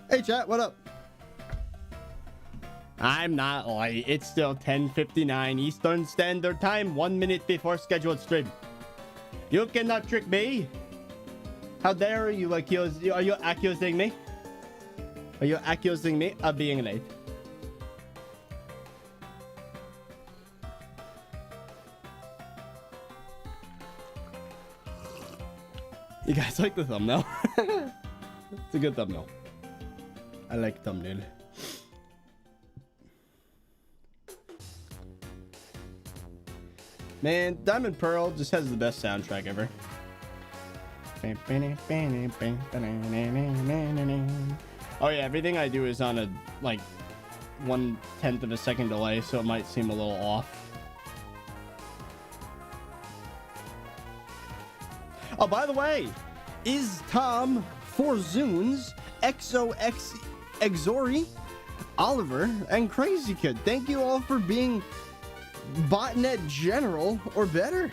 Hey chat, what up? I'm not late. It's still 10:59 Eastern Standard Time, 1 minute before scheduled stream. You cannot trick me. How dare you accuse? Are you accusing me? Are you accusing me of being late? You guys like the thumbnail? It's a good thumbnail. I like thumbnail. Man, Diamond Pearl just has the best soundtrack ever. Oh yeah, everything I do is on a like 1/10 of a second delay, so it might seem a little off. Oh, by the way, is Tom Forzunes, XOX Exori, Oliver, and Crazy Kid. Thank you all for being botnet general or better.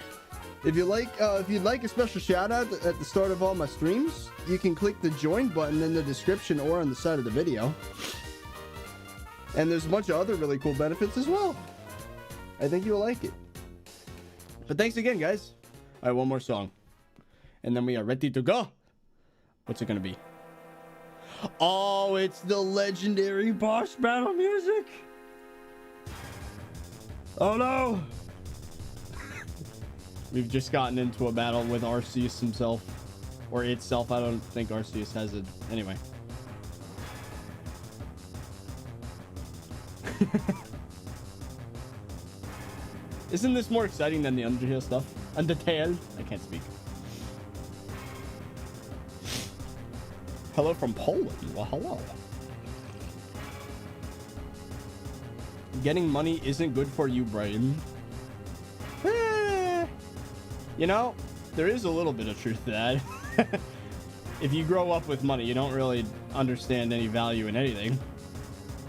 If you'd like a special shout out at the start of all my streams, you can click the join button in the description or on the side of the video. And there's a bunch of other really cool benefits as well. I think you'll like it. But thanks again, guys. All right, one more song. And then we are ready to go. What's it gonna be? Oh, it's the legendary boss battle music. Oh no. We've just gotten into a battle with Arceus himself. Or itself. I don't think Arceus has it. Anyway. Isn't this more exciting than the Undertale stuff? Undertale? I can't speak. Hello from Poland. Well, hello. Getting money isn't good for you, Brian. You know, there is a little bit of truth to that. If you grow up with money, you don't really understand any value in anything.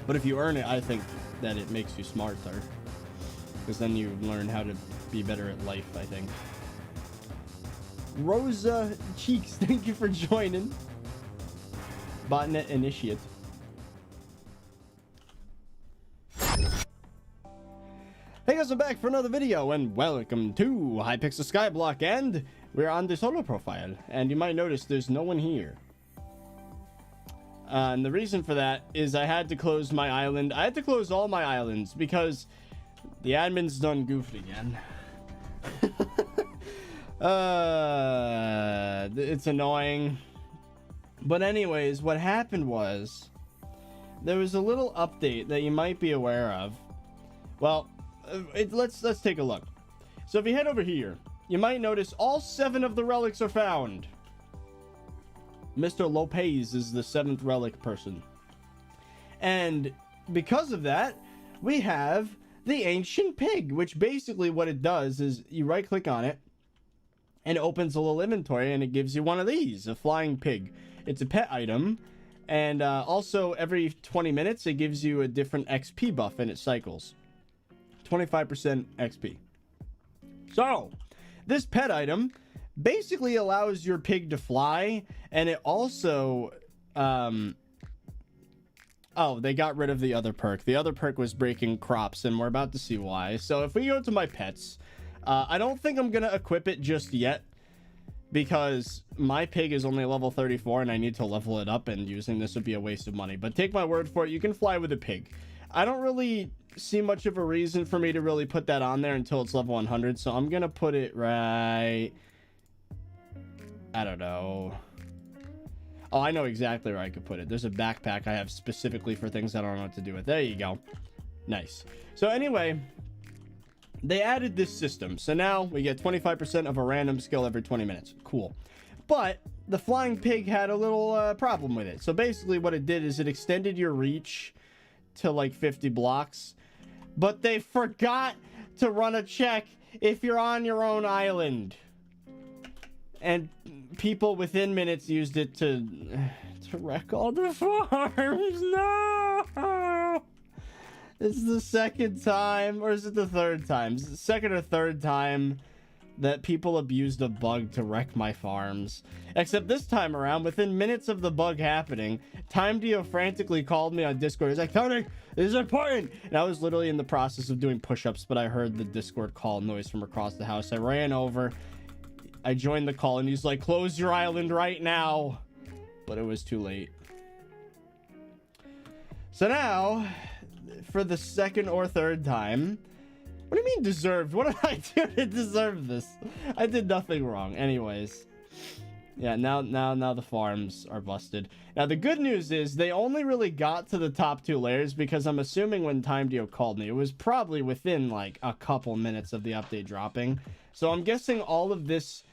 But if you earn it, I think that it makes you smarter. Because then you learn how to be better at life, I think. Rosa Cheeks, thank you for joining. Botnet Initiate. Hey guys, I'm back for another video, and welcome to Hypixel SkyBlock, and we're on the solo profile, and you might notice there's no one here. And the reason for that is I had to close my island. I had to close all my islands because the admin's done goofed again. It's annoying. But anyways, what happened was there was a little update that you might be aware of. Well, let's take a look. So if you head over here, you might notice all 7 of the relics are found. Mr. Lopez is the 7th relic person. And because of that, we have the ancient pig, which basically what it does is you right click on it and it opens a little inventory and it gives you one of these, a flying pig. It's a pet item, and also every 20 minutes it gives you a different XP buff and it cycles. 25% XP. So, this pet item basically allows your pig to fly, and it also... oh, they got rid of the other perk. The other perk was breaking crops, and we're about to see why. So if we go to my pets, I don't think I'm going to equip it just yet, because my pig is only level 34 and I need to level it up, and using this would be a waste of money. But take my word for it, you can fly with a pig. I don't really see much of a reason for me to really put that on there until it's level 100, so I'm gonna put it right... I don't know. Oh, I know exactly where I could put it. There's a backpack I have specifically for things I don't know what to do with. There you go. Nice. So anyway, they added this system, so now we get 25% of a random skill every 20 minutes. Cool. But the flying pig had a little problem with it. So basically what it did is it extended your reach to like 50 blocks, but they forgot to run a check if you're on your own island, and people within minutes used it to wreck all the farms. No, it's the second time, or is it the third time? It's the second or third time that people abused a bug to wreck my farms. Except this time around, within minutes of the bug happening, TimeDeo frantically called me on Discord. He's like, Tony, this is important. And I was literally in the process of doing push-ups, but I heard the Discord call noise from across the house. I ran over. I joined the call, and he's like, close your island right now. But it was too late. So now, for the second or third time... What do you mean deserved? What did I do to deserve this? I did nothing wrong. Anyways. Yeah, now the farms are busted. Now, the good news is they only really got to the top 2 layers because I'm assuming when TimeDeo called me, it was probably within like a couple minutes of the update dropping. So I'm guessing all of this...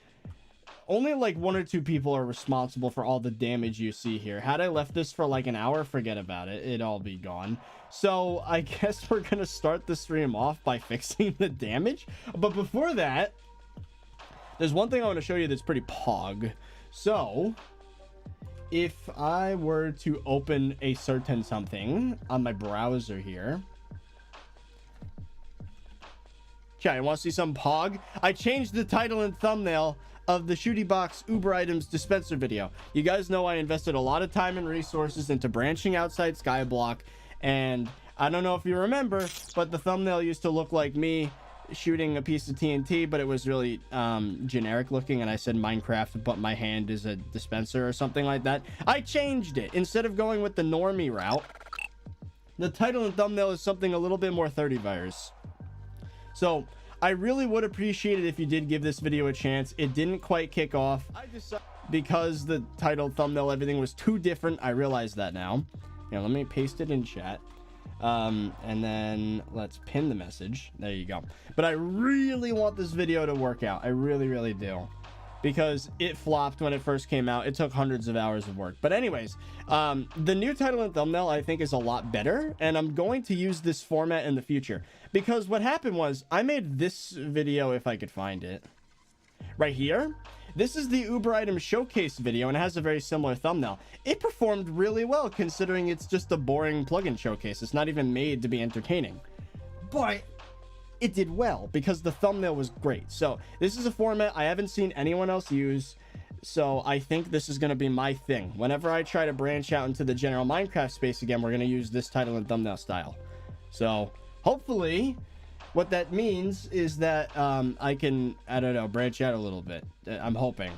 Only like 1 or 2 people are responsible for all the damage you see here. Had I left this for like an hour, forget about it. It'd all be gone. So I guess we're going to start the stream off by fixing the damage. But before that, there's one thing I want to show you that's pretty pog. So if I were to open a certain something on my browser here. Okay, you want to see some pog? I changed the title and thumbnail of the Shooty Box Uber Items dispenser video. You guys know I invested a lot of time and resources into branching outside Skyblock, and I don't know if you remember, but the thumbnail used to look like me shooting a piece of TNT, but it was really generic looking, and I said Minecraft, but my hand is a dispenser or something like that. I changed it. Instead of going with the normie route, the title and thumbnail is something a little bit more ThirtyVirus. So I really would appreciate it if you did give this video a chance. It didn't quite kick off because the title, thumbnail, everything was too different. I realize that now. Here, let me paste it in chat. And then let's pin the message. There you go. But I really want this video to work out. I really do. Because it flopped when it first came out. It took hundreds of hours of work. But anyways, the new title and thumbnail I think is a lot better, and I'm going to use this format in the future. Because what happened was I made this video, if I could find it, right here. This is the Uber Item Showcase video, and it has a very similar thumbnail. It performed really well considering it's just a boring plugin showcase. It's not even made to be entertaining. But it did well because the thumbnail was great. So this is a format I haven't seen anyone else use. So I think this is going to be my thing. Whenever I try to branch out into the general Minecraft space again, we're going to use this title and thumbnail style. So hopefully what that means is that I can, I don't know, branch out a little bit. I'm hoping.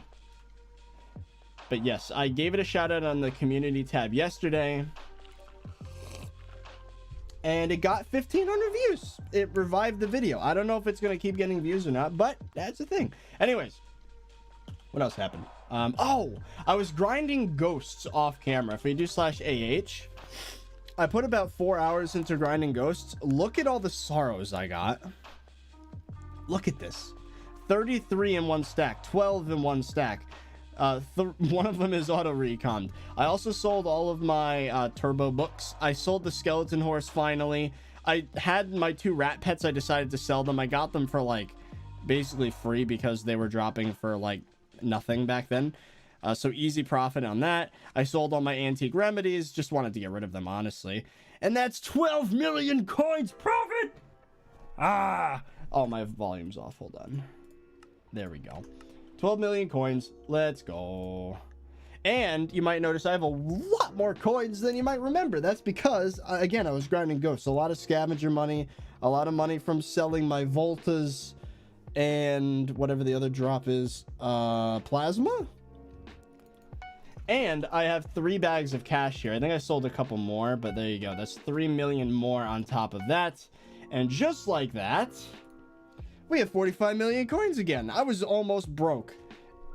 But yes, I gave it a shout out on the community tab yesterday. And it got 1,500 views. It revived the video. I don't know if it's going to keep getting views or not, but that's the thing. Anyways, what else happened? Oh, I was grinding ghosts off camera. If we do /AH, I put about 4 hours into grinding ghosts. Look at all the sorrows I got. Look at this. 33 in one stack, 12 in one stack. One of them is auto reconned. I also sold all of my turbo books. I sold the skeleton horse finally. I had my 2 rat pets. I decided to sell them. I got them for like basically free because they were dropping for like nothing back then. So easy profit on that. I sold all my antique remedies. Just wanted to get rid of them, honestly. And that's 12 million coins profit. Oh, my volume's off. Hold on. There we go. 12 million coins. Let's go. And you might notice I have a lot more coins than you might remember. That's because, again, I was grinding ghosts. A lot of scavenger money. A lot of money from selling my Voltas and whatever the other drop is. Plasma? And I have 3 bags of cash here. I think I sold a couple more, but there you go. That's 3 million more on top of that. And just like that, we have 45 million coins again. I was almost broke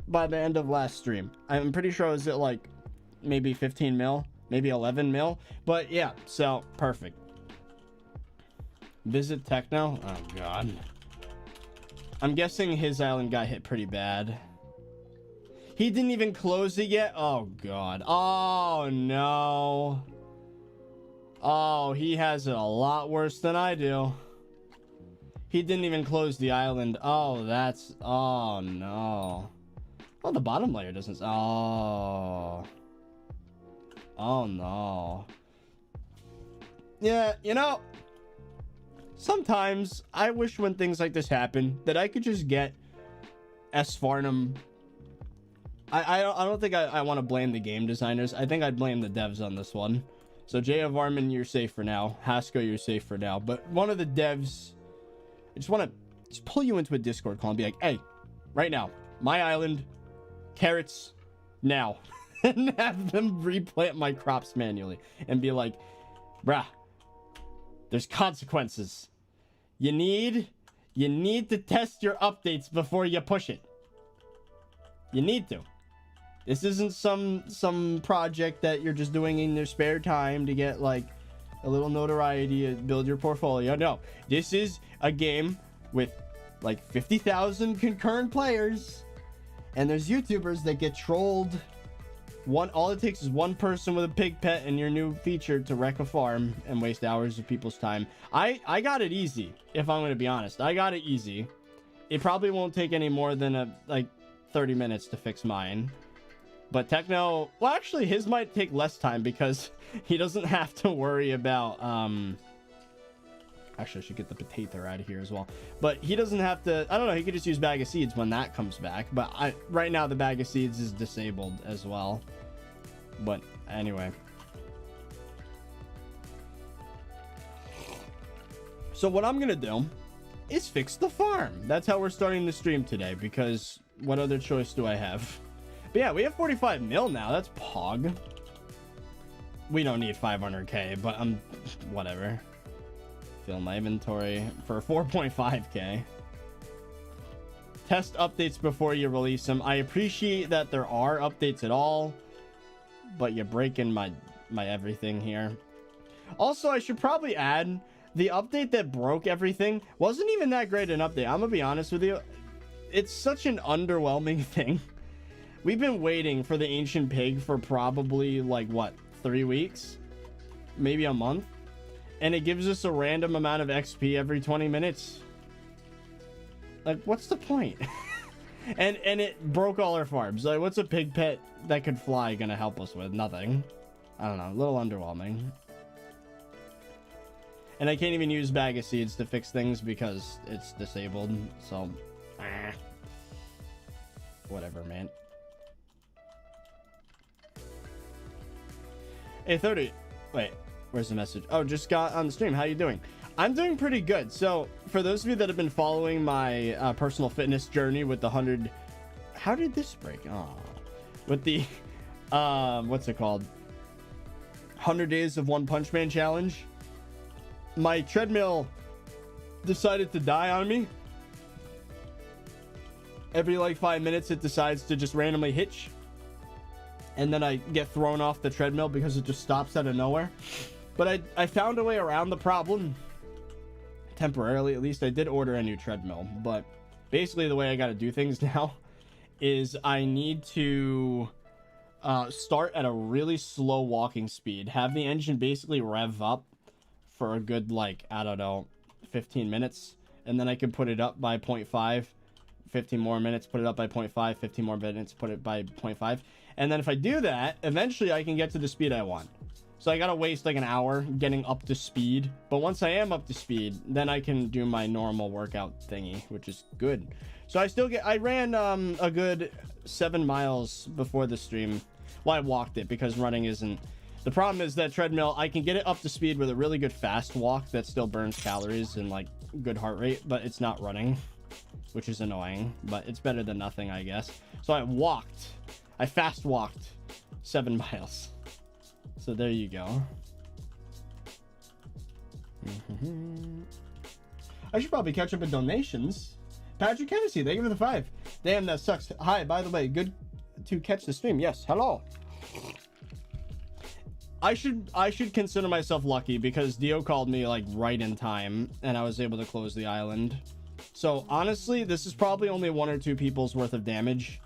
by the end of last stream. I'm pretty sure I was at like maybe 15 mil, maybe 11 mil. But yeah, so perfect. Visit Techno. Oh, God. I'm guessing his island got hit pretty bad. He didn't even close it yet. Oh, God. Oh, no. Oh, he has it a lot worse than I do. He didn't even close the island. Oh, that's... Oh, no. Oh, the bottom layer doesn't... Oh. Oh, no. Yeah, you know... Sometimes I wish when things like this happen that I could just get S. Farnham. I don't think I want to blame the game designers. I think I'd blame the devs on this one. So J.A. Varman, you're safe for now. Haskell, you're safe for now. But one of the devs, I just want to just pull you into a Discord call and be like, hey, right now, my island, carrots, now. And have them replant my crops manually. And be like, bruh, there's consequences. You need to test your updates before you push it. You need to. This isn't some project that you're just doing in your spare time to get like a little notoriety and build your portfolio. No, this is a game with like 50,000 concurrent players, and there's YouTubers that get trolled. All it takes is one person with a pig pet and your new feature to wreck a farm and waste hours of people's time. I got it easy, if I'm going to be honest. I got it easy. It probably won't take any more than like 30 minutes to fix mine. But Techno, well, actually his might take less time because he doesn't have to worry about actually I should get the potato out of here as well. But he doesn't have to, I don't know, he could just use bag of seeds when that comes back. But right now the bag of seeds is disabled as well. But anyway. So what I'm gonna do is fix the farm. That's how we're starting the stream today, because what other choice do I have? But yeah, we have 45 mil now. That's pog. We don't need 500k, but whatever. Fill my inventory for 4.5k. Test updates before you release them. I appreciate that there are updates at all, but you're breaking my everything here. Also, I should probably add, the update that broke everything wasn't even that great an update. I'm gonna be honest with you. It's such an underwhelming thing. We've been waiting for the Ancient Pig for probably like what, 3 weeks, maybe a month, and it gives us a random amount of XP every 20 minutes. Like, what's the point? and it broke all our farms. Like, what's a pig pet that could fly gonna help us with? Nothing. I don't know, a little underwhelming. And I can't even use bag of seeds to fix things because it's disabled. So whatever, man. Hey, 30. Wait, where's the message? Oh, just got on the stream. How you doing? I'm doing pretty good. So for those of you that have been following my personal fitness journey with the 100, how did this break? Oh, with the what's it called, 100 days of One Punch Man challenge, my treadmill decided to die on me. Every like 5 minutes it decides to just randomly hitch, and then I get thrown off the treadmill because it just stops out of nowhere. But I found a way around the problem, temporarily at least. I did order a new treadmill, but basically the way I got to do things now is I need to start at a really slow walking speed, have the engine basically rev up for a good, like, I don't know, 15 minutes, and then I can put it up by 0.5, 15 more minutes, put it up by 0.5, 15 more minutes, put it by 0.5. And then if I do that, eventually I can get to the speed I want. So I gotta waste like an hour getting up to speed. But once I am up to speed, then I can do my normal workout thingy, which is good. So I ran a good 7 miles before the stream. Well, I walked it because running isn't. The problem is that treadmill, I can get it up to speed with a really good fast walk that still burns calories and like good heart rate, but it's not running, which is annoying, but it's better than nothing, I guess. So I fast walked 7 miles. So there you go. I should probably catch up with donations. Patrick Hennessy, thank you for the 5. Damn, that sucks. Hi, by the way, good to catch the stream. Yes, hello. I should consider myself lucky because Dio called me like right in time and I was able to close the island. So honestly, this is probably only 1 or 2 people's worth of damage.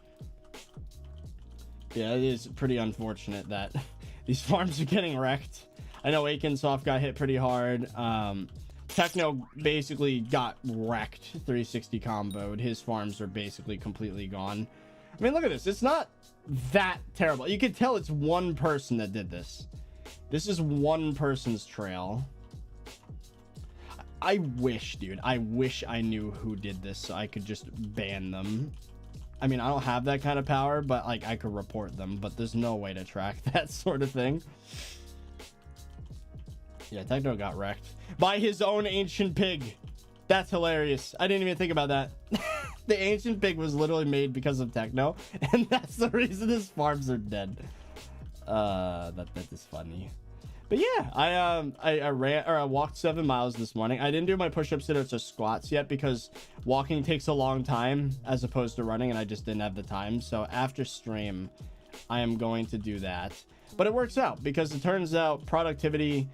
Yeah, it is pretty unfortunate that these farms are getting wrecked. I know Akinsoft got hit pretty hard. Techno basically got wrecked, 360 comboed. His farms are basically completely gone. I mean, look at this. It's not that terrible. You can tell it's one person that did this. This is one person's trail. I wish, dude. I wish I knew who did this so I could just ban them. I mean, I don't have that kind of power, but like I could report them, but there's no way to track that sort of thing. Yeah, Techno got wrecked by his own ancient pig. That's hilarious. I didn't even think about that. The ancient pig was literally made because of Techno, and that's the reason his farms are dead. That is funny. But yeah, I walked 7 miles this morning. I didn't do my push-ups, sit-ups, or squats yet because walking takes a long time as opposed to running, and I just didn't have the time. So after stream, I am going to do that. But it works out because it turns out productivity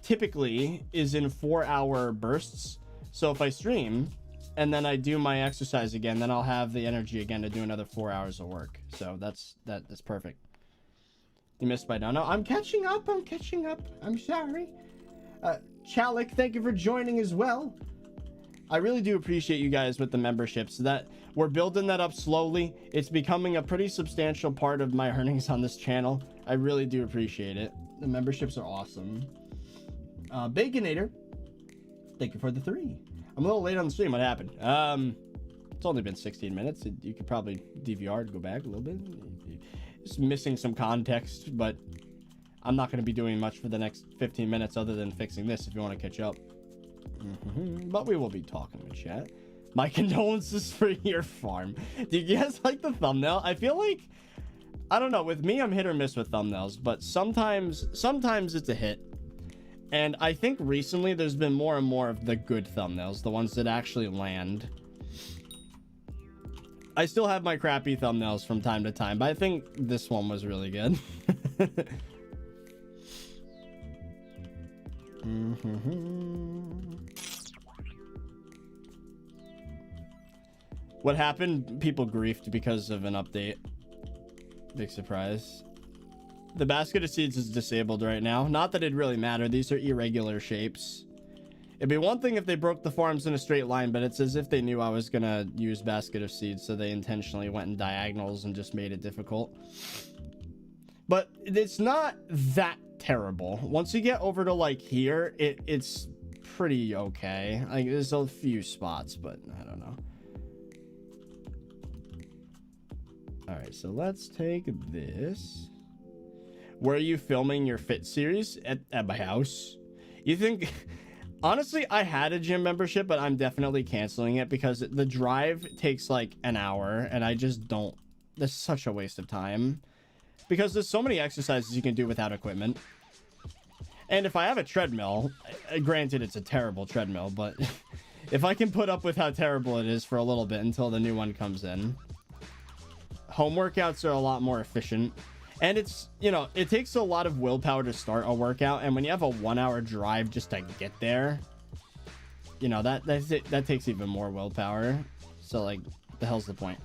typically is in 4-hour bursts. So if I stream and then I do my exercise again, then I'll have the energy again to do another 4 hours of work. So that's perfect. You missed by now. No, I'm catching up. I'm sorry. Chalik, thank you for joining as well. I really do appreciate you guys with the memberships. That we're building that up slowly. It's becoming a pretty substantial part of my earnings on this channel. I really do appreciate it. The memberships are awesome. Baconator, thank you for the 3. I'm a little late on the stream. What happened? It's only been 16 minutes. You could probably DVR to go back a little bit. Just missing some context, but I'm not going to be doing much for the next 15 minutes other than fixing this if you want to catch up. But we will be talking with chat. My condolences for your farm. Do you guys like the thumbnail? I feel like, I don't know, with me I'm hit or miss with thumbnails, but sometimes it's a hit. And I think recently there's been more and more of the good thumbnails, the ones that actually land. I still have my crappy thumbnails from time to time, but I think this one was really good. What happened? People griefed because of an update. Big surprise. The basket of seeds is disabled right now. Not that it'd really matter. These are irregular shapes. It'd be one thing if they broke the farms in a straight line, but it's as if they knew I was gonna use basket of seeds, so they intentionally went in diagonals and just made it difficult. But it's not that terrible. Once you get over to like here, it's pretty okay. Like there's a few spots, but I don't know. All right, so let's take this. Where are you filming your fit series? At my house. You think... Honestly, I had a gym membership, but I'm definitely canceling it because the drive takes like an hour and I just don't... That's such a waste of time. Because there's so many exercises you can do without equipment. And if I have a treadmill, granted it's a terrible treadmill, but if I can put up with how terrible it is for a little bit until the new one comes in. Home workouts are a lot more efficient. And it's, you know, it takes a lot of willpower to start a workout. And when you have a 1 hour drive just to get there, you know, that takes even more willpower. So, like, the hell's the point?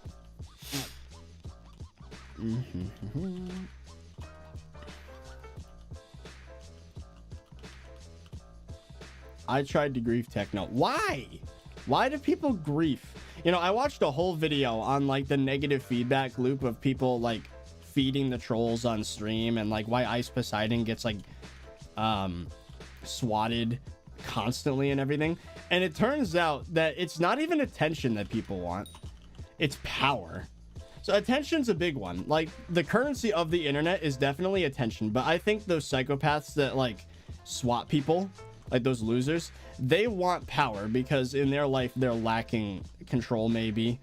I tried to grief Techno. Why? Why do people grief? You know, I watched a whole video on, like, the negative feedback loop of people, like, feeding the trolls on stream and like why Ice Poseidon gets like swatted constantly and everything. And it turns out that it's not even attention that people want, it's power. So attention's a big one. Like the currency of the internet is definitely attention, but I think those psychopaths that like swat people, like those losers, they want power because in their life they're lacking control, maybe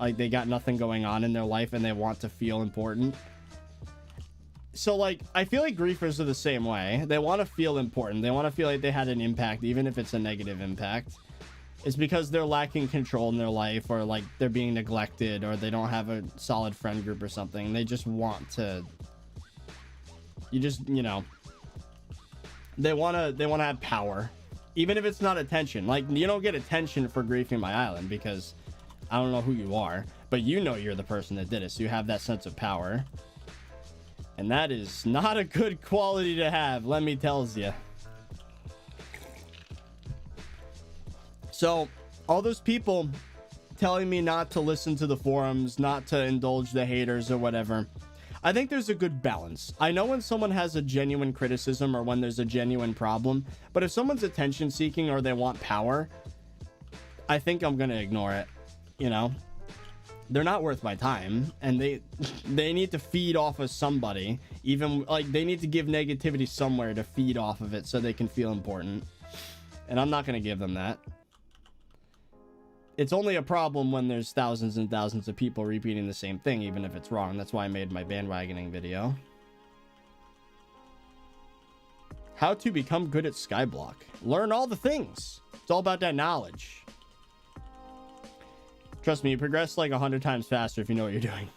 like they got nothing going on in their life and they want to feel important. So, like, I feel like griefers are the same way. They want to feel important. They want to feel like they had an impact, even if it's a negative impact. It's because they're lacking control in their life, or, like, they're being neglected, or they don't have a solid friend group or something. They just want to... You know... They want to have power. Even if it's not attention. Like, you don't get attention for griefing my island, because I don't know who you are. But you know you're the person that did it, so you have that sense of power. And that is not a good quality to have, let me tells you. So, all those people telling me not to listen to the forums, not to indulge the haters or whatever, I think there's a good balance. I know when someone has a genuine criticism or when there's a genuine problem, but if someone's attention seeking or they want power, I think I'm gonna ignore it, you know? they're not worth my time, and they need to feed off of somebody. Even like they need to give negativity somewhere to feed off of it so they can feel important, and I'm not going to give them that. It's only a problem when there's thousands and thousands of people repeating the same thing, even if it's wrong. That's why I made my bandwagoning video. How to become good at Skyblock. Learn all the things. It's all about that knowledge. Trust me, you progress like 100 times faster if you know what you're doing.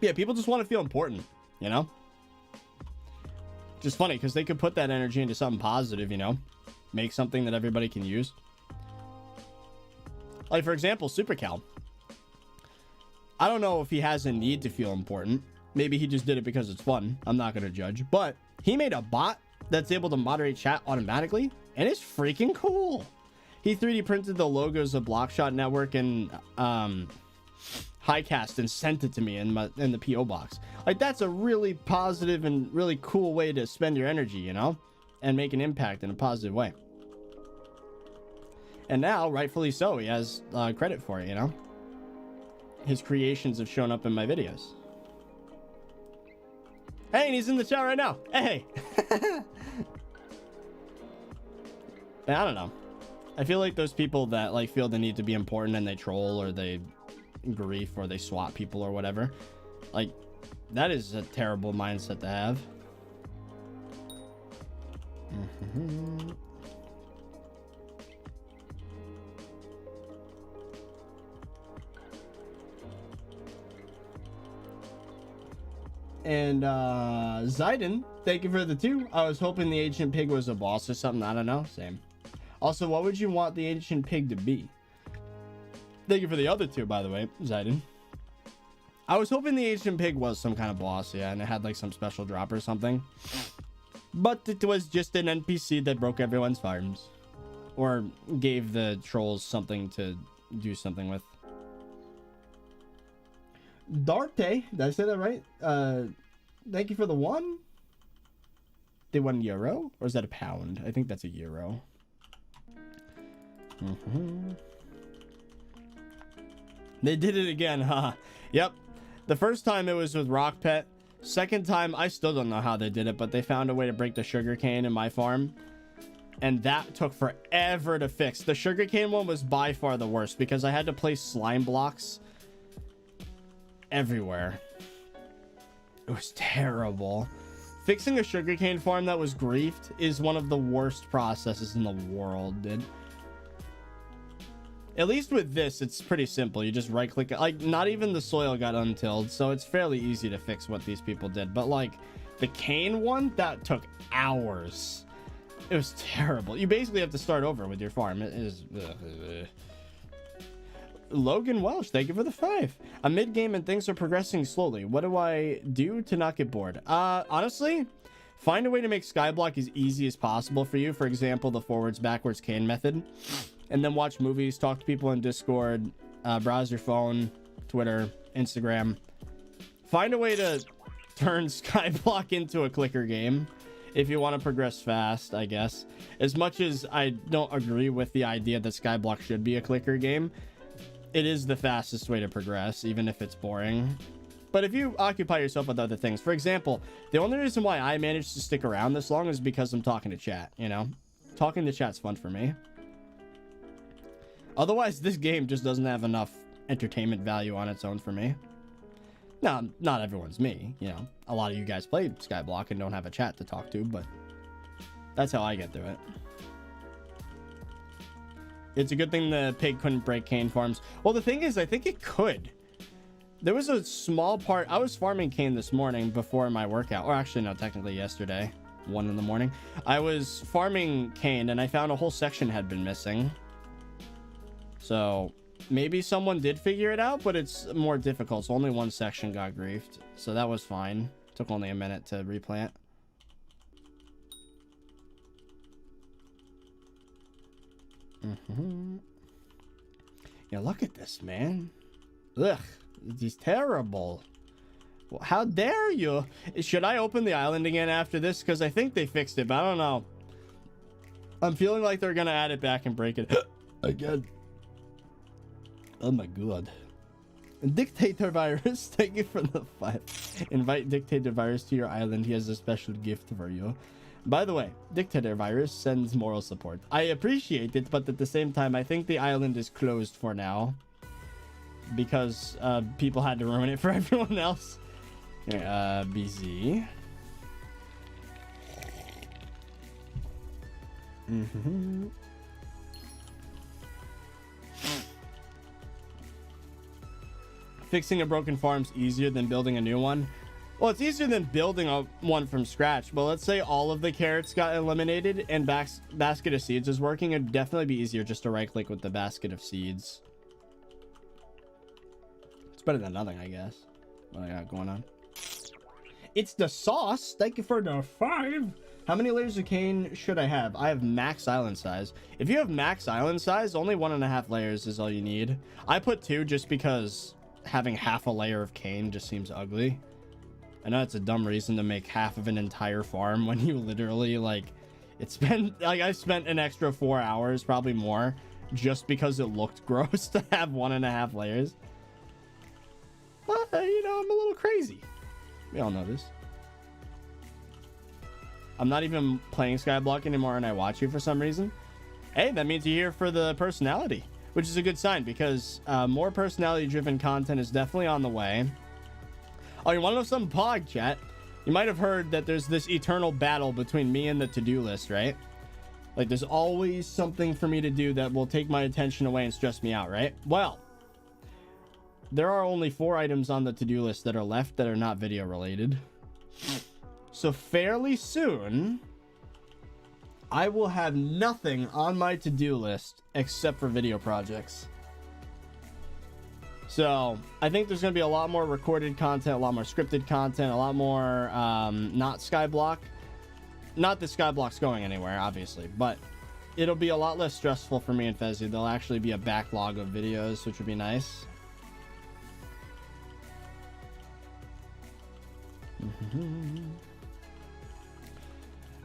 Yeah, people just want to feel important, you know? Just funny, because they could put that energy into something positive, you know? Make something that everybody can use. Like, for example, Supercal. I don't know if he has a need to feel important. Maybe he just did it because it's fun. I'm not going to judge. But he made a bot that's able to moderate chat automatically, and it's freaking cool. He 3D printed the logos of Blockshot Network and Highcast and sent it to me in the PO box. Like, that's a really positive and really cool way to spend your energy, you know, and make an impact in a positive way. And now, rightfully so, he has credit for it, you know. His creations have shown up in my videos. Hey, and he's in the chat right now. Hey. I don't know. I feel like those people that like feel the need to be important and they troll or they grief or they swat people or whatever, like, that is a terrible mindset to have. And Zayden, thank you for the 2. I was hoping the ancient pig was a boss or something. I don't know. Same. Also, what would you want the ancient pig to be? Thank you for the other 2, by the way, Zayden. I was hoping the ancient pig was some kind of boss, yeah, and it had like some special drop or something. But it was just an NPC that broke everyone's farms. Or gave the trolls something to do something with. Darte, did I say that right? Thank you for the 1. The €1, or is that a pound? I think that's a euro. They did it again, huh? Yep. The first time it was with Rock Pet. Second time, I still don't know how they did it, but they found a way to break the sugarcane in my farm. And that took forever to fix. The sugarcane one was by far the worst because I had to place slime blocks everywhere. It was terrible. Fixing a sugarcane farm that was griefed is one of the worst processes in the world, dude. At least with this, it's pretty simple. You just right click it. Like, not even the soil got untilled, so it's fairly easy to fix what these people did. But like the cane one, that took hours. It was terrible. You basically have to start over with your farm. It is Logan Welsh, thank you for the 5. I'm mid-game and things are progressing slowly. What do I do to not get bored? Honestly, find a way to make Skyblock as easy as possible for you. For example, the forwards backwards cane method. And then watch movies, talk to people in Discord, browse your phone, Twitter, Instagram. Find a way to turn Skyblock into a clicker game if you want to progress fast, I guess. As much as I don't agree with the idea that Skyblock should be a clicker game, it is the fastest way to progress, even if it's boring. But if you occupy yourself with other things, for example, the only reason why I managed to stick around this long is because I'm talking to chat, you know? Talking to chat's fun for me. Otherwise, this game just doesn't have enough entertainment value on its own for me. Now, not everyone's me, you know. A lot of you guys play Skyblock and don't have a chat to talk to, but that's how I get through it. It's a good thing the pig couldn't break cane farms. Well, the thing is, I think it could. There was a small part. I was farming cane this morning before my workout. Or actually, no, technically yesterday, 1 in the morning. I was farming cane and I found a whole section had been missing. So maybe someone did figure it out, but it's more difficult. So only one section got griefed. So that was fine. Took only a minute to replant. Yeah, look at this, man. Ugh, he's terrible. Well, how dare you? Should I open the island again after this? Because I think they fixed it, but I don't know. I'm feeling like they're gonna add it back and break it again. Oh my god. ThirtyVirus, thank you for the 5. Invite ThirtyVirus to your island. He has a special gift for you. By the way, ThirtyVirus sends moral support. I appreciate it, but at the same time, I think the island is closed for now. Because people had to ruin it for everyone else. Here, BZ. Fixing a broken farm's easier than building a new one. Well, it's easier than building one from scratch, but let's say all of the carrots got eliminated and basket of seeds is working. It'd definitely be easier just to right click with the basket of seeds. It's better than nothing, I guess. What I got going on? It's the sauce. Thank you for the 5. How many layers of cane should I have? I have max island size. If you have max island size, only 1.5 layers is all you need. I put 2 just because having half a layer of cane just seems ugly. I know it's a dumb reason to make half of an entire farm when you literally like I spent an extra 4 hours, probably more, just because it looked gross to have 1.5 layers. But you know, I'm a little crazy. We all know this. I'm not even playing Skyblock anymore and I watch you for some reason. Hey, that means you're here for the personality, which is a good sign because more personality driven content is definitely on the way. Oh, you want to know something, Pog chat? You might have heard that there's this eternal battle between me and the to-do list, right? Like there's always something for me to do that will take my attention away and stress me out, right? Well, there are only 4 items on the to-do list that are left that are not video related. So fairly soon, I will have nothing on my to-do list except for video projects. So I think there's going to be a lot more recorded content, a lot more scripted content, a lot more not Skyblock. Not that Skyblock's going anywhere, obviously, but it'll be a lot less stressful for me and Fezzy. There'll actually be a backlog of videos, which would be nice.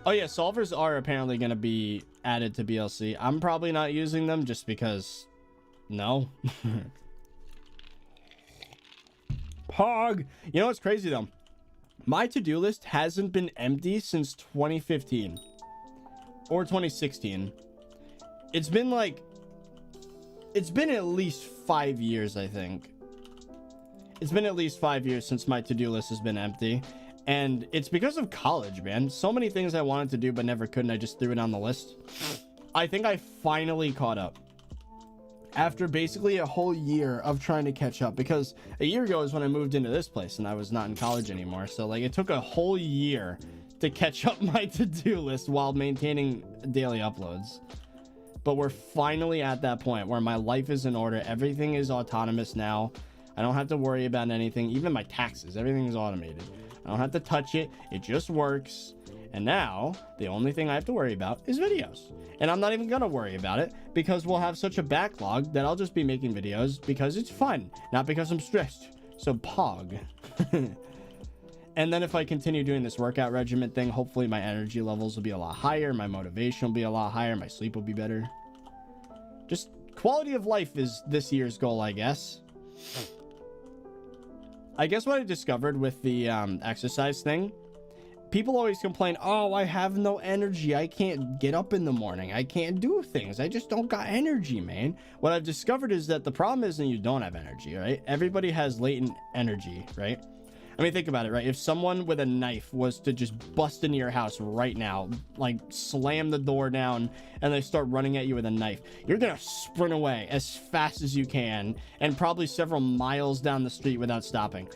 Oh yeah, solvers are apparently going to be added to BLC. I'm probably not using them just because no. Pog. You know what's crazy though? My to-do list hasn't been empty since 2015 or 2016. It's been at least 5 years, I think. It's been at least 5 years since my to-do list has been empty. And it's because of college, man. So many things I wanted to do but never could, and I just threw it on the list. I think I finally caught up. After basically a whole year of trying to catch up. Because a year ago is when I moved into this place and I was not in college anymore. So like it took a whole year to catch up my to-do list while maintaining daily uploads. But we're finally at that point where my life is in order. Everything is autonomous now. I don't have to worry about anything. Even my taxes, everything is automated. I don't have to touch it. It just works. And now the only thing I have to worry about is videos. And I'm not even gonna worry about it because we'll have such a backlog that I'll just be making videos because it's fun, not because I'm stressed. So Pog. And then if I continue doing this workout regimen thing, hopefully my energy levels will be a lot higher. My motivation will be a lot higher. My sleep will be better. Just quality of life is this year's goal, I guess. I guess what I discovered with the exercise thing, people always complain, oh, I have no energy. I can't get up in the morning. I can't do things. I just don't got energy, man. What I've discovered is that the problem isn't you don't have energy, right? Everybody has latent energy, right? I mean, think about it, right? If someone with a knife was to just bust into your house right now, like slam the door down and they start running at you with a knife, you're gonna sprint away as fast as you can and probably several miles down the street without stopping.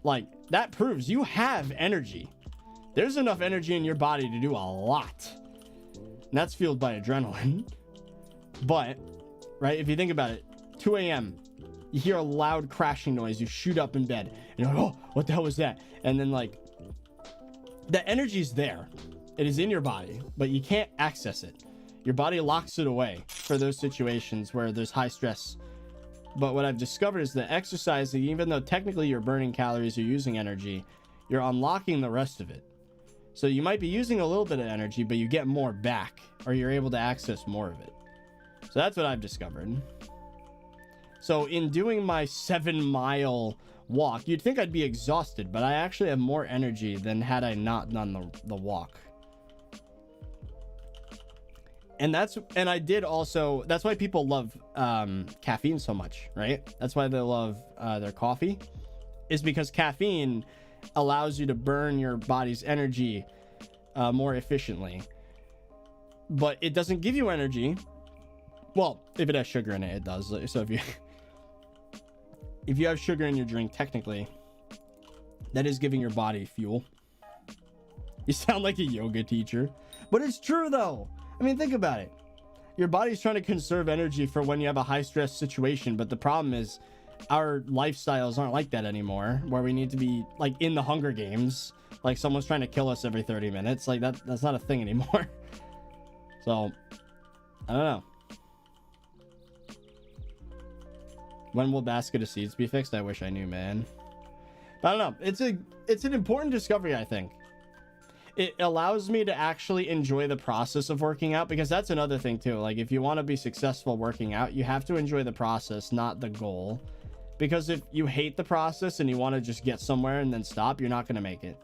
Like, that proves you have energy. There's enough energy in your body to do a lot. And that's fueled by adrenaline. But, right, if you think about it, 2 a.m., you hear a loud crashing noise, you shoot up in bed, and you're like, oh, what the hell was that? And then, like, the energy's there. It is in your body, but you can't access it. Your body locks it away for those situations where there's high stress But what I've discovered is that exercising, even though technically you're burning calories, you're using energy, you're unlocking the rest of it. So you might be using a little bit of energy, but you get more back, or you're able to access more of it. So that's what I've discovered. So in doing my 7-mile walk, you'd think I'd be exhausted, but I actually have more energy than had I not done the walk. And I did also, that's why people love caffeine so much, right? That's why they love their coffee, is because caffeine allows you to burn your body's energy more efficiently. But it doesn't give you energy. Well, if it has sugar in it, it does. So if you have sugar in your drink, technically, that is giving your body fuel. You sound like a yoga teacher. But it's true, though. I mean, think about it. Your body's trying to conserve energy for when you have a high-stress situation. But the problem is, our lifestyles aren't like that anymore, where we need to be, like, in the Hunger Games. Like, someone's trying to kill us every 30 minutes. Like, that's not a thing anymore. So, I don't know. When will basket of seeds be fixed? I wish I knew, man. But I don't know. It's an important discovery, I think. It allows me to actually enjoy the process of working out, because that's another thing too. Like, if you want to be successful working out, you have to enjoy the process, not the goal. Because if you hate the process and you want to just get somewhere and then stop, you're not going to make it.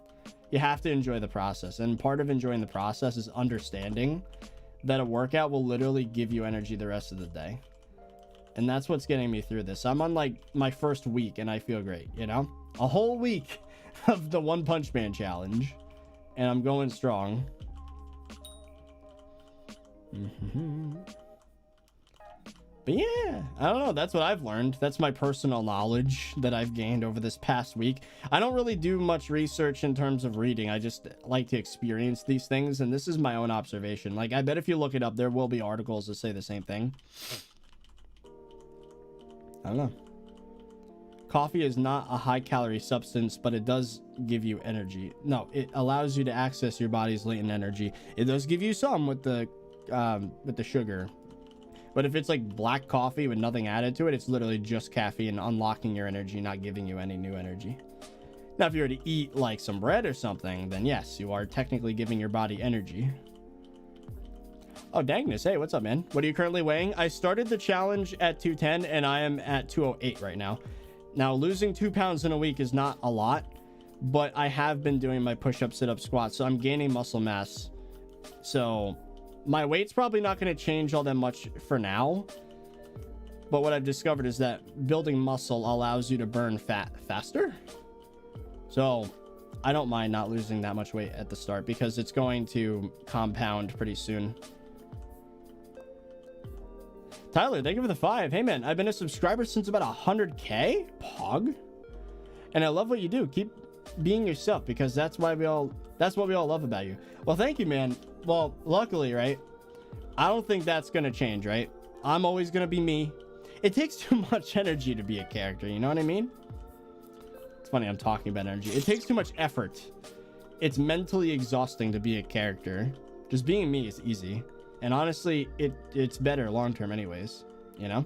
You have to enjoy the process. And part of enjoying the process is understanding that a workout will literally give you energy the rest of the day. And that's what's getting me through this. I'm on like my first week and I feel great, you know? A whole week of the One Punch Man challenge. And I'm going strong. But yeah, I don't know. That's what I've learned. That's my personal knowledge that I've gained over this past week. I don't really do much research in terms of reading. I just like to experience these things. And this is my own observation. Like, I bet if you look it up, there will be articles that say the same thing. I don't know. Coffee is not a high-calorie substance, but it does give you energy. No, it allows you to access your body's latent energy. It does give you some with the sugar. But if it's like black coffee with nothing added to it, it's literally just caffeine unlocking your energy, not giving you any new energy. Now, if you were to eat like some bread or something, then yes, you are technically giving your body energy. Oh, Dagnus, hey, what's up, man? What are you currently weighing? I started the challenge at 210 and I am at 208 right now. Now, losing 2 pounds in a week is not a lot, but I have been doing my push-up, sit-up, squats, so I'm gaining muscle mass. So my weight's probably not going to change all that much for now. But what I've discovered is that building muscle allows you to burn fat faster. So I don't mind not losing that much weight at the start because it's going to compound pretty soon. Tyler, thank you for the 5. Hey, man, I've been a subscriber since about 100K. Pog. And I love what you do. Keep being yourself, because that's what we all love about you. Well, thank you, man. Well, luckily, right? I don't think that's going to change, right? I'm always going to be me. It takes too much energy to be a character. You know what I mean? It's funny I'm talking about energy. It takes too much effort. It's mentally exhausting to be a character. Just being me is easy. And honestly, it's better long-term anyways, you know?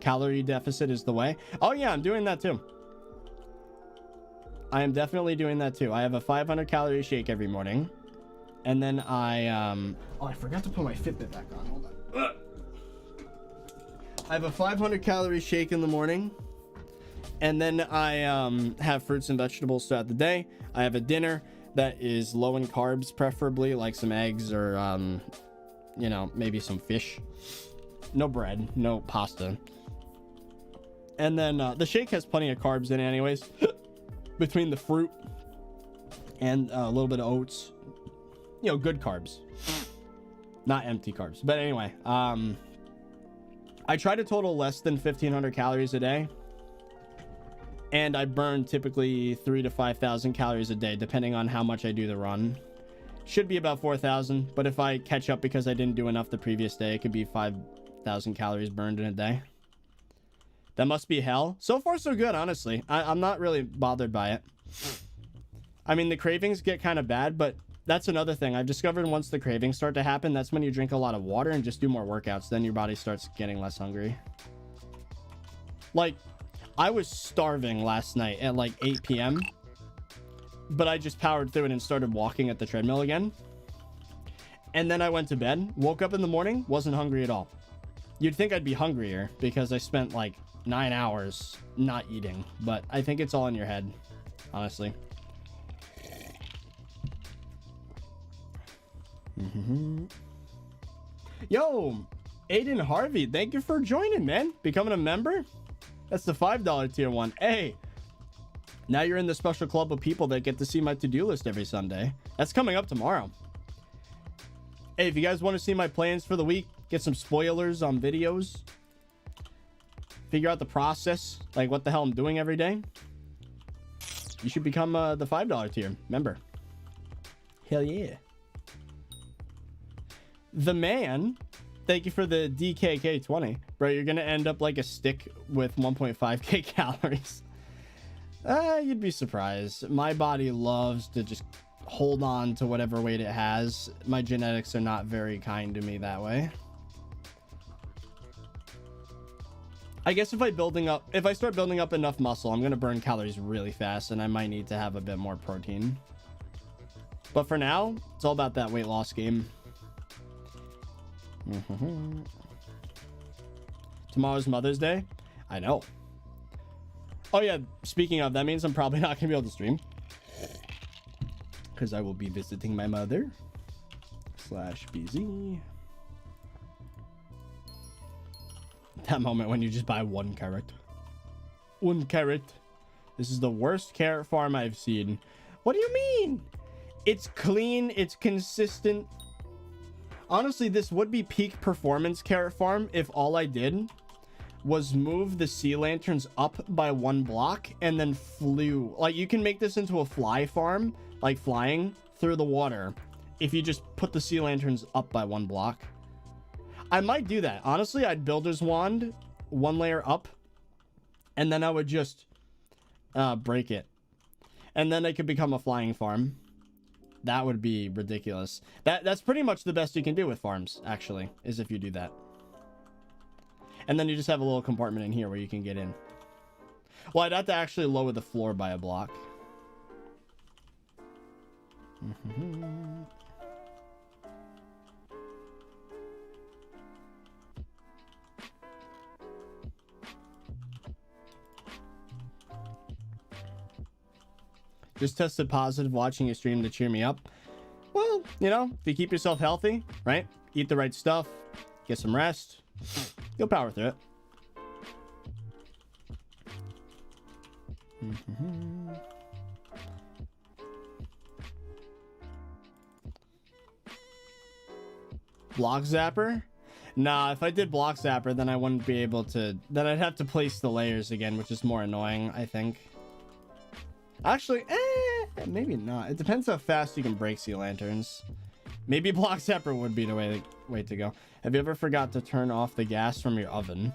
Calorie deficit is the way. Oh, yeah, I'm doing that too. I am definitely doing that too. I have a 500-calorie shake every morning. And then I forgot to put my Fitbit back on. Hold on. I have a 500-calorie shake in the morning. And then I have fruits and vegetables throughout the day. I have a dinner that is low in carbs, preferably like some eggs or you know, maybe some fish. No bread, no pasta. And then the shake has plenty of carbs in it anyways. Between the fruit and a little bit of oats, you know, good carbs, not empty carbs. But anyway, I try to total less than 1,500 calories a day. And I burn typically 3,000 to 5,000 calories a day, depending on how much I do the run. Should be about 4,000, but if I catch up because I didn't do enough the previous day, it could be 5,000 calories burned in a day. That must be hell. So far, so good, honestly. I'm not really bothered by it. I mean, the cravings get kind of bad, but that's another thing. I've discovered once the cravings start to happen, that's when you drink a lot of water and just do more workouts. Then your body starts getting less hungry. Like, I was starving last night at like 8 p.m. But I just powered through it and started walking at the treadmill again. And then I went to bed, woke up in the morning, wasn't hungry at all. You'd think I'd be hungrier because I spent like 9 hours not eating. But I think it's all in your head, honestly. Yo, Aiden Harvey, thank you for joining, man. Becoming a member. That's the $5 tier one. Hey, now you're in the special club of people that get to see my to-do list every Sunday. That's coming up tomorrow. Hey, if you guys want to see my plans for the week, get some spoilers on videos, figure out the process, like what the hell I'm doing every day, you should become the $5 tier member. Hell yeah. The man, thank you for the DKK20. Bro, you're gonna end up like a stick with 1.5k calories. You'd be surprised. My body loves to just hold on to whatever weight it has. My genetics are not very kind to me that way. I guess if I start building up enough muscle, I'm gonna burn calories really fast, and I might need to have a bit more protein. But for now, it's all about that weight loss game. Tomorrow's Mother's Day. I know. Oh yeah, speaking of, that means I'm probably not gonna be able to stream because I will be visiting my mother /BZ. That moment when you just buy 1 carrot. 1 carrot. This is the worst carrot farm I've seen. What do you mean? It's clean, it's consistent. Honestly, this would be peak performance carrot farm if all I did was move the sea lanterns up by 1 block and then flew. Like, you can make this into a fly farm, like flying through the water, if you just put the sea lanterns up by 1 block. I might do that. Honestly, I'd builder's wand 1 layer up, and then I would just break it. And then it could become a flying farm. That would be ridiculous. That's pretty much the best you can do with farms, actually, is if you do that. And then you just have a little compartment in here where you can get in. Well, I'd have to actually lower the floor by a block. Just tested positive watching a stream to cheer me up. Well, you know, if you keep yourself healthy, right? Eat the right stuff, get some rest, you'll power through it. Block zapper? Nah, if I did block zapper, then I wouldn't be able to... Then I'd have to place the layers again, which is more annoying, I think. Actually, maybe not. It depends how fast you can break sea lanterns. Maybe block zapper would be the way to go. Have you ever forgot to turn off the gas from your oven?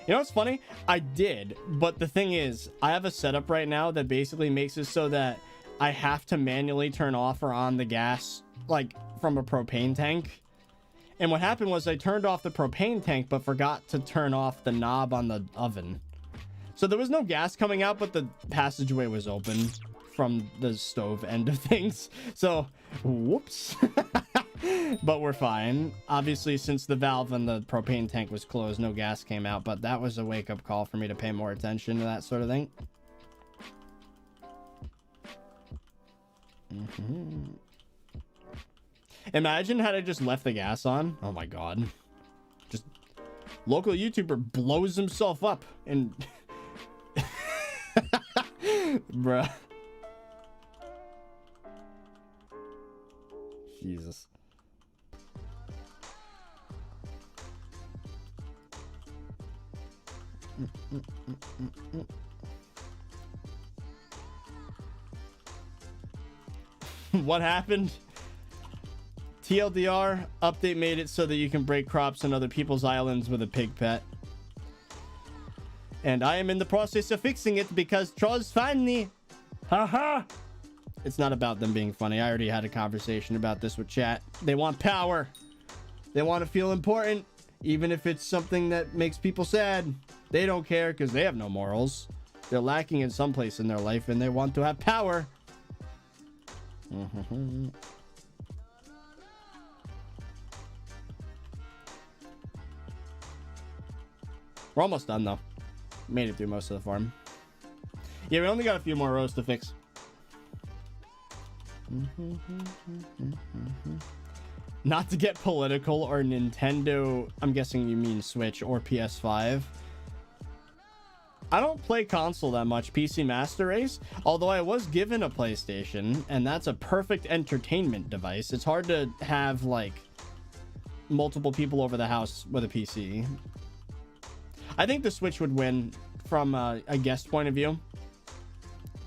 You know what's funny? I did, but the thing is, I have a setup right now that basically makes it so that I have to manually turn off or on the gas, like, from a propane tank. And what happened was I turned off the propane tank, but forgot to turn off the knob on the oven. So there was no gas coming out, but the passageway was open from the stove end of things. So, whoops. But we're fine. Obviously, since the valve on the propane tank was closed, no gas came out. But that was a wake-up call for me to pay more attention to that sort of thing. Imagine had I just left the gas on. Oh my god. Just local YouTuber blows himself up and... Bruh. Jesus. What happened? TLDR update made it so that you can break crops on other people's islands with a pig pet. And I am in the process of fixing it because trolls find me. Haha. It's not about them being funny. I already had a conversation about this with chat. They want power. They want to feel important. Even if it's something that makes people sad, they don't care because they have no morals. They're lacking in some place in their life and they want to have power. We're almost done though. Made it through most of the farm. Yeah, we only got a few more rows to fix. Not to get political or Nintendo, I'm guessing you mean Switch or PS5. I don't play console that much, PC Master Race, although I was given a PlayStation, and that's a perfect entertainment device. It's hard to have, like, multiple people over the house with a PC. I think the Switch would win from a guest point of view,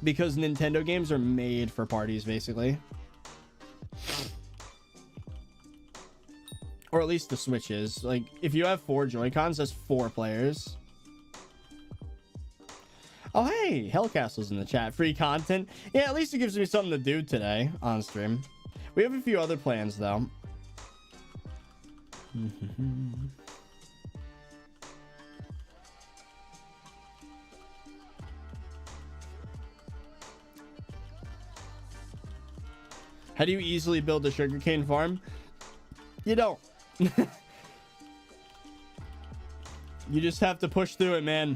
because Nintendo games are made for parties, basically. Or at least the Switch is. Like, if you have 4 Joy-Cons, that's 4 players. Oh, hey, Hellcastle's in the chat. Free content. Yeah, at least it gives me something to do today on stream. We have a few other plans, though. How do you easily build a sugarcane farm? You don't. You just have to push through it, man.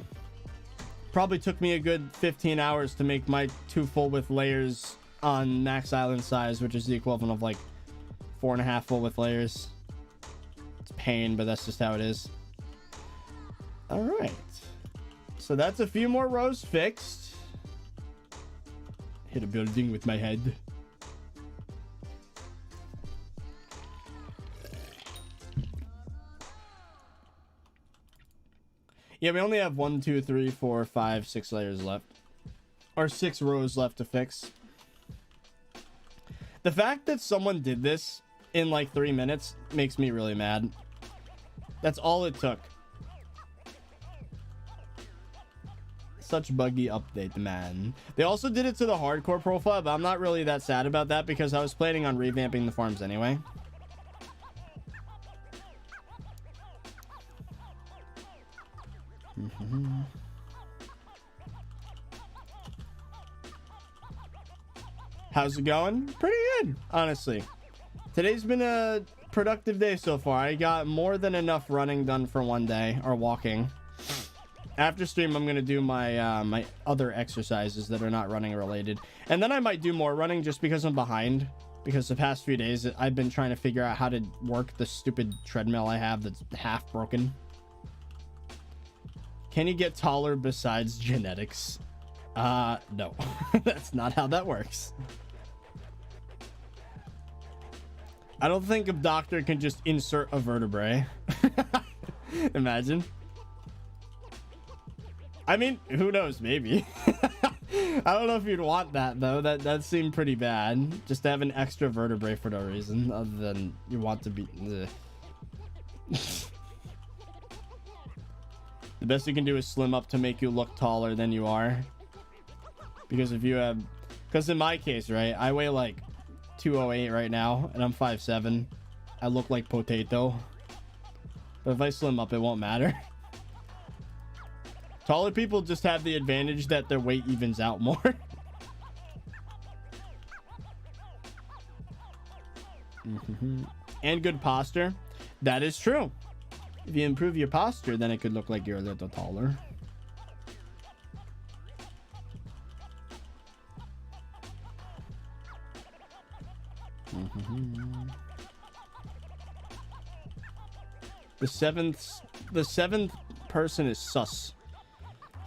Probably took me a good 15 hours to make my 2 full width layers on max island size, which is the equivalent of like 4.5 full width layers. It's pain, but that's just how it is. All right. So that's a few more rows fixed. Hit a building with my head. Yeah, we only have 1, 2, 3, 4, 5, 6 layers left. Or 6 rows left to fix. The fact that someone did this in like 3 minutes makes me really mad. That's all it took. Such buggy update, man. They also did it to the hardcore profile, but I'm not really that sad about that because I was planning on revamping the farms anyway. How's it going? Pretty good, honestly. Today's been a productive day so far. I got more than enough running done for one day, or walking. After stream, I'm gonna do my my other exercises that are not running related, and then I might do more running just because I'm behind. Because the past few days, I've been trying to figure out how to work the stupid treadmill I have that's half broken. Can you get taller besides genetics? No. That's not how that works. I don't think a doctor can just insert a vertebrae. Imagine. I mean, who knows? Maybe. I don't know if you'd want that, though. That seemed pretty bad. Just to have an extra vertebrae for no reason, other than you want to be... The best you can do is slim up to make you look taller than you are. Because if you have... Because in my case, right, I weigh like 208 right now, and I'm 5'7". I look like potato. But if I slim up, it won't matter. Taller people just have the advantage that their weight evens out more. And good posture. That is true. If you improve your posture, then it could look like you're a little taller. The seventh person is sus.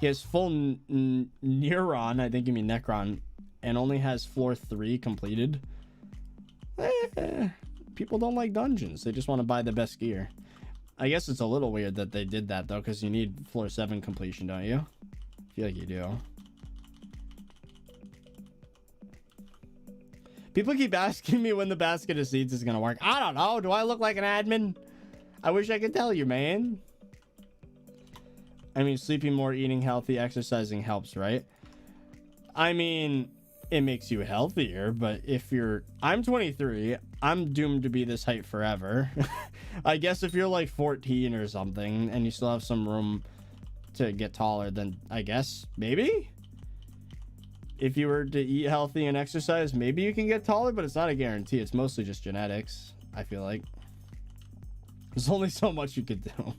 He has full neuron, I think you mean Necron, and only has floor 3 completed. People don't like dungeons. They just want to buy the best gear. I guess it's a little weird that they did that, though, because you need floor 7 completion, don't you? I feel like you do. People keep asking me when the basket of seeds is going to work. I don't know. Do I look like an admin? I wish I could tell you, man. I mean, sleeping more, eating healthy, exercising helps, right? I mean, it makes you healthier, but if you're... I'm 23. I'm doomed to be this height forever. I guess if you're like 14 or something and you still have some room to get taller, then I guess maybe if you were to eat healthy and exercise, maybe you can get taller, but it's not a guarantee. It's mostly just genetics, I feel like. There's only so much you could do.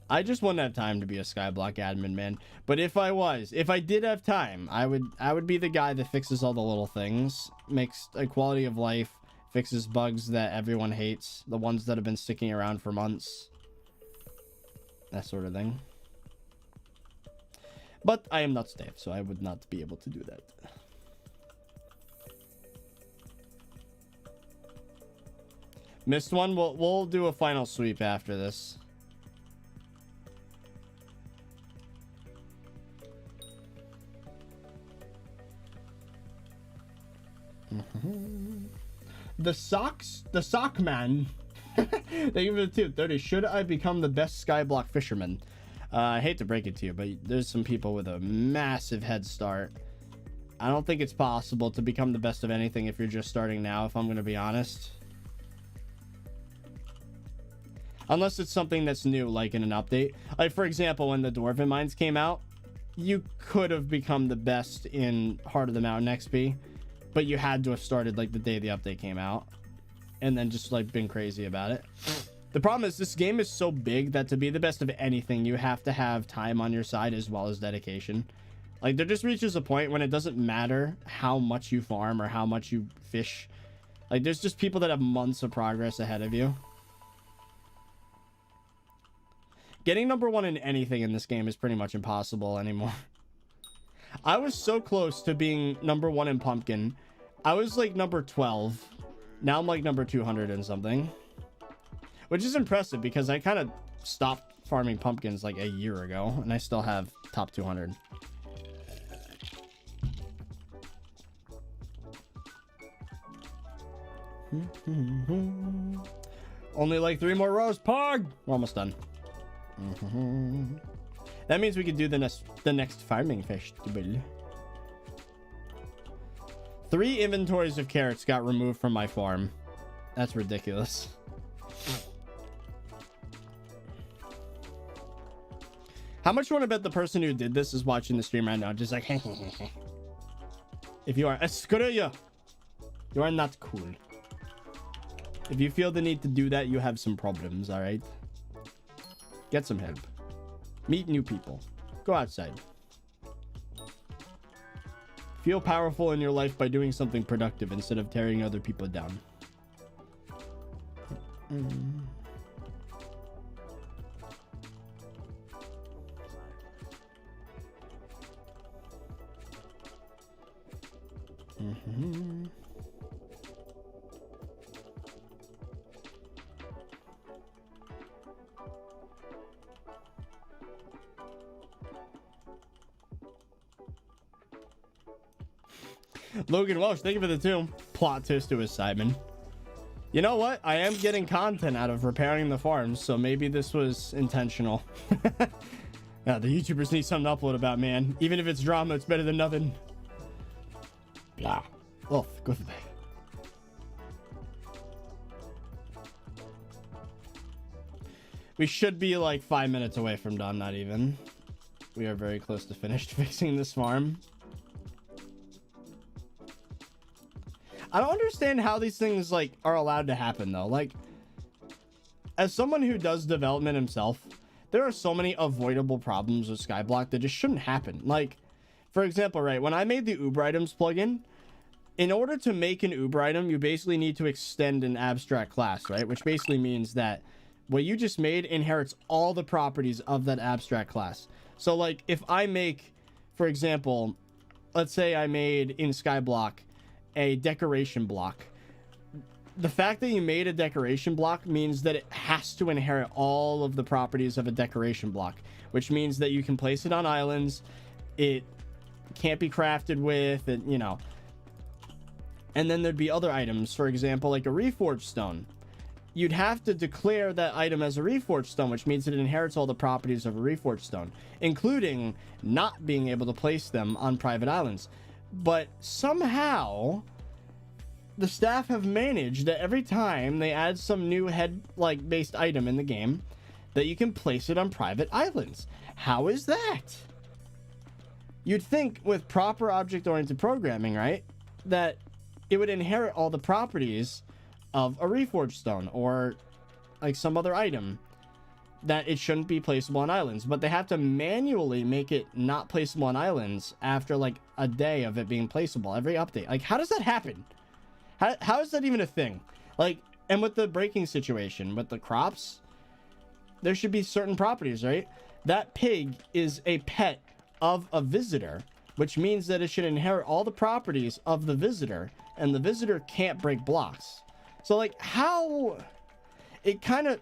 I just wouldn't have time to be a Skyblock admin, man. But if I did have time, I would be the guy that fixes all the little things, makes a quality of life, fixes bugs that everyone hates, the ones that have been sticking around for months, that sort of thing. But I am not Stave, so I would not be able to do that. Missed one. We'll do a final sweep after this. The sock man. Thank you for the 230. Should I become the best Skyblock fisherman? I hate to break it to you, but there's some people with a massive head start. I don't think it's possible to become the best of anything if you're just starting now, if I'm going to be honest. Unless it's something that's new, like in an update. Like, for example, when the Dwarven Mines came out, you could have become the best in Heart of the Mountain XP, but you had to have started, like, the day the update came out. And then just, like, been crazy about it. The problem is this game is so big that to be the best of anything, you have to have time on your side as well as dedication. Like, there just reaches a point when it doesn't matter how much you farm or how much you fish. Like, there's just people that have months of progress ahead of you. Getting #1 in anything in this game is pretty much impossible anymore. I was so close to being #1 in Pumpkin. I was like number 12. Now I'm like number 200 and something. Which is impressive because I kind of stopped farming pumpkins like a year ago. And I still have top 200. Only like 3 more rows. Pog! We're almost done. That means we could do the next farming festival. 3 inventories of carrots got removed from my farm. That's ridiculous. How much you want to bet the person who did this is watching the stream right now? Just like, if you are, screw you. You are not cool. If you feel the need to do that, you have some problems, all right? Get some help. Meet new people. Go outside. Feel powerful in your life by doing something productive instead of tearing other people down. Logan Welsh, thank you for the 2. Plot twist to his Simon. You know what? I am getting content out of repairing the farms, so maybe this was intentional. Yeah, the YouTubers need something to upload about, man. Even if it's drama, it's better than nothing. Blah. Oh, go for that. We should be like 5 minutes away from done, not even. We are very close to finished fixing this farm. I don't understand how these things like are allowed to happen though. Like, as someone who does development himself, there are so many avoidable problems with Skyblock that just shouldn't happen. Like, for example, right, when I made the Uber items plugin, in order to make an Uber item, you basically need to extend an abstract class, right? Which basically means that what you just made inherits all the properties of that abstract class. So like if I make, for example, let's say I made in Skyblock a decoration block. The fact that you made a decoration block means that it has to inherit all of the properties of a decoration block, which means that you can place it on islands. It can't be crafted with, and you know. And then there'd be other items, for example, like a reforged stone. you'd have to declare that item as a reforged stone, which means it inherits all the properties of a reforged stone, including not being able to place them on private islands. But somehow the staff have managed that every time they add some new based item in the game, that you can place it on private islands. How is that? You'd think with proper object-oriented programming, right, that it would inherit all the properties of a reforged stone or like some other item, that it shouldn't be placeable on islands, but they have to manually make it not placeable on islands after like a day of it being placeable every update. Like, how does that happen? How is that even a thing? Like, and with the breaking situation with the crops, there should be certain properties, right? That pig is a pet of a visitor, which means that it should inherit all the properties of the visitor, and the visitor can't break blocks. So like, how it kind of,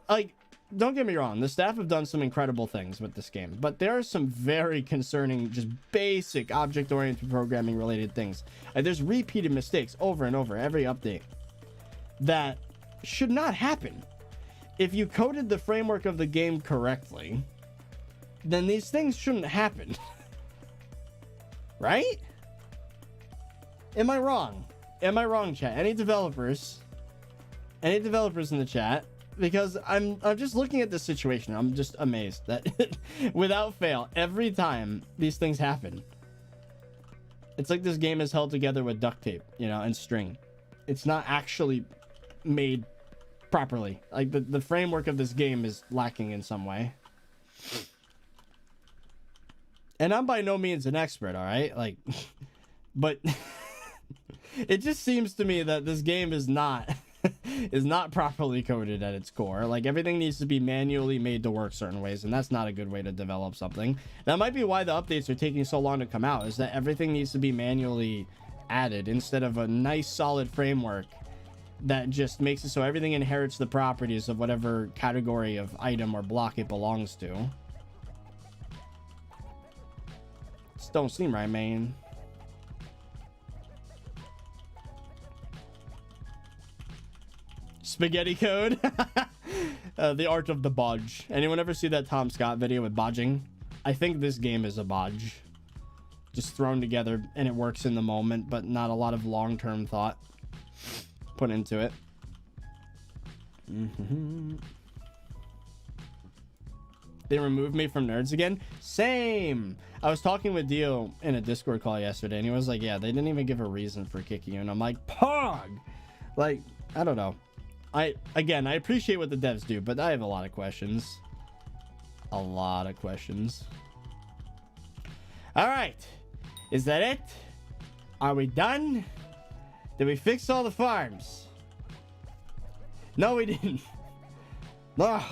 like, don't get me wrong, the staff have done some incredible things with this game, but there are some very concerning, just basic object-oriented programming related things. There's repeated mistakes over and over every update that should not happen. If you coded the framework of the game correctly, then these things shouldn't happen. Right? Am I wrong? Am I wrong, chat? Any developers in the chat? Because I'm just looking at this situation. I'm just amazed that without fail, every time these things happen, it's like this game is held together with duct tape, you know, and string. It's not actually made properly. Like the framework of this game is lacking in some way. And I'm by no means an expert, all right? Like, but it just seems to me that this game is not properly coded at its core. Like, everything needs to be manually made to work certain ways, and that's not a good way to develop something. That might be why the updates are taking so long to come out, is that everything needs to be manually added instead of a nice solid framework that just makes it so everything inherits the properties of whatever category of item or block it belongs to. Just don't seem right, man. Spaghetti code. The art of the bodge. Anyone ever see that Tom Scott video with bodging? I think this game is a bodge, just thrown together, and it works in the moment, but not a lot of long-term thought put into it. They removed me from Nerds again. Same. I was talking with Dio in a Discord call yesterday, and he was like, yeah, they didn't even give a reason for kicking you. And I'm like, pog. Like, I don't know. I appreciate what the devs do, but I have a lot of questions. A lot of questions. All right. Is that it? Are we done? Did we fix all the farms? No, we didn't. No.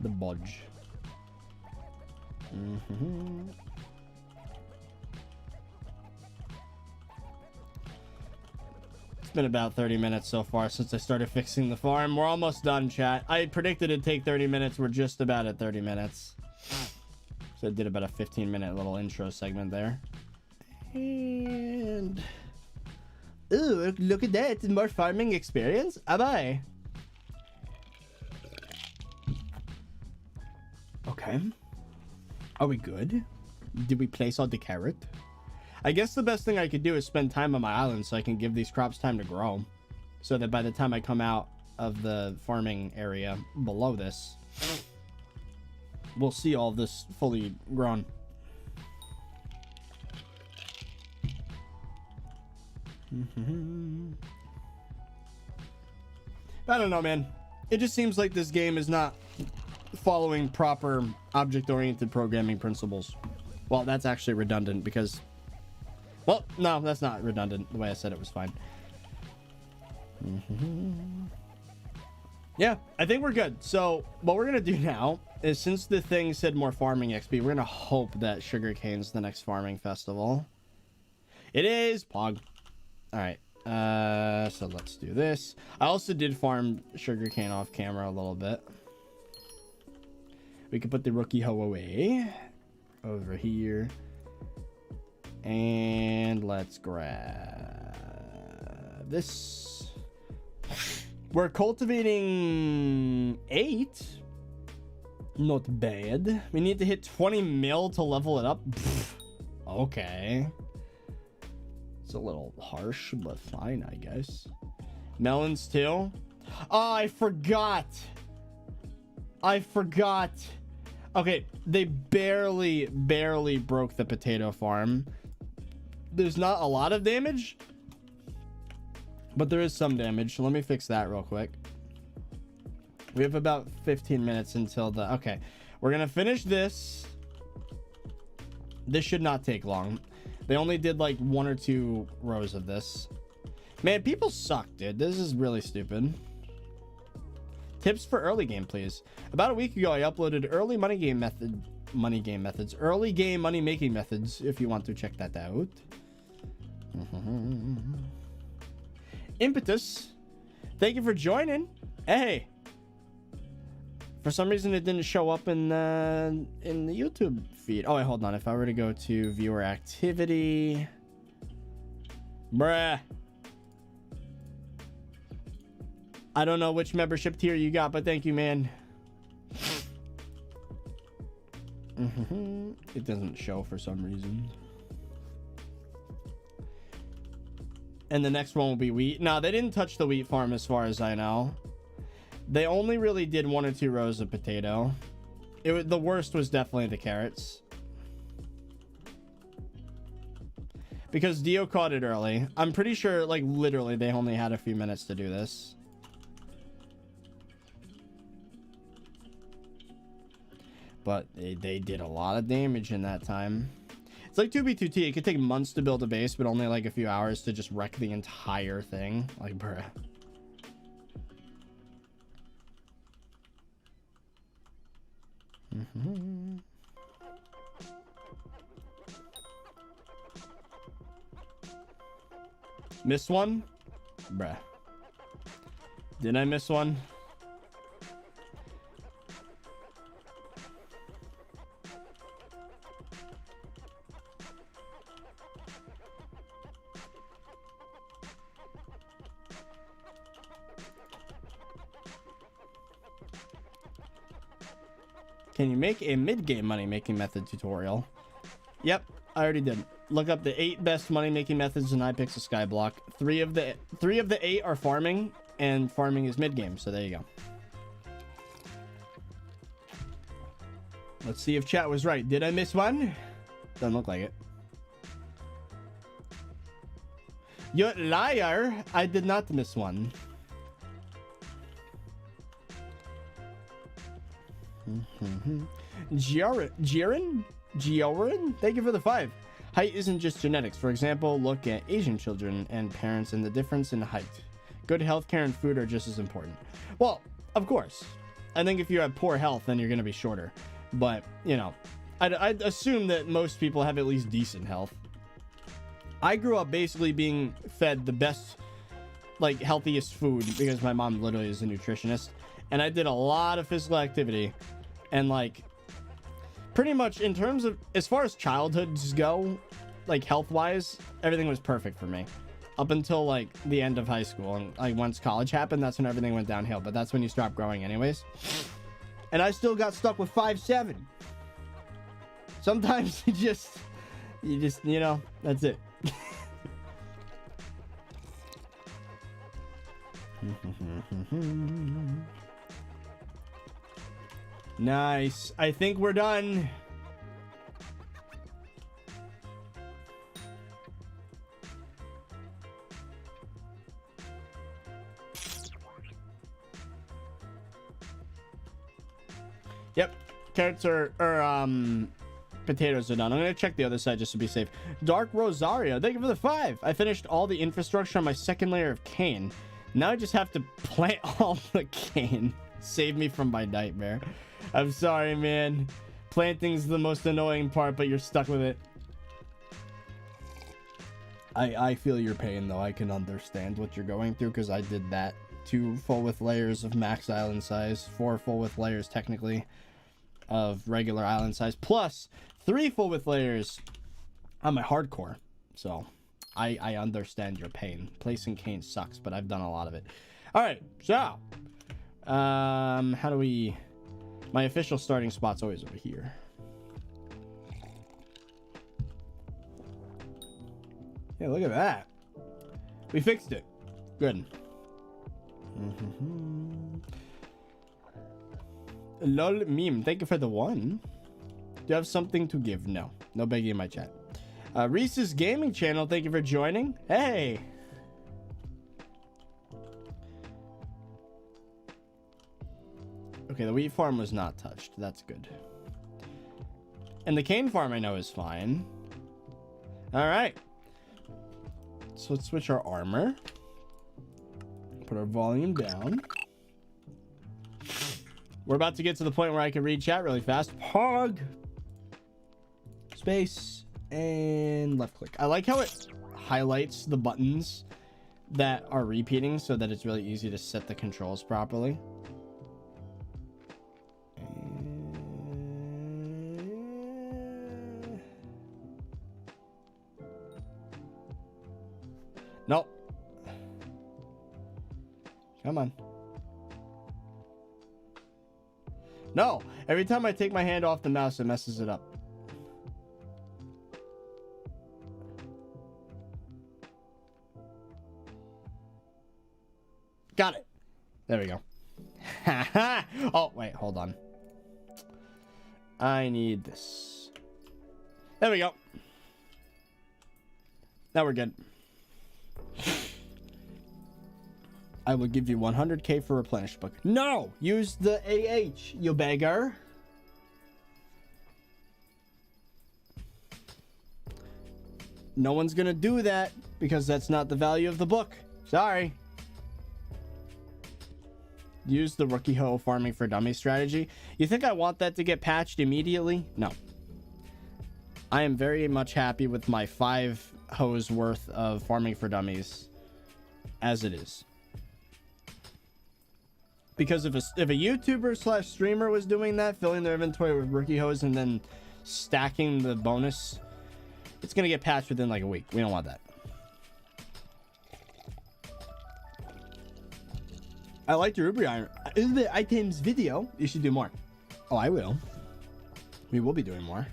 The bodge. It's been about 30 minutes so far since I started fixing the farm. We're almost done, chat. I predicted it'd take 30 minutes. We're just about at 30 minutes. So I did about a 15-minute little intro segment there. And... ooh, look at that. More farming experience. Bye-bye. Okay. Are we good? Did we place all the carrot? I guess the best thing I could do is spend time on my island so I can give these crops time to grow. So that by the time I come out of the farming area below this, we'll see all this fully grown. I don't know, man. It just seems like this game is not following proper object-oriented programming principles. Well, that's actually redundant because... well, no, that's not redundant. The way I said it was fine. Yeah, I think we're good. So what we're going to do now is, since the thing said more farming XP, we're going to hope that sugarcane's the next farming festival. It is. Pog. All right. So let's do this. I also did farm sugarcane off camera a little bit. We can put the rookie hoe away over here. And let's grab this. We're cultivating 8. Not bad. We need to hit 20 mil to level it up. Pfft. Okay. It's a little harsh, but fine, I guess. Melons too. Oh, I forgot. Okay, they barely broke the potato farm. There's not a lot of damage, but there is some damage. So let me fix that real quick. We have about 15 minutes until the... Okay, we're gonna finish this. This should not take long. They only did like 1 or 2 rows of this. Man, people suck, dude. This is really stupid. Tips for early game, please. About a week ago, I uploaded early money game methods, early game money making methods, if you want to check that out. Impetus, thank you for joining. Hey, for some reason it didn't show up in the YouTube feed. Oh wait, hold on. If I were to go to viewer activity, bruh, I don't know which membership tier you got, but thank you, man. It doesn't show for some reason. And the next one will be wheat. No, they didn't touch the wheat farm as far as I know. They only really did 1 or 2 rows of potato. The worst was definitely the carrots. Because Dio caught it early. I'm pretty sure, like, literally, they only had a few minutes to do this. But they did a lot of damage in that time. It's like 2B2T. It could take months to build a base, but only like a few hours to just wreck the entire thing. Like, bruh. Missed one? Bruh. Did I miss one? Can you make a mid-game money-making method tutorial? Yep, I already did. Look up the 8 best money-making methods in Hypixel SkyBlock. 3 of the 8 are farming, and farming is mid-game. So there you go. Let's see if chat was right. Did I miss one? Doesn't look like it. You liar! I did not miss one. Jiren, thank you for the 5. Height isn't just genetics. For example, look at Asian children and parents and the difference in height. Good healthcare and food are just as important. Well, of course. I think if you have poor health, then you're going to be shorter. But, you know, I'd assume that most people have at least decent health. I grew up basically being fed the best, like, healthiest food because my mom literally is a nutritionist. And I did a lot of physical activity. And, like, pretty much in terms of, as far as childhoods go, like, health-wise, everything was perfect for me. Up until, like, the end of high school. And, like, once college happened, that's when everything went downhill. But that's when you stop growing anyways. And I still got stuck with 5'7". Sometimes you just, you know, that's it. Nice. I think we're done. Yep. Carrots or potatoes are done. I'm gonna check the other side just to be safe. Dark Rosario, thank you for the 5. I finished all the infrastructure on my second layer of cane. Now I just have to plant all the cane. Save me from my nightmare. I'm sorry, man. Planting's the most annoying part, but you're stuck with it. I feel your pain, though. I can understand what you're going through, because I did that. 2 full width layers of max island size. 4 full width layers, technically, of regular island size. Plus 3 full width layers on my hardcore. So, I understand your pain. Placing cane sucks, but I've done a lot of it. All right, so how do we? My official starting spot's always over here. Yeah, look at that. We fixed it. Good. Lol meme, thank you for the one. Do you have something to give? No. No begging in my chat. Reese's Gaming Channel, thank you for joining. Hey. Okay, the wheat farm was not touched. That's good. And the cane farm I know is fine. All right. So let's switch our armor. Put our volume down. We're about to get to the point where I can read chat really fast. Pog. Space. And left click. I like how it highlights the buttons that are repeating so that it's really easy to set the controls properly. Nope. Come on. No. Every time I take my hand off the mouse, it messes it up. Got it. There we go. Oh, wait. Hold on. I need this. There we go. Now we're good. I will give you 100k for replenish book. No! Use the AH, you beggar. No one's gonna do that because that's not the value of the book. Sorry. Use the rookie hoe farming for dummies strategy. You think I want that to get patched immediately? No. I am very much happy with my 5 hoes worth of farming for dummies as it is. Because if a YouTuber slash streamer was doing that, filling their inventory with rookie hoes and then stacking the bonus, it's gonna get patched within like a week. We don't want that. I liked your Ruby Iron. In the items video, you should do more. Oh, I will. We will be doing more.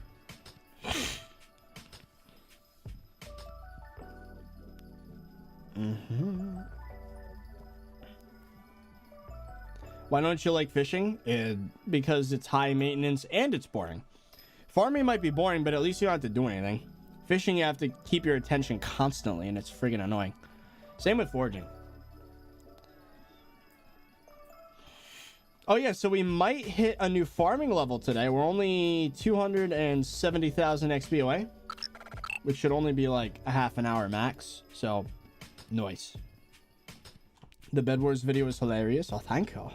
Why don't you like fishing? Because it's high maintenance and it's boring. Farming might be boring, but at least you don't have to do anything. Fishing, you have to keep your attention constantly, and it's friggin' annoying. Same with foraging. Oh yeah, so we might hit a new farming level today. We're only 270,000 XP away, which should only be like a half an hour max. So, nice. The Bed Wars video was hilarious. Oh, thank you.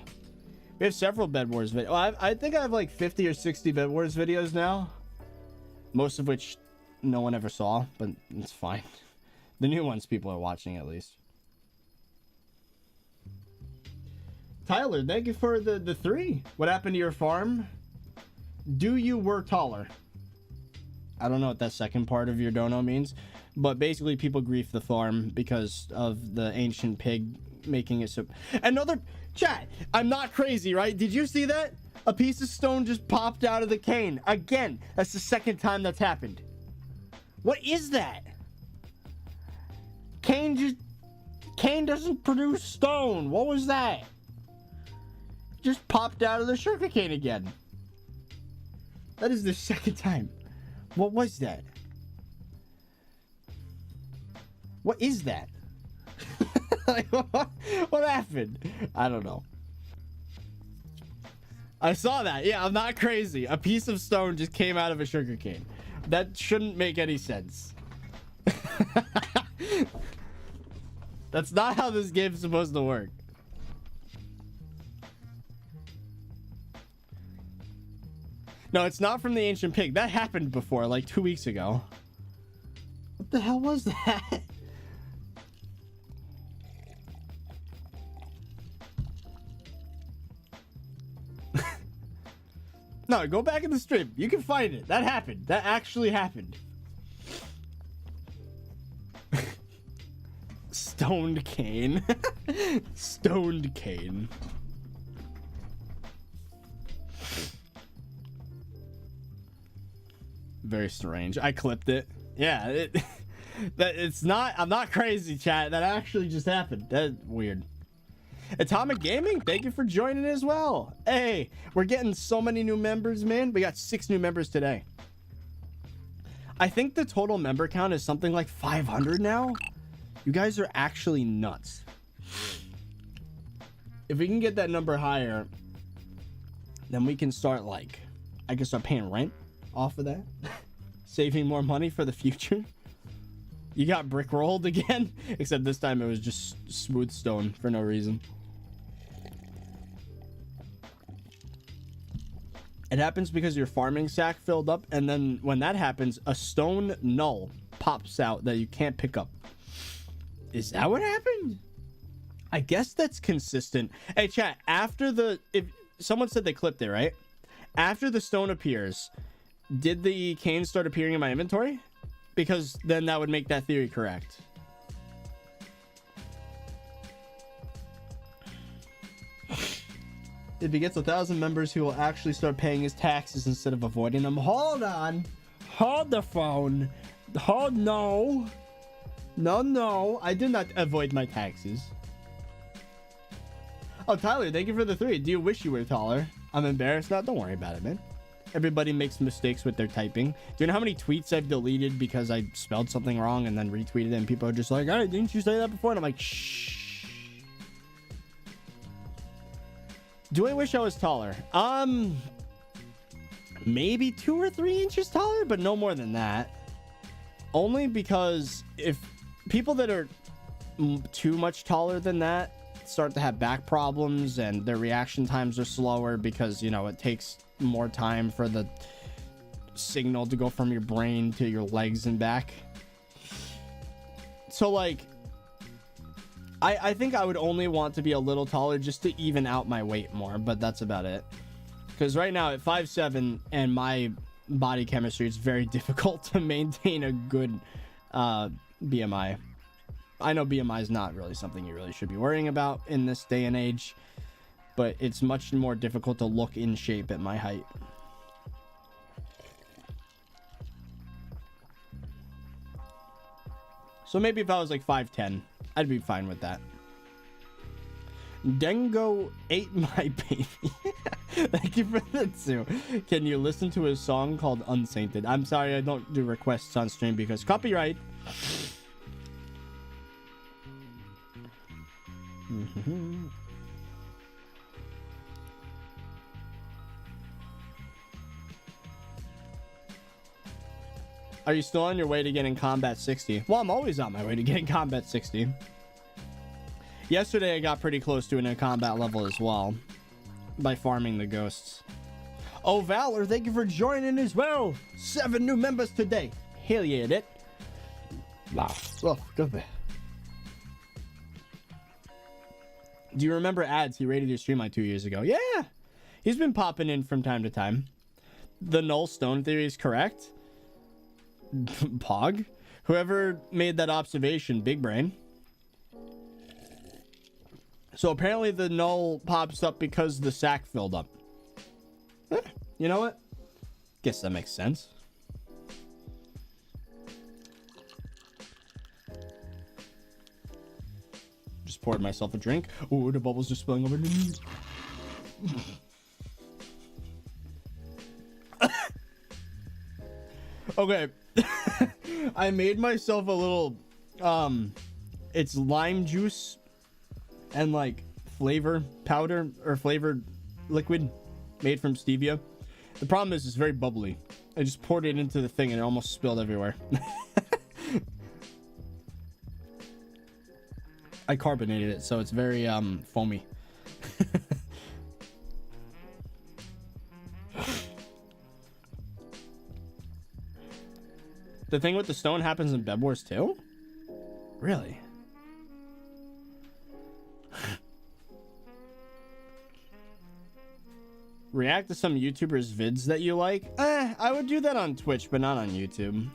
We have several Bed Wars videos. Well, I think I have like 50 or 60 Bed Wars videos now. Most of which no one ever saw, but it's fine. The new ones people are watching at least. Tyler, thank you for the 3. What happened to your farm? Do you were taller? I don't know what that second part of your dono means, but basically people grief the farm because of the ancient pig making it so. Another chat. I'm not crazy, right? Did you see that? A piece of stone just popped out of the cane. Again, that's the second time that's happened. What is that? Cane doesn't produce stone. What was that? Just popped out of the sugar cane again. That is the second time. What was that? What is that? Like, what happened? I don't know. I saw that. Yeah, I'm not crazy. A piece of stone just came out of a sugar cane. That shouldn't make any sense. That's not how this game's supposed to work. No, it's not from the ancient pig. That happened before, like 2 weeks ago. What the hell was that? No, go back in the stream. You can find it. That happened. That actually happened. Stone. Stoned cane. Stoned cane. Very strange. I clipped it. Yeah, it's not, I'm not crazy, chat. That actually just happened. That's weird. Atomic Gaming, thank you for joining as well. Hey, we're getting so many new members, man. We got 6 new members today. I think the total member count is something like 500 now. You guys are actually nuts. If we can get that number higher, then we can start, like, I can start paying rent off of that. Saving more money for the future. You got brick rolled again, except this time it was just smooth stone for no reason. It happens because your farming sack filled up, and then when that happens, a stone null pops out that you can't pick up. Is that what happened? I guess that's consistent. Hey, chat, after the... If someone said they clipped it, right? After the stone appears, did the cane start appearing in my inventory? Because then that would make that theory correct. If he gets 1,000 members, he will actually start paying his taxes instead of avoiding them. Hold on. Hold the phone. Hold no. No. I did not avoid my taxes. Oh, Tyler, thank you for the 3. Do you wish you were taller? I'm embarrassed now. Don't worry about it, man. Everybody makes mistakes with their typing. Do you know how many tweets I've deleted because I spelled something wrong and then retweeted it, and people are just like, "Hey, didn't you say that before?" And I'm like, shh. Do I wish I was taller? Maybe 2 or 3 inches taller, but no more than that. Only because if people that are too much taller than that start to have back problems and their reaction times are slower because, you know, it takes more time for the signal to go from your brain to your legs and back. So, like, I think I would only want to be a little taller just to even out my weight more, but that's about it. Because right now at 5'7" and my body chemistry, it's very difficult to maintain a good BMI. I know BMI is not really something you really should be worrying about in this day and age, but it's much more difficult to look in shape at my height. So maybe if I was like 5'10", I'd be fine with that. Dengo ate my baby. Thank you for that too. Can you listen to a song called Unsainted? I'm sorry, I don't do requests on stream because copyright. Are you still on your way to getting combat 60? Well, I'm always on my way to getting combat 60. Yesterday I got pretty close to a combat level as well by farming the ghosts. Oh, Valor, thank you for joining as well. 7 new members today. Hell yeah, it. Oh, good. Do you remember Ads? He rated your stream like 2 years ago. Yeah, he's been popping in from time to time. The null stone theory is correct. Pog, whoever made that observation, big brain. So apparently the null pops up because the sack filled up. You know what? Guess that makes sense. Just poured myself a drink. Oh, the bubbles just spilling over to me. Okay. I made myself a little it's lime juice and like flavor powder or flavored liquid made from stevia. The problem is it's very bubbly. I just poured it into the thing and it almost spilled everywhere. I carbonated it, so it's very foamy. The thing with the stone happens in Bed Wars too? Really? React to some YouTubers' vids that you like? I would do that on Twitch, but not on YouTube.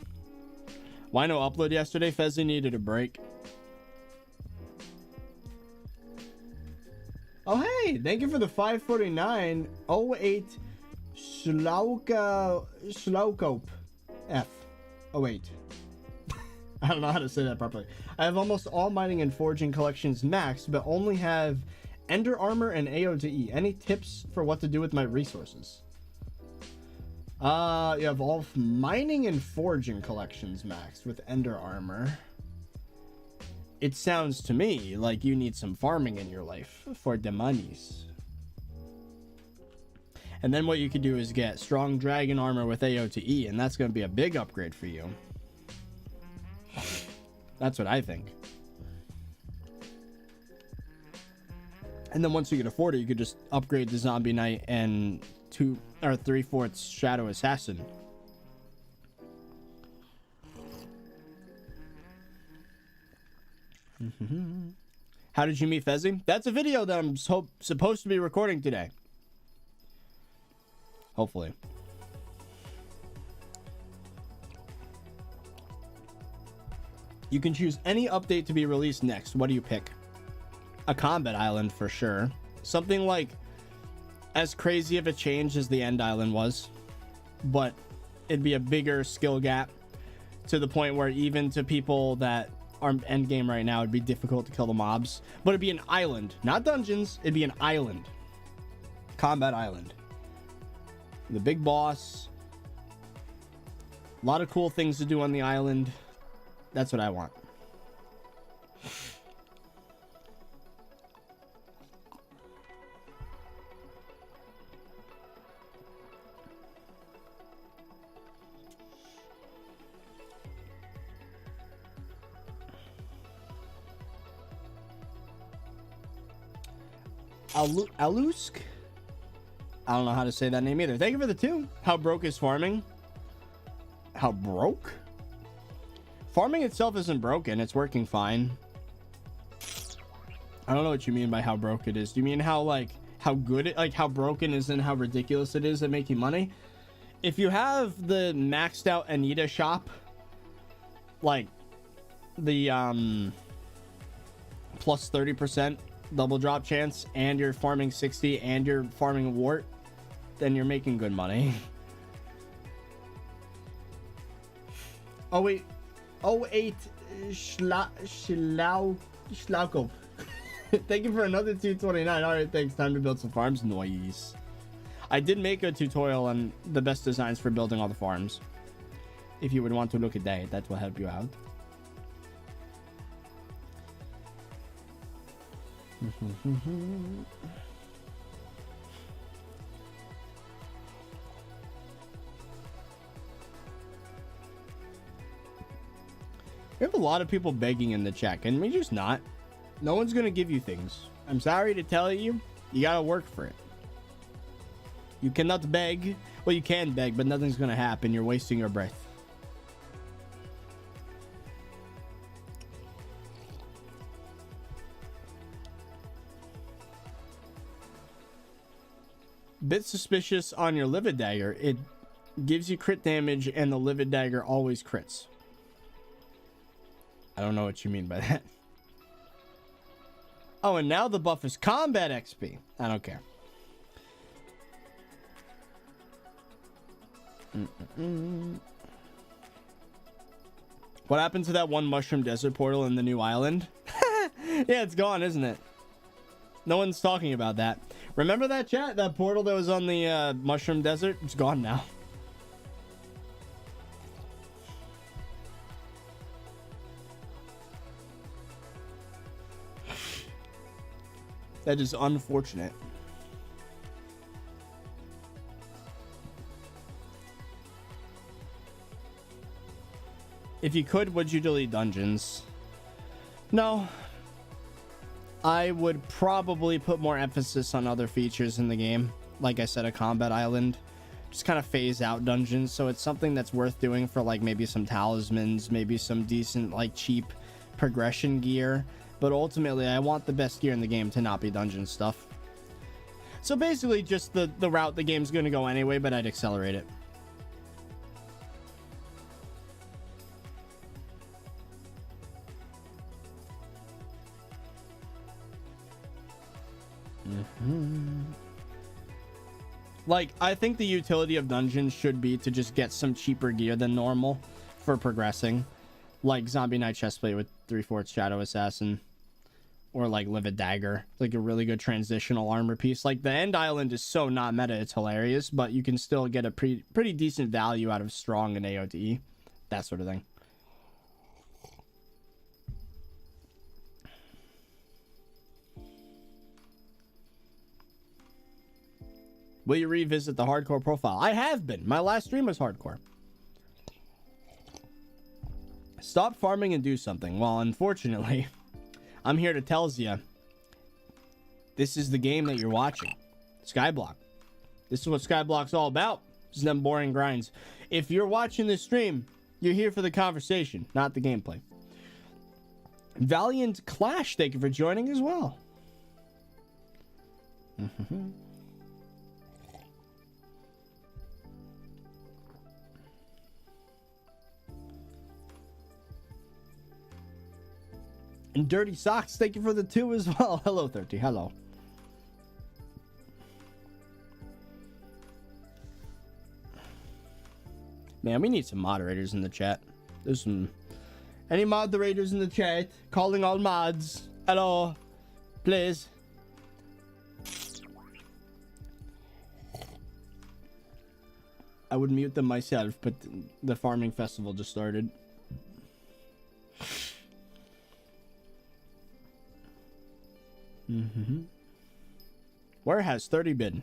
Why no upload yesterday? Fezzy needed a break. Hey, thank you for the 549 08 Slaukope F 08. I don't know how to say that properly. I have almost all mining and forging collections maxed, but only have Ender Armor and AOTE. Any tips for what to do with my resources? You have all mining and forging collections maxed with Ender Armor. It sounds to me like you need some farming in your life for the monies. And then what you could do is get strong dragon armor with AOTE, and that's going to be a big upgrade for you. That's what I think. And then once you can afford it, you could just upgrade the Zombie Knight and 2 or 3/4 Shadow Assassin. How did you meet Fezzy? That's a video that I'm supposed to be recording today. Hopefully. You can choose any update to be released next. What do you pick? A combat island for sure. Something like as crazy of a change as the end island was, but it'd be a bigger skill gap to the point where even to people that are end game right now, it'd be difficult to kill the mobs. But it'd be an island, not dungeons. It'd be an island. Combat island. The big boss. A lot of cool things to do on the island. That's what I want. Alusk? I don't know how to say that name either. Thank you for the 2. How broke is farming? How broke? Farming itself isn't broken. It's working fine. I don't know what you mean by how broke it is. Do you mean how, like, how good it, like, how broken is and how ridiculous it is at making money? If you have the maxed out Anita shop, like, the, plus 30% double drop chance, and you're farming 60 and you're farming wart, then you're making good money. Oh wait, 08 Schlauko. Thank you for another 229. All right, thanks. Time to build some farms. Noise. I did make a tutorial on the best designs for building all the farms. If you would want to look at that, that will help you out. We have a lot of people begging in the chat. Can we just not? No one's gonna give you things. I'm sorry to tell you, you gotta work for it. You cannot beg. Well, you can beg, but nothing's gonna happen. You're wasting your breath. Bit suspicious on your Livid Dagger. It gives you crit damage, and the Livid Dagger always crits. I don't know what you mean by that. Oh, and now the buff is combat XP. I don't care. What happened to that one mushroom desert portal in the new island? Yeah, it's gone, isn't it? No one's talking about that. Remember that, chat? That portal that was on the mushroom desert? It's gone now. That is unfortunate. If you could, would you delete dungeons? No. I would probably put more emphasis on other features in the game. Like I said, a combat island. Just kind of phase out dungeons, so it's something that's worth doing for like maybe some talismans, maybe some decent like cheap progression gear. But ultimately, I want the best gear in the game to not be dungeon stuff. So basically just the route the game's going to go anyway, but I'd accelerate it. Like, I think the utility of dungeons should be to just get some cheaper gear than normal for progressing. Like Zombie Knight Chestplate with 3/4 Shadow Assassin. Or like Livid Dagger. Like a really good transitional armor piece. Like the End Island is so not meta, it's hilarious. But you can still get a pretty decent value out of Strong and AOTE. That sort of thing. Will you revisit the hardcore profile? I have been. My last stream was hardcore. Stop farming and do something. Well, unfortunately, I'm here to tell you, this is the game that you're watching. Skyblock. This is what Skyblock's all about. This is them boring grinds. If you're watching this stream, you're here for the conversation, not the gameplay. Valiant Clash, thank you for joining as well. And Dirty Socks, thank you for the 2 as well. Hello, 30. Hello. Man, we need some moderators in the chat. There's some... Any moderators in the chat? Calling all mods. Hello. Please. I would mute them myself, but the farming festival just started. Where has 30 been?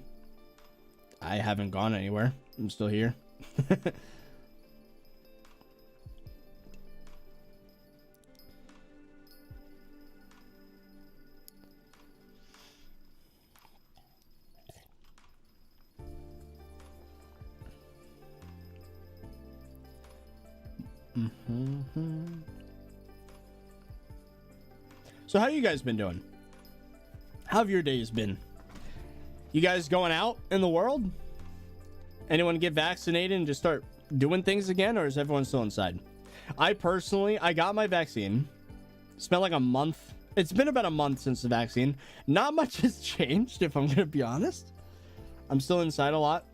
I haven't gone anywhere. I'm still here. So how you guys been doing? How have your days been? You guys going out in the world? Anyone get vaccinated and just start doing things again, or is everyone still inside? I personally, I got my vaccine. Spent like a month. It's been about a month since the vaccine. Not much has changed, if I'm gonna be honest. I'm still inside a lot.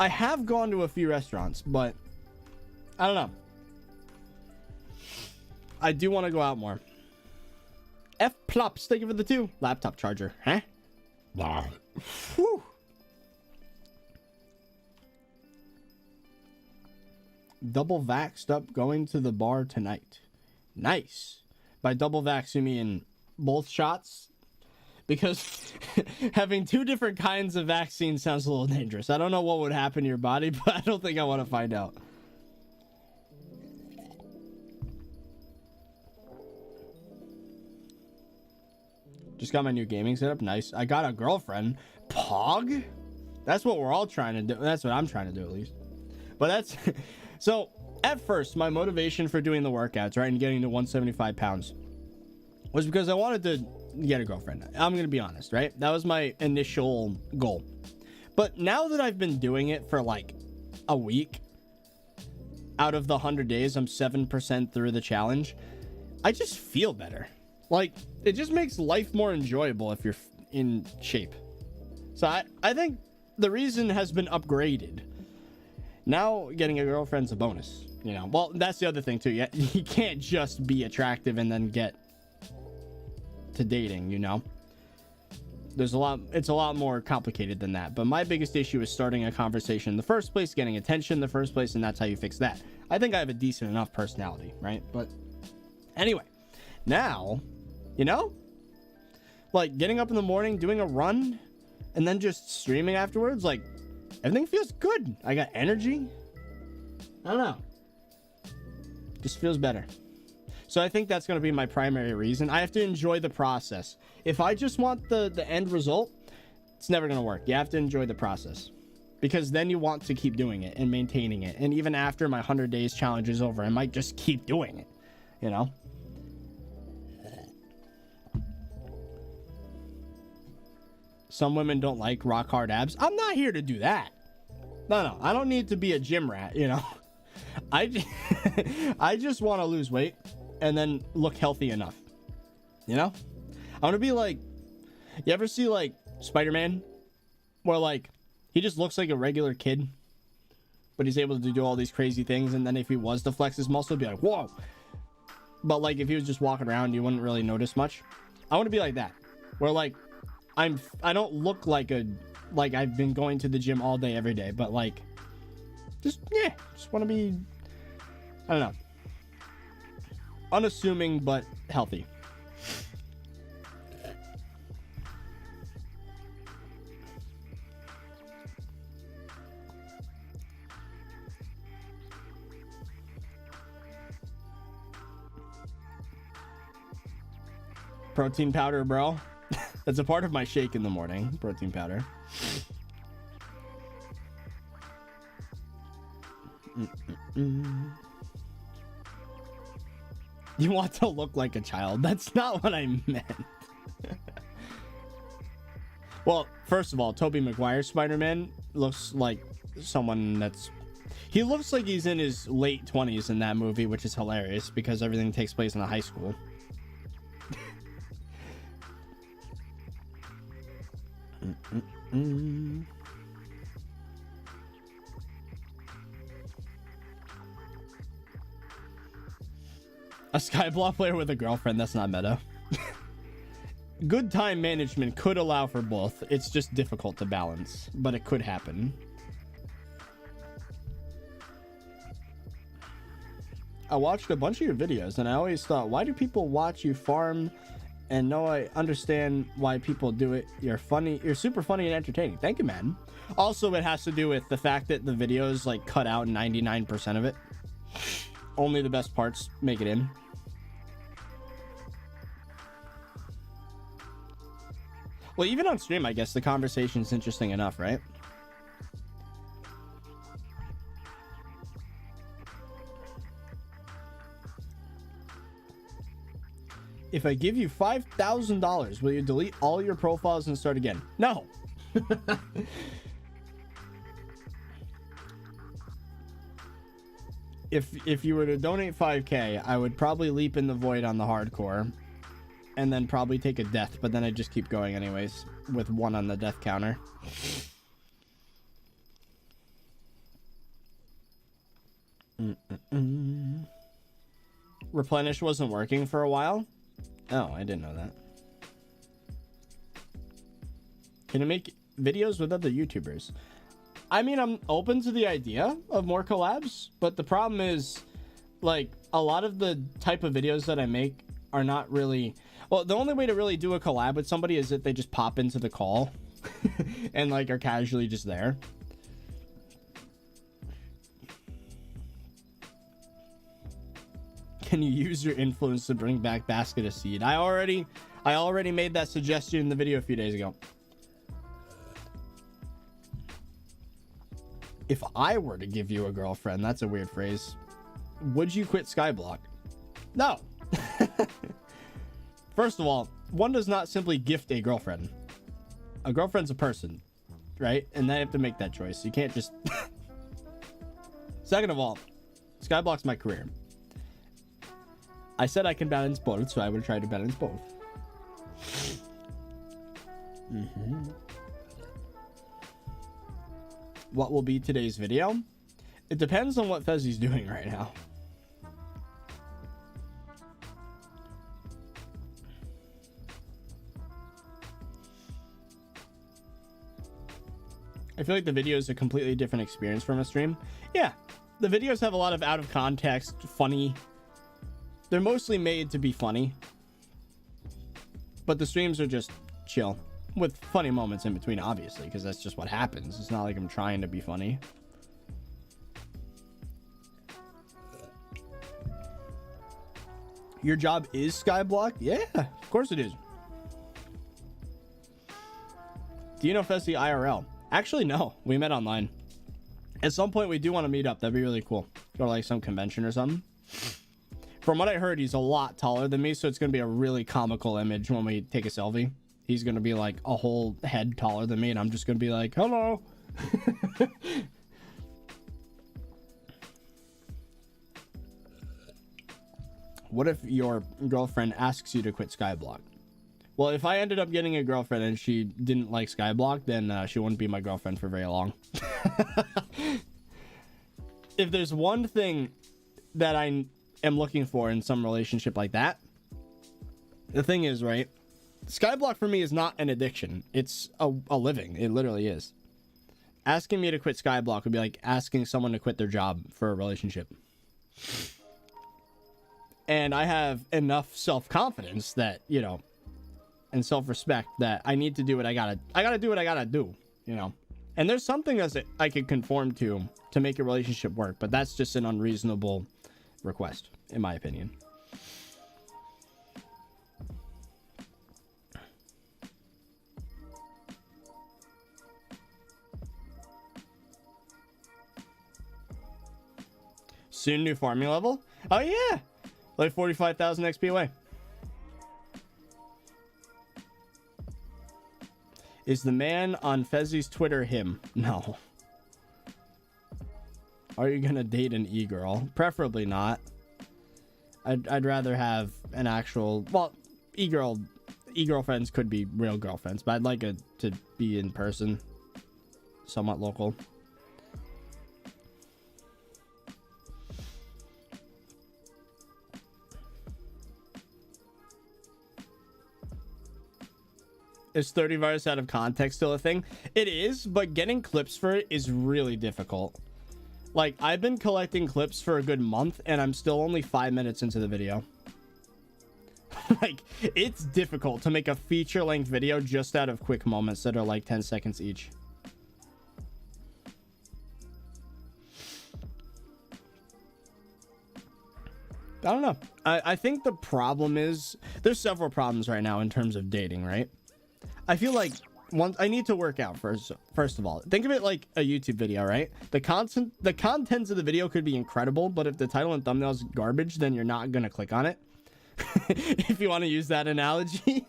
I have gone to a few restaurants, but I don't know. I do want to go out more. F plops, thank you for the 2. Laptop charger, huh? Whew. Double vaxxed up going to the bar tonight. Nice. By double vax, you mean both shots? Because having 2 different kinds of vaccine sounds a little dangerous. I don't know what would happen to your body, but I don't think I want to find out. Just got my new gaming setup. Nice. I got a girlfriend. Pog? That's what we're all trying to do. That's what I'm trying to do, at least. But that's... So, at first, my motivation for doing the workouts, right, and getting to 175 pounds was because I wanted to get a girlfriend. I'm going to be honest, right? That was my initial goal. But now that I've been doing it for, like, a week, out of the 100 days, I'm 7% through the challenge, I just feel better. Like, it just makes life more enjoyable if you're in shape. So I think the reason has been upgraded. Now getting a girlfriend's a bonus, you know. Well, that's the other thing too. You can't just be attractive and then get to dating, you know. It's a lot more complicated than that. But my biggest issue is starting a conversation in the first place, getting attention in the first place, and that's how you fix that. I think I have a decent enough personality, right? But anyway, now, you know, like getting up in the morning, doing a run, and then just streaming afterwards, like everything feels good. I got energy. I don't know. Just feels better. So I think that's going to be my primary reason. I have to enjoy the process. If I just want the end result, it's never going to work. You have to enjoy the process, because then you want to keep doing it and maintaining it. And even after my 100 days challenge is over, I might just keep doing it, you know? Some women don't like rock hard abs. I'm not here to do that. No, I don't need to be a gym rat, you know? I just want to lose weight and then look healthy enough, you know? I want to be like, You ever see like Spider-Man, where like he just looks like a regular kid, but he's able to do all these crazy things, and then if he was to flex his muscle, it'd be like, whoa. But like if he was just walking around, you wouldn't really notice much. I want to be like that, where like I don't look like I've been going to the gym all day every day, but like just want to be, I don't know, unassuming but healthy. Protein powder, bro. That's a part of my shake in the morning. Protein powder. You want to look like a child. That's not what I meant. Well, first of all, Tobey Maguire's Spider-Man looks like someone that's... He looks like he's in his late 20s in that movie, which is hilarious because everything takes place in a high school. A SkyBlock player with a girlfriend, that's not meta. Good time management could allow for both. It's just difficult to balance, but it could happen. I watched a bunch of your videos and I always thought, why do people watch you farm? And no, I understand why people do it. You're funny. You're super funny and entertaining. Thank you, man. Also, it has to do with the fact that the videos like cut out 99% of it. Only the best parts make it in. Well, even on stream, I guess the conversation's interesting enough, right? If I give you $5,000, will you delete all your profiles and start again? No. If you were to donate 5K, I would probably leap in the void on the hardcore and then probably take a death, but then I'd just keep going anyways with 1 on the death counter. Replenish wasn't working for a while. Oh, I didn't know that. Can you make videos with other YouTubers? I mean, I'm open to the idea of more collabs, but the problem is, like, a lot of the type of videos that I make are not really... Well, the only way to really do a collab with somebody is if they just pop into the call and, like, are casually just there. Can you use your influence to bring back Basket of Seed? I already made that suggestion in the video a few days ago. If I were to give you a girlfriend, that's a weird phrase. Would you quit SkyBlock? No. First of all, one does not simply gift a girlfriend. A girlfriend's a person, right? And they have to make that choice. You can't just... Second of all, SkyBlock's my career. I said I can balance both, so I will try to balance both. What will be today's video? It depends on what Fezzi's doing right now. I feel like the video is a completely different experience from a stream. Yeah, the videos have a lot of out of context, funny. They're mostly made to be funny. But the streams are just chill. With funny moments in between, obviously, because that's just what happens. It's not like I'm trying to be funny. Your job is SkyBlock? Yeah, of course it is. Do you know Fessy IRL? Actually, no. We met online. At some point, we do want to meet up. That'd be really cool. Go to like some convention or something. From what I heard, he's a lot taller than me, so it's going to be a really comical image when we take a selfie. He's going to be like a whole head taller than me, and I'm just going to be like, hello. What if your girlfriend asks you to quit SkyBlock? Well, if I ended up getting a girlfriend and she didn't like Skyblock, then she wouldn't be my girlfriend for very long. If there's one thing that I am looking for in some relationship like that, the thing is, right, Skyblock for me is not an addiction. It's a living. It literally is. Asking me to quit Skyblock would be like asking someone to quit their job for a relationship. And I have enough self-confidence that, you know, and self-respect that I need to do what I gotta do what I gotta do, you know. And there's something that I could conform to make a relationship work, but that's just an unreasonable request, in my opinion. Soon new farming level? Oh yeah! Like 45,000 XP away. Is the man on Fezzi's Twitter him? No. Are you gonna date an e-girl? Preferably not. I'd rather have an actual... Well, e-girlfriends could be real girlfriends, but I'd like it to be in person. Somewhat local. Is ThirtyVirus out of context still a thing? It is, but getting clips for it is really difficult. Like, I've been collecting clips for a good month, and I'm still only 5 minutes into the video. Like, it's difficult to make a feature-length video just out of quick moments that are like 10 seconds each. I don't know. I think the problem is... There's several problems right now in terms of dating, right? I feel like I need to work out first of all. Think of it like a YouTube video, right? The contents of the video could be incredible, but if the title and thumbnail is garbage, then you're not gonna click on it. If you want to use that analogy.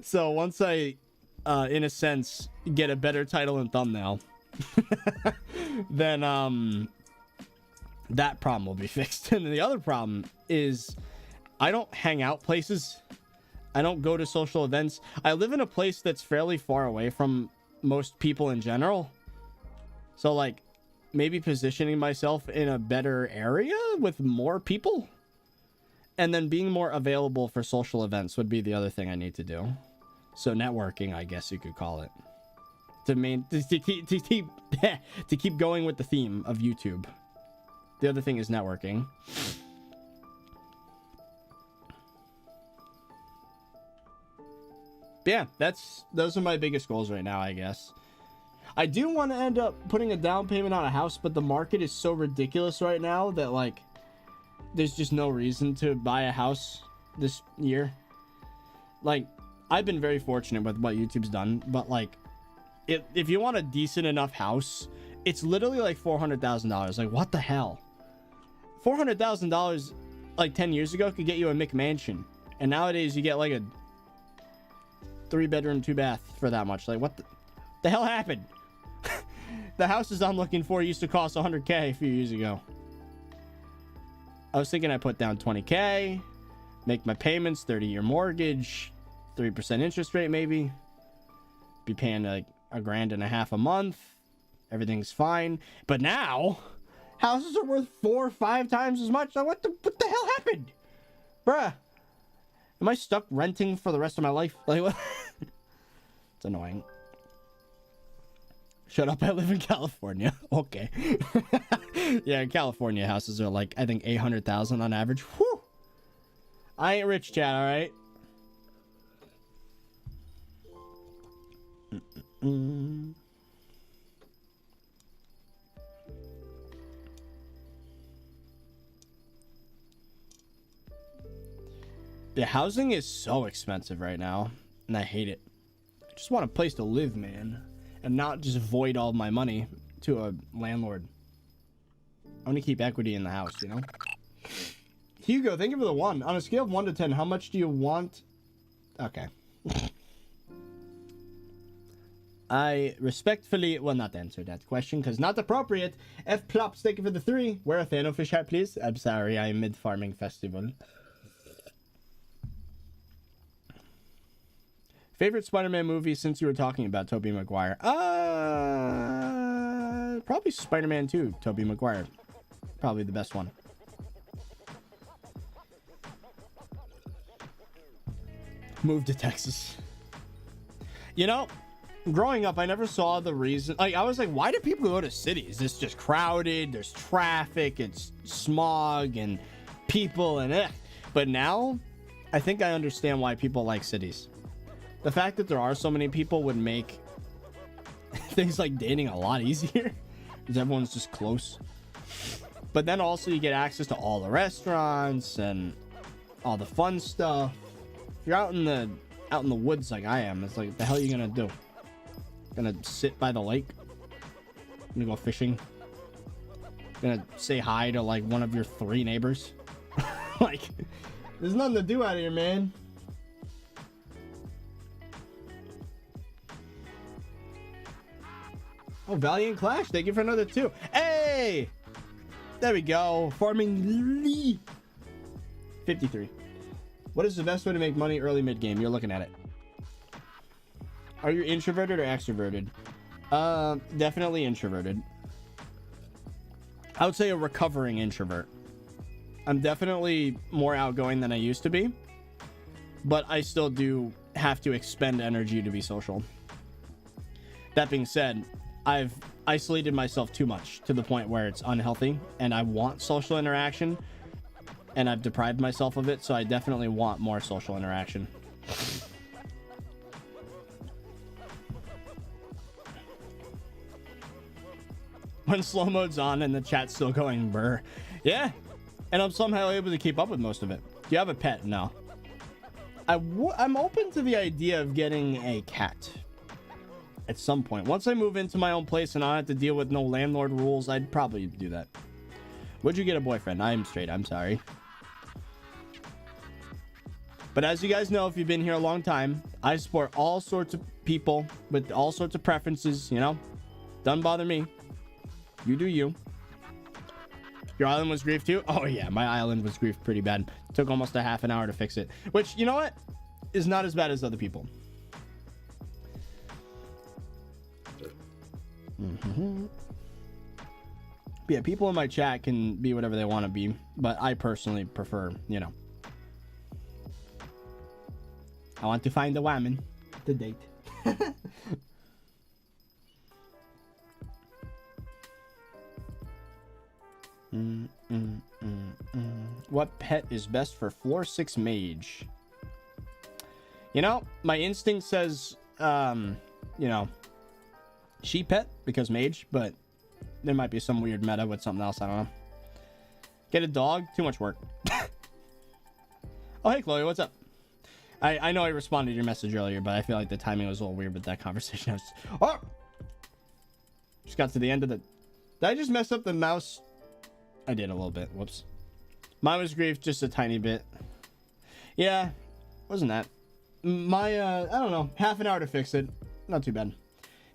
So once I in a sense get a better title and thumbnail, then that problem will be fixed. And the other problem is I don't hang out places. I don't go to social events. I live in a place that's fairly far away from most people in general. So, like, maybe positioning myself in a better area with more people. And then being more available for social events would be the other thing I need to do. So, networking, I guess you could call it. To keep going with the theme of YouTube. The other thing is networking. Yeah, those are my biggest goals right now, I guess. I do want to end up putting a down payment on a house, but the market is so ridiculous right now that, like, there's just no reason to buy a house this year. Like, I've been very fortunate with what YouTube's done, but, like, if you want a decent enough house, it's literally like $400,000. Like, what the hell? $400,000 like 10 years ago could get you a McMansion, and nowadays you get like a 3-bedroom 2-bath for that much. Like, what the hell happened? The houses I'm looking for used to cost 100K a few years ago. I was thinking I put down 20K, make my payments, 30-year mortgage, 3% interest rate maybe, be paying like $1.50 a month. Everything's fine. But now houses are worth 4 or 5 times as much. Like, what the hell happened? Bruh. Am I stuck renting for the rest of my life? Like, what? It's annoying. Shut up, I live in California. Okay. Yeah, California houses are like, I think, 800,000 on average. Whew. I ain't rich, chat, alright? The housing is so expensive right now, and I hate it. I just want a place to live, man, and not just void all my money to a landlord. I want to keep equity in the house, you know? Hugo, thank you for the 1. On a scale of 1 to 10, how much do you want? Okay. I respectfully will not answer that question because not appropriate. F Plops, thank you for the 3. Wear a Thano fish hat, please. I'm sorry, I am mid-farming festival. Favorite Spider-Man movie since you were talking about Tobey Maguire? Probably Spider-Man 2, Tobey Maguire. Probably the best one. Moved to Texas. You know, growing up, I never saw the reason. Like, I was like, why do people go to cities? It's just crowded. There's traffic. It's smog and people and eh. But now, I think I understand why people like cities. The fact that there are so many people would make things like dating a lot easier because everyone's just close. But then also you get access to all the restaurants and all the fun stuff. If you're out in the woods like I am, it's like, the hell are you gonna do? Gonna sit by the lake? Gonna go fishing? Gonna say hi to like one of your 3 neighbors? Like, there's nothing to do out here, man. Oh, Valiant Clash, thank you for another 2. Hey! There we go. Farming Lee. 53. What is the best way to make money early mid-game? You're looking at it. Are you introverted or extroverted? Definitely introverted. I would say a recovering introvert. I'm definitely more outgoing than I used to be, but I still do have to expend energy to be social. That being said, I've isolated myself too much to the point where it's unhealthy, and I want social interaction, and I've deprived myself of it, so I definitely want more social interaction. When slow mode's on and the chat's still going brr. Yeah, and I'm somehow able to keep up with most of it. Do you have a pet? No. I'm open to the idea of getting a cat at some point. Once I move into my own place and I don't have to deal with no landlord rules, I'd probably do that. Would you get a boyfriend? I'm straight. I'm sorry. But as you guys know, if you've been here a long time, I support all sorts of people with all sorts of preferences, you know? Doesn't bother me. You do you. Your island was griefed too? Oh yeah, my island was griefed pretty bad. It took almost a half an hour to fix it. Which, you know what? Is not as bad as other people. But yeah, people in my chat can be whatever they want to be, but I personally prefer, you know. I want to find a woman to date. What pet is best for floor 6 mage? You know, my instinct says, you know, sheep pet because mage, but there might be some weird meta with something else. I don't know. Get a dog? Too much work. Oh, hey, Chloe, what's up? I know I responded to your message earlier, but I feel like the timing was a little weird with that conversation. Just got to the end of the... Did I just mess up the mouse? I did a little bit. Whoops. Mine was grief just a tiny bit. Yeah, wasn't that. My, I don't know, half an hour to fix it. Not too bad.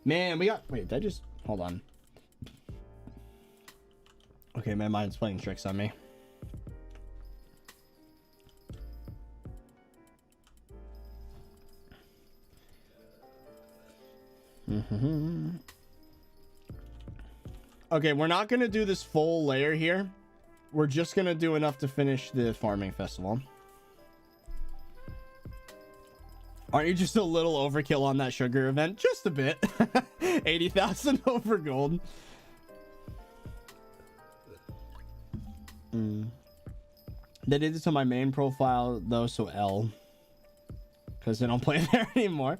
Man, we got... Wait, did I just... Hold on. Okay, my mind's playing tricks on me. Okay, we're not gonna do this full layer here. We're just gonna do enough to finish the farming festival. Aren't you just a little overkill on that sugar event? Just a bit. 80,000 over gold. They did it to my main profile though, so L. Because they don't play there anymore.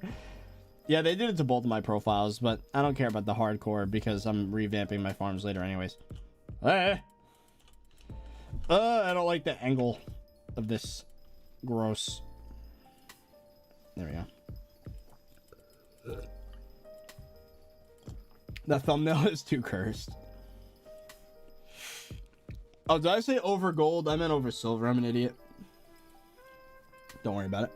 Yeah, they did it to both of my profiles, but I don't care about the hardcore because I'm revamping my farms later anyways. I don't like the angle of this. Gross. There we go. That thumbnail is too cursed. Oh, did I say over gold? I meant over silver. I'm an idiot. Don't worry about it.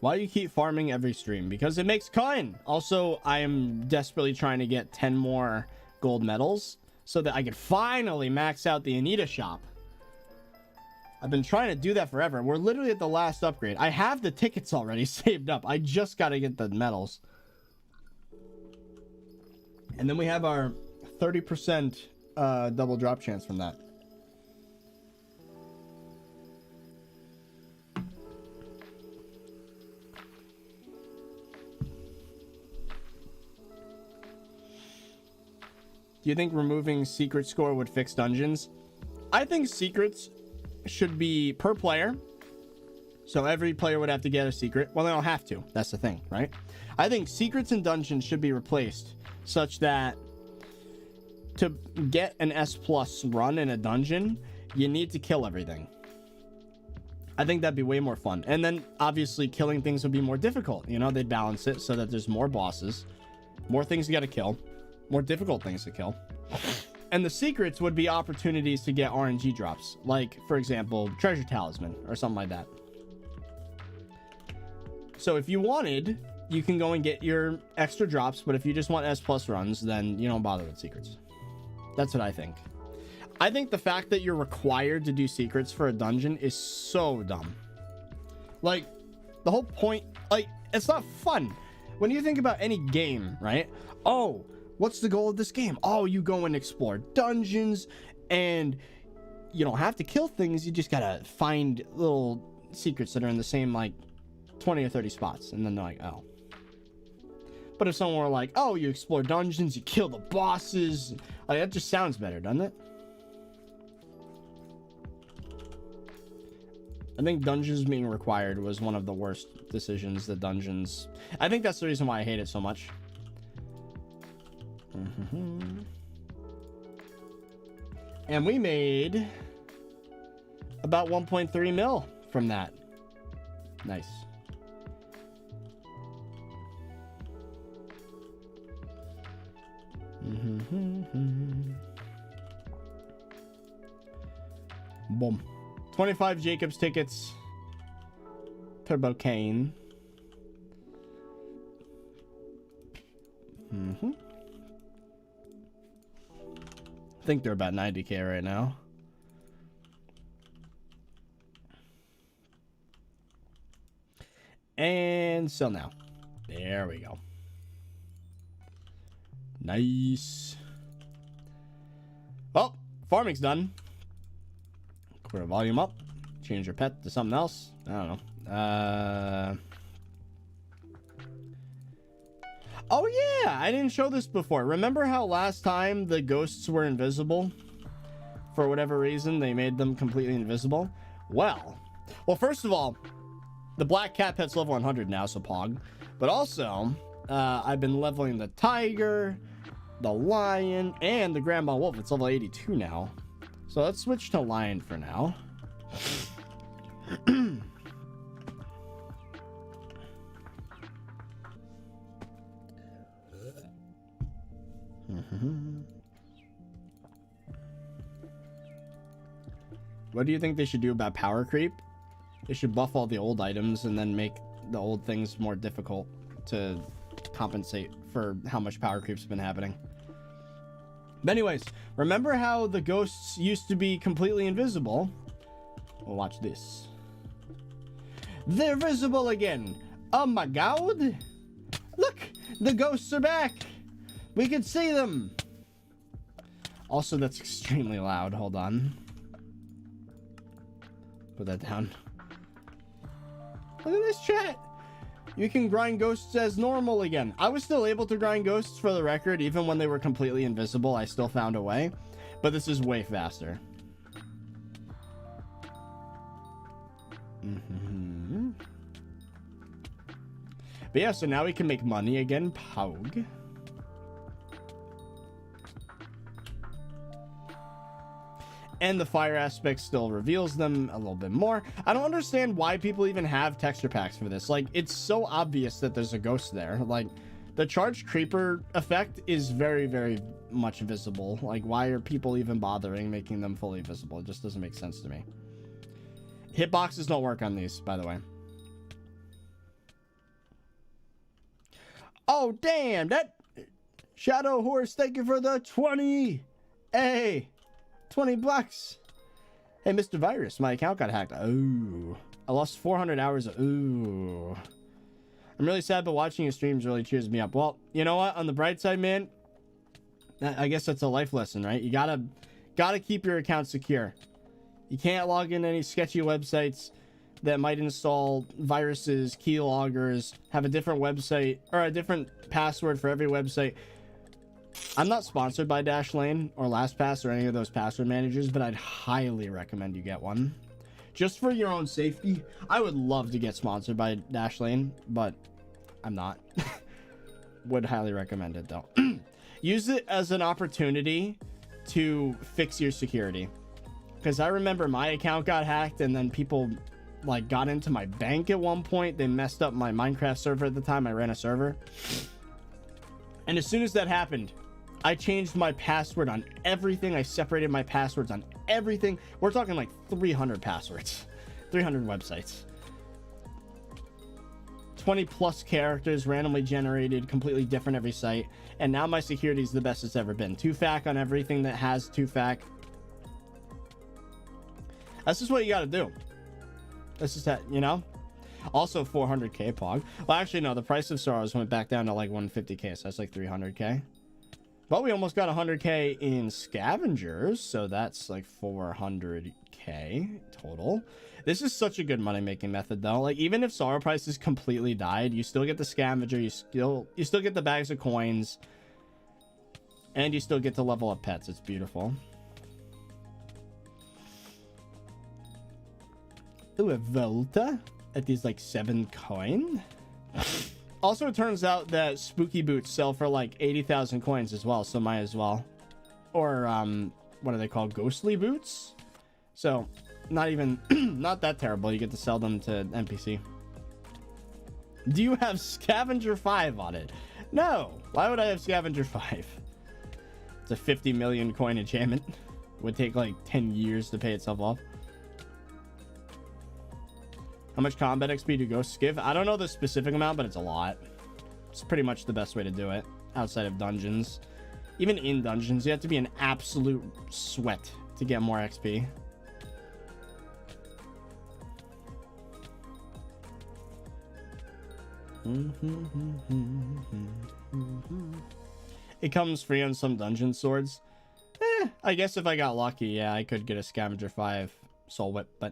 Why do you keep farming every stream? Because it makes coin. Also, I am desperately trying to get 10 more gold medals so that I can finally max out the Anita shop. I've been trying to do that forever. We're literally at the last upgrade. I have the tickets already saved up. I just got to get the medals. And then we have our 30% double drop chance from that. Do you think removing secret score would fix dungeons? I think secrets should be per player. So every player would have to get a secret. Well, they don't have to. That's the thing, right? I think secrets and dungeons should be replaced such that to get an S+ run in a dungeon, you need to kill everything. I think that'd be way more fun. And then obviously killing things would be more difficult. You know, they'd balance it so that there's more bosses, more things you got to kill, more difficult things to kill. And the secrets would be opportunities to get RNG drops. Like, for example, treasure talisman or something like that. So if you wanted, you can go and get your extra drops. But if you just want S+ runs, then you don't bother with secrets. That's what I think. I think the fact that you're required to do secrets for a dungeon is so dumb. Like, the whole point, like, it's not fun. When you think about any game, right? Oh, what's the goal of this game? Oh, you go and explore dungeons, and you don't have to kill things. You just gotta find little secrets that are in the same, like, 20 or 30 spots. And then they're like, oh. But if someone were like, oh, you explore dungeons, you kill the bosses, like, that just sounds better, doesn't it? I think dungeons being required was one of the worst decisions that dungeons... I think that's the reason why I hate it so much. And we made about 1.3 mil from that. Nice. Boom. 25 Jacobs tickets. Turbo Cane. I think they're about 90k right now. And sell now. There we go. Nice. Well, farming's done. Put our volume up. Change your pet to something else. I don't know. Oh yeah, I didn't show this before. Remember how last time the ghosts were invisible? For whatever reason, they made them completely invisible. Well, first of all, the black cat pet's level 100 now, so pog. But also, I've been leveling the tiger, the lion, and the grandma wolf. It's level 82 now. So let's switch to lion for now. What do you think they should do about power creep? They should buff all the old items and then make the old things more difficult to compensate for how much power creep's been happening. But anyways, remember how the ghosts used to be completely invisible? Well, watch this. They're visible again. Oh my god. Look, the ghosts are back. We can see them. Also, that's extremely loud. Hold on. Put that down. Look at this chat. You can grind ghosts as normal again. I was still able to grind ghosts, for the record. Even when they were completely invisible, I still found a way. But this is way faster. But yeah, so now we can make money again. Pog. And the fire aspect still reveals them a little bit more. I don't understand why people even have texture packs for this. Like, it's so obvious that there's a ghost there. Like, the charged creeper effect is very, very much visible. Like, why are people even bothering making them fully visible? It just doesn't make sense to me. Hitboxes don't work on these, by the way. Oh, damn. That Shadow Horse, thank you for the 20. Hey, 20 bucks. Hey, Mr. Virus, my account got hacked. Oh, I lost 400 hours. Ooh. I'm really sad, but watching your streams really cheers me up. Well, you know what? On the bright side, man, I guess that's a life lesson, right? You gotta keep your account secure. You can't log in any sketchy websites that might install viruses, keyloggers, have a different website or a different password for every website. I'm not sponsored by Dashlane or LastPass or any of those password managers, but I'd highly recommend you get one. Just for your own safety. I would love to get sponsored by Dashlane, but I'm not. Would highly recommend it though. Use it as an opportunity to fix your security. Because I remember my account got hacked and then people like got into my bank at one point. They messed up my Minecraft server at the time. I ran a server. And as soon as that happened, I changed my password on everything. I separated my passwords on everything. We're talking like 300 passwords, 300 websites. 20 plus characters randomly generated, completely different every site. And now my security is the best it's ever been. 2FAC on everything that has 2FAC. That's just what you got to do. That's just that, you know? Also 400k pog. Well, actually, no, the price of Sorrows went back down to like 150k, so that's like 300k. But we almost got 100k in scavengers, so that's like 400k total. This is such a good money-making method, though. Like, even if Sorrow prices completely died, you still get the scavenger, you still get the bags of coins, and you still get to level up pets. It's beautiful. Ooh, a Volta at these like 7 coin. Also, it turns out that spooky boots sell for like 80,000 coins as well, so might as well. Or what are they called? Ghostly boots. So not even not that terrible. You get to sell them to NPC. Do you have Scavenger 5 on it? No. Why would I have Scavenger 5? It's a 50 million coin enchantment. It would take like 10 years to pay itself off. How much combat XP do ghosts give? I don't know the specific amount, but it's a lot. It's pretty much the best way to do it outside of dungeons. Even in dungeons, you have to be an absolute sweat to get more XP. It comes free on some dungeon swords. I guess if I got lucky, yeah, I could get a Scavenger 5 Soul Whip, but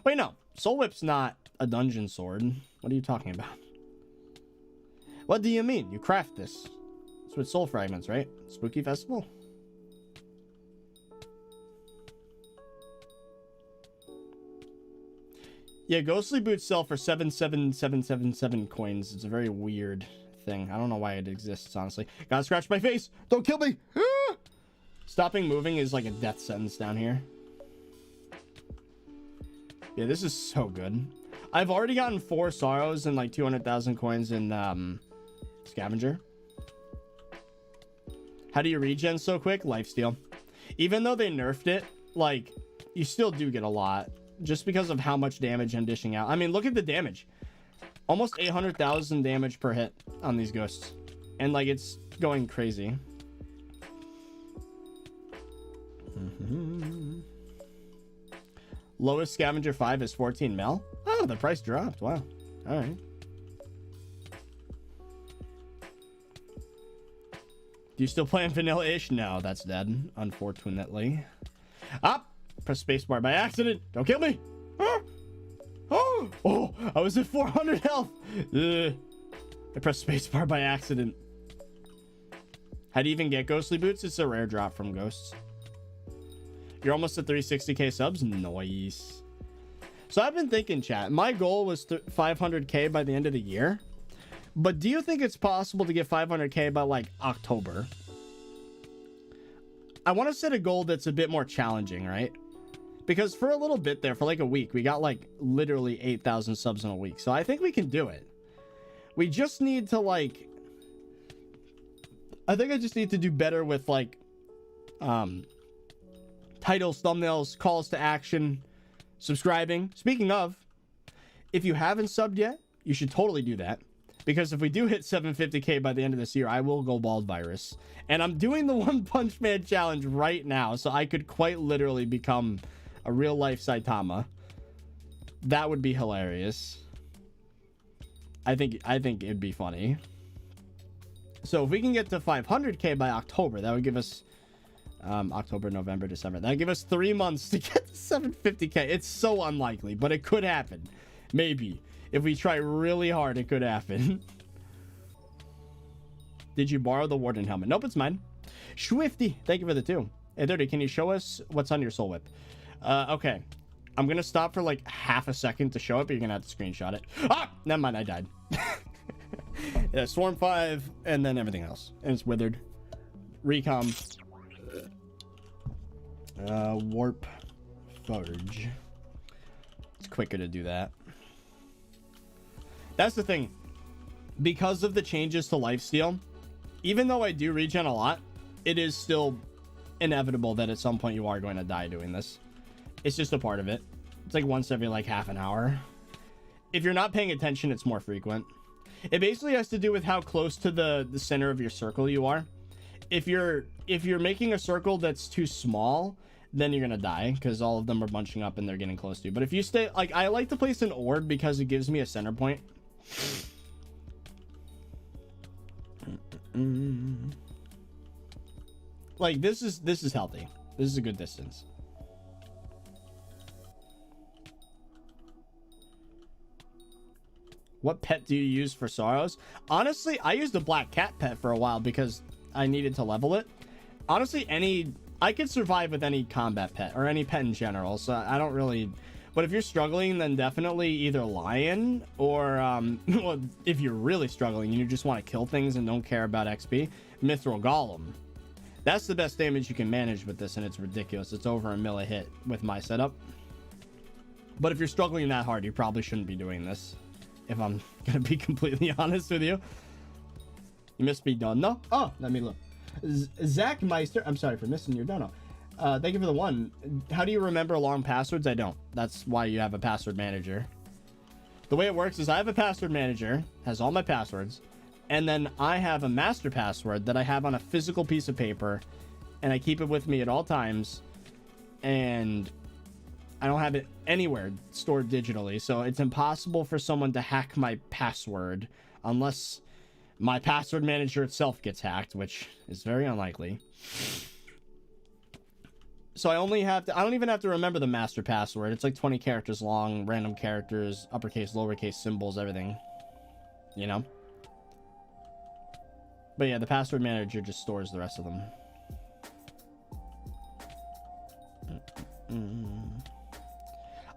wait, no. Soul Whip's not a dungeon sword. What are you talking about? What do you mean? You craft this. It's with soul fragments, right? Spooky Festival? Yeah, ghostly boots sell for 77777 coins. It's a very weird thing. I don't know why it exists, honestly. Gotta scratch my face! Don't kill me! Ah! Stopping moving is like a death sentence down here. Yeah, this is so good. I've already gotten 4 Sorrows and like 200,000 coins in Scavenger. How do you regen so quick? Lifesteal. Even though they nerfed it, like, you still do get a lot. Just because of how much damage I'm dishing out. I mean, look at the damage. Almost 800,000 damage per hit on these ghosts. And like, it's going crazy. Lowest Scavenger 5 is 14 mil. Oh, the price dropped. Wow. All right. Do you still play on vanilla-ish? No, that's dead, unfortunately. Up! Press spacebar by accident. Don't kill me. Ah! Oh, I was at 400 health. I pressed spacebar by accident. How do you even get ghostly boots? It's a rare drop from ghosts. You're almost at 360k subs. Nice. So I've been thinking, chat. My goal was 500k by the end of the year. But do you think it's possible to get 500k by like October? I want to set a goal that's a bit more challenging, right? Because for a little bit there, for like a week, we got like literally 8,000 subs in a week. So I think we can do it. We just need to like... I think I just need to do better with like... titles, thumbnails, calls to action, subscribing. Speaking of, if you haven't subbed yet, you should totally do that. Because if we do hit 750k by the end of this year, I will go bald virus. And I'm doing the One Punch Man challenge right now, so I could quite literally become a real life Saitama. That would be hilarious. I think it'd be funny. So if we can get to 500k by October, that would give us October, November, December. That would give us 3 months to get to 750k. It's so unlikely, but it could happen. Maybe. If we try really hard, it could happen. Did you borrow the Warden helmet? Nope, it's mine. Swifty, thank you for the 2. Hey, 30, can you show us what's on your soul whip? Okay. I'm going to stop for like half a second to show it, but you're going to have to screenshot it. Ah! Never mind, I died. Yeah, Swarm 5, and then everything else. And it's withered. Recom. Warp. Forge. It's quicker to do that. That's the thing. Because of the changes to lifesteal, even though I do regen a lot, it is still inevitable that at some point you are going to die doing this. It's just a part of it. It's like once every like half an hour. If you're not paying attention, it's more frequent. It basically has to do with how close to the center of your circle you are. If you're making a circle that's too small, then you're gonna die because all of them are bunching up and they're getting close to you. But if you stay, like, I like to place an orb because it gives me a center point. Like this is healthy. This is a good distance. What pet do you use for sorrows? Honestly, I used a black cat pet for a while because I needed to level it. Honestly, I could survive with any combat pet or any pet in general, so I don't really. But if you're struggling, then definitely either lion or well, if you're really struggling and you just want to kill things and don't care about XP, mithril golem. That's the best damage you can manage with this, and it's ridiculous. It's over a mil a hit with my setup. But if you're struggling that hard, you probably shouldn't be doing this. If I'm gonna be completely honest with you. You must be done though. Oh, let me look. Zach Meister, I'm sorry for missing your dono. Thank you for the 1. How do you remember long passwords? I don't. That's why you have a password manager. The way it works is I have a password manager, has all my passwords, and then I have a master password that I have on a physical piece of paper, and I keep it with me at all times, and I don't have it anywhere stored digitally, so it's impossible for someone to hack my password unless my password manager itself gets hacked, which is very unlikely. So I don't even have to remember the master password. It's like 20 characters long, random characters, uppercase, lowercase, symbols, everything. You know? But yeah, the password manager just stores the rest of them.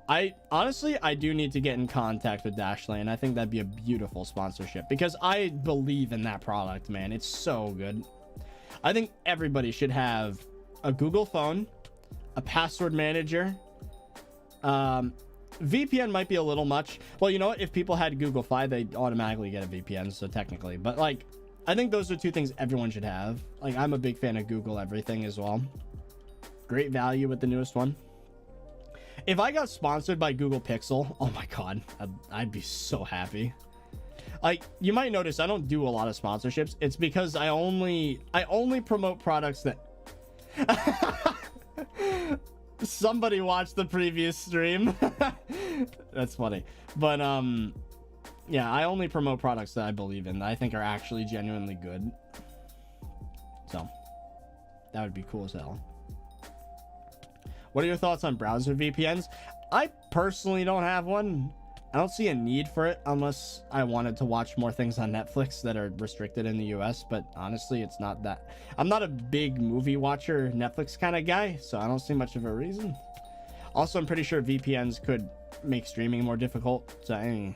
I do need to get in contact with Dashlane. I think that'd be a beautiful sponsorship because I believe in that product, man. It's so good. I think everybody should have a Google phone, a password manager. VPN might be a little much. Well, you know what? If people had Google Fi, they'd automatically get a VPN, so technically. But like, I think those are 2 things everyone should have. Like, I'm a big fan of Google everything as well. Great value with the newest one. If I got sponsored by Google Pixel, oh my god, I'd be so happy. Like, you might notice I don't do a lot of sponsorships. It's because I only promote products that somebody watched the previous stream. That's funny. But yeah, I only promote products that I believe in, that I think are actually genuinely good. So that would be cool as hell. What are your thoughts on browser VPNs? I personally don't have one. I don't see a need for it unless I wanted to watch more things on Netflix that are restricted in the US, but honestly, it's not that. I'm not a big movie watcher, Netflix kind of guy, so I don't see much of a reason. Also, I'm pretty sure VPNs could make streaming more difficult, so I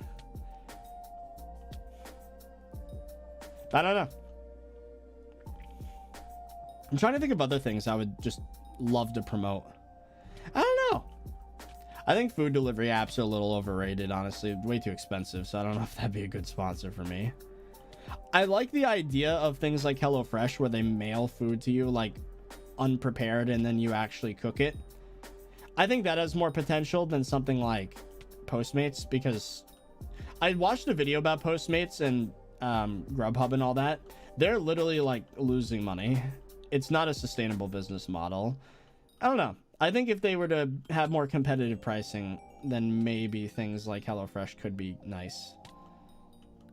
don't know. I'm trying to think of other things I would just love to promote. I don't know. I think food delivery apps are a little overrated, honestly. Way too expensive, so I don't know if that'd be a good sponsor for me. I like the idea of things like HelloFresh where they mail food to you like unprepared and then you actually cook it. I think that has more potential than something like Postmates, because I watched a video about Postmates and Grubhub and all that, they're literally like losing money. It's not a sustainable business model. I don't know. I think if they were to have more competitive pricing, then maybe things like HelloFresh could be nice.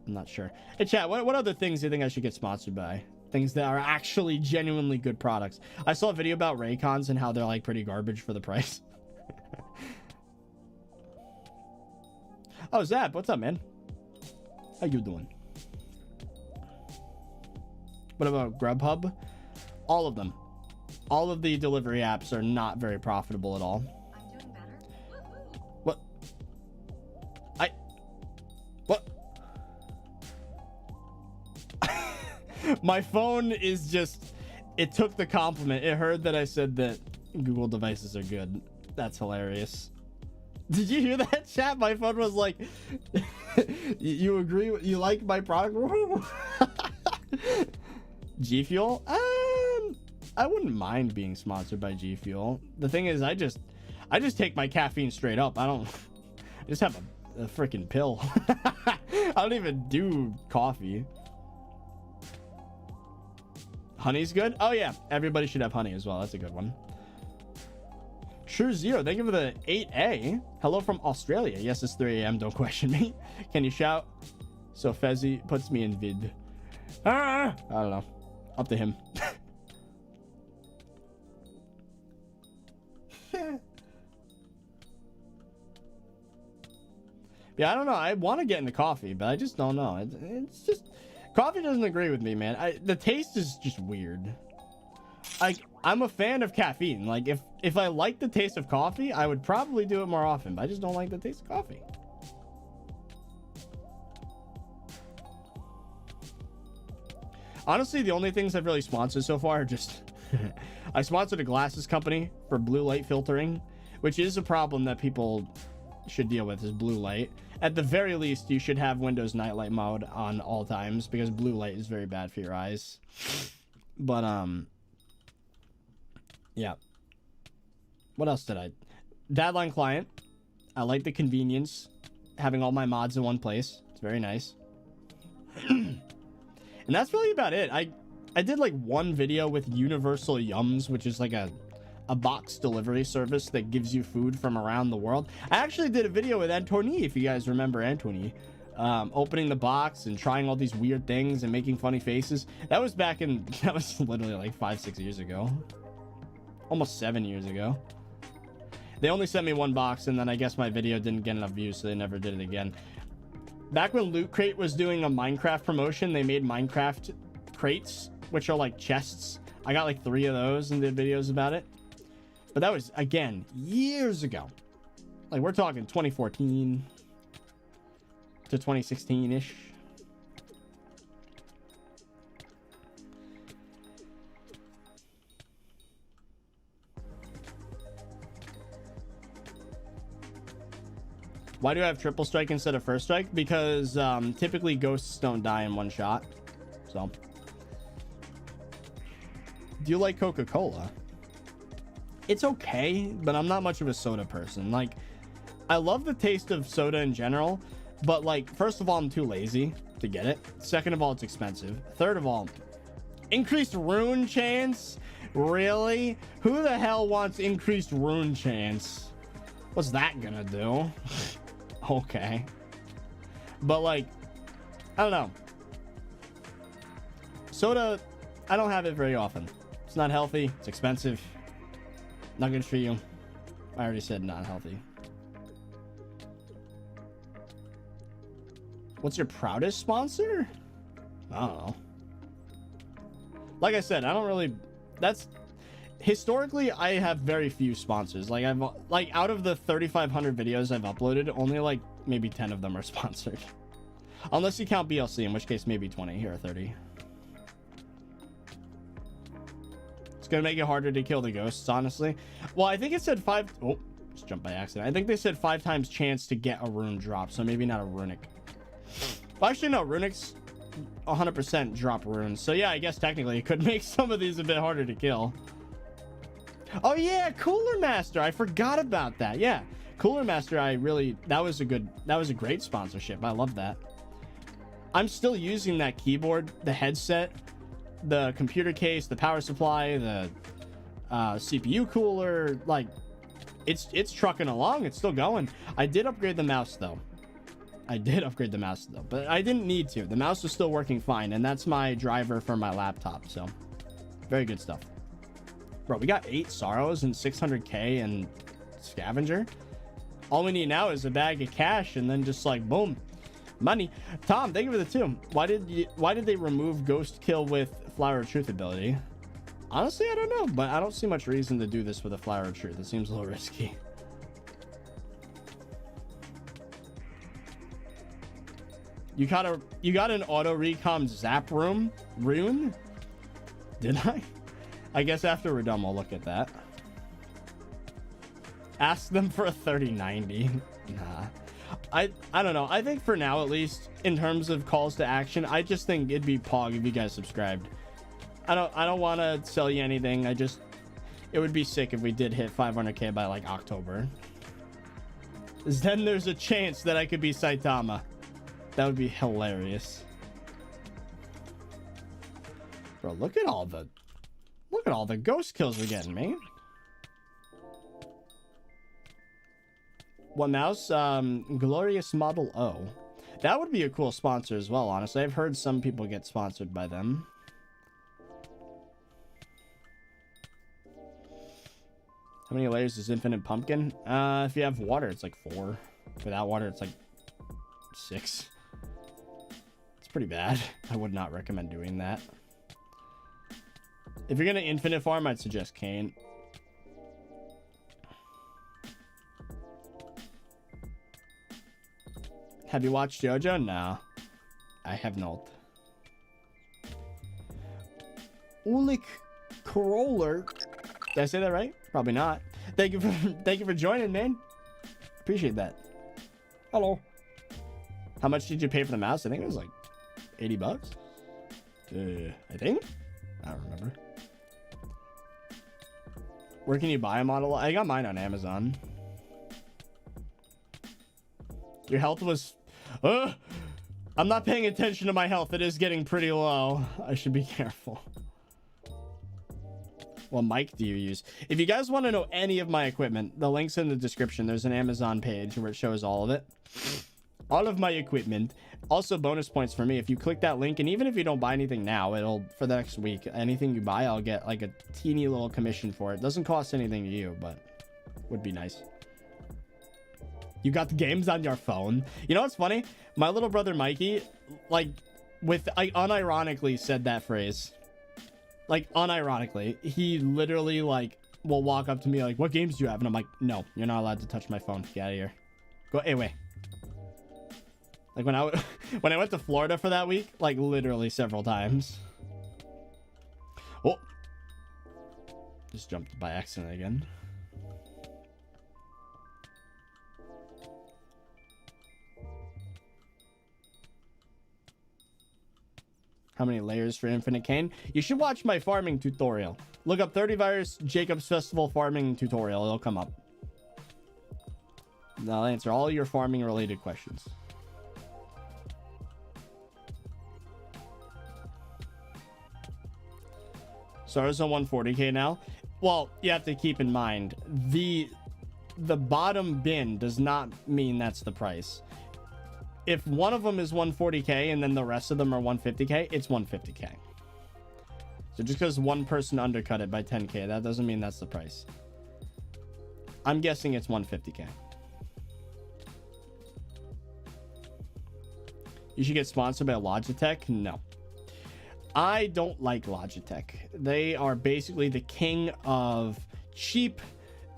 I'm not sure. Hey chat, what other things do you think I should get sponsored by? Things that are actually genuinely good products. I saw a video about Raycons and how they're like pretty garbage for the price. Oh, Zap, what's up, man? How you doing? What about Grubhub? All of them. All of the delivery apps are not very profitable at all. I'm doing better. What? What? My phone is just... It took the compliment. It heard that I said that Google devices are good. That's hilarious. Did you hear that, chat? My phone was like... You agree? You like my product? G Fuel? I wouldn't mind being sponsored by G Fuel. The thing is, I just take my caffeine straight up. I just have a freaking pill. I don't even do coffee. Honey's good? Oh yeah, everybody should have honey as well. That's a good one. True Zero, thank you for the 8A. Hello from Australia. Yes, it's 3 a.m. Don't question me. Can you shout? So Fezzy puts me in vid. I don't know. Up to him. Yeah, I don't know. I want to get into coffee, but I just don't know. It's just... Coffee doesn't agree with me, man. The taste is just weird. I'm a fan of caffeine. Like, if I like the taste of coffee, I would probably do it more often, but I just don't like the taste of coffee. Honestly, the only things I've really sponsored so far are just... I sponsored a glasses company for blue light filtering, which is a problem that people should deal with, is blue light. At the very least, you should have Windows nightlight mode on all times, because blue light is very bad for your eyes. But, yeah. What else did I... Dadline client. I like the convenience. Having all my mods in one place. It's very nice. And that's really about it. I did like one video with Universal Yums, which is like a box delivery service that gives you food from around the world. I actually did a video with Antony, if you guys remember Antony, opening the box and trying all these weird things and making funny faces. That was that was literally like 5-6 years ago. Almost 7 years ago. They only sent me one box, and then I guess my video didn't get enough views, so they never did it again. Back when Loot Crate was doing a Minecraft promotion, they made Minecraft crates, which are like chests. I got like 3 of those and did videos about it. But that was, again, years ago. Like, we're talking 2014 to 2016-ish. Why do I have triple strike instead of first strike? Because typically ghosts don't die in one shot. So. Do you like Coca-Cola? It's okay, but I'm not much of a soda person. Like, I love the taste of soda in general, but like, first of all, I'm too lazy to get it. Second of all, it's expensive. Third of all, increased rune chance? Really? Who the hell wants increased rune chance? What's that gonna do? Okay. But like, I don't know. Soda, I don't have it very often. It's not healthy. It's expensive. Not good for you. I already said not healthy. What's your proudest sponsor? I don't know. Like I said, I don't really... That's... Historically, I have very few sponsors. Like, out of the 3,500 videos I've uploaded, only like maybe 10 of them are sponsored. Unless you count BLC, in which case maybe 20 or 30. It's gonna make it harder to kill the ghosts, honestly. Well, I think it said 5... Oh, just jumped by accident. I think they said 5 times chance to get a rune drop, so maybe not a runic. Well, actually, no, runics 100% drop runes. So yeah, I guess technically it could make some of these a bit harder to kill. Oh yeah, Cooler Master. I forgot about that. Yeah, Cooler Master. That was a great sponsorship. I love that. I'm still using that keyboard, the headset, the computer case, the power supply, the CPU cooler. Like, it's trucking along. It's still going. I did upgrade the mouse though. But I didn't need to. The mouse was still working fine, and that's my driver for my laptop. So very good stuff. Bro, we got 8 sorrows and 600k and scavenger. All we need now is a bag of cash, and then just like boom, money. Tom, thank you for the 2. Why did they remove ghost kill with flower of truth ability? Honestly, I don't know, but I don't see much reason to do this with a flower of truth. It seems a little risky. You got an auto recom zap rune? Did I? I guess after we're done, we'll look at that. Ask them for a 3090. Nah. I don't know. I think for now, at least, in terms of calls to action, I just think it'd be pog if you guys subscribed. I don't want to sell you anything. It would be sick if we did hit 500k by like October. Then there's a chance that I could be Saitama. That would be hilarious. Bro, look at all the ghost kills we're getting, man. What mouse? Glorious Model O. That would be a cool sponsor as well, honestly. I've heard some people get sponsored by them. How many layers is Infinite Pumpkin? If you have water, it's like 4. Without water, it's like 6. It's pretty bad. I would not recommend doing that. If you're gonna infinite farm, I'd suggest Kane. Have you watched JoJo? No, I have not. Ulik Coroller. Did I say that right? Probably not. Thank you for joining, man. Appreciate that. Hello. How much did you pay for the mouse? I think it was like 80 bucks. I think. I don't remember. Where can you buy a model? I got mine on Amazon. Your health was... I'm not paying attention to my health. It is getting pretty low. I should be careful. What mic do you use? If you guys want to know any of my equipment, the link's in the description. There's an Amazon page where it shows all of it. All of my equipment. Also bonus points for me. If you click that link, and even if you don't buy anything now, it'll, for the next week, anything you buy, I'll get like a teeny little commission for it. Doesn't cost anything to you, but would be nice. You got the games on your phone. You know what's funny? My little brother Mikey, like, I unironically said that phrase. Like, unironically. He literally, like, will walk up to me like, what games do you have? And I'm like, no, you're not allowed to touch my phone. Get out of here. Go away. Like, when I went to Florida for that week, like, literally several times. Oh. Just jumped by accident again. How many layers for Infinite Cane? You should watch my farming tutorial. Look up ThirtyVirus Jacob's Festival farming tutorial. It'll come up. I'll answer all your farming related questions. So it's on 140k now. Well, you have to keep in mind the bottom bin does not mean that's the price. If one of them is 140k and then the rest of them are 150k, it's 150k. So just because one person undercut it by 10k, that doesn't mean that's the price. I'm guessing it's 150k. You should get sponsored by Logitech? No. I don't like Logitech. They are basically the king of cheap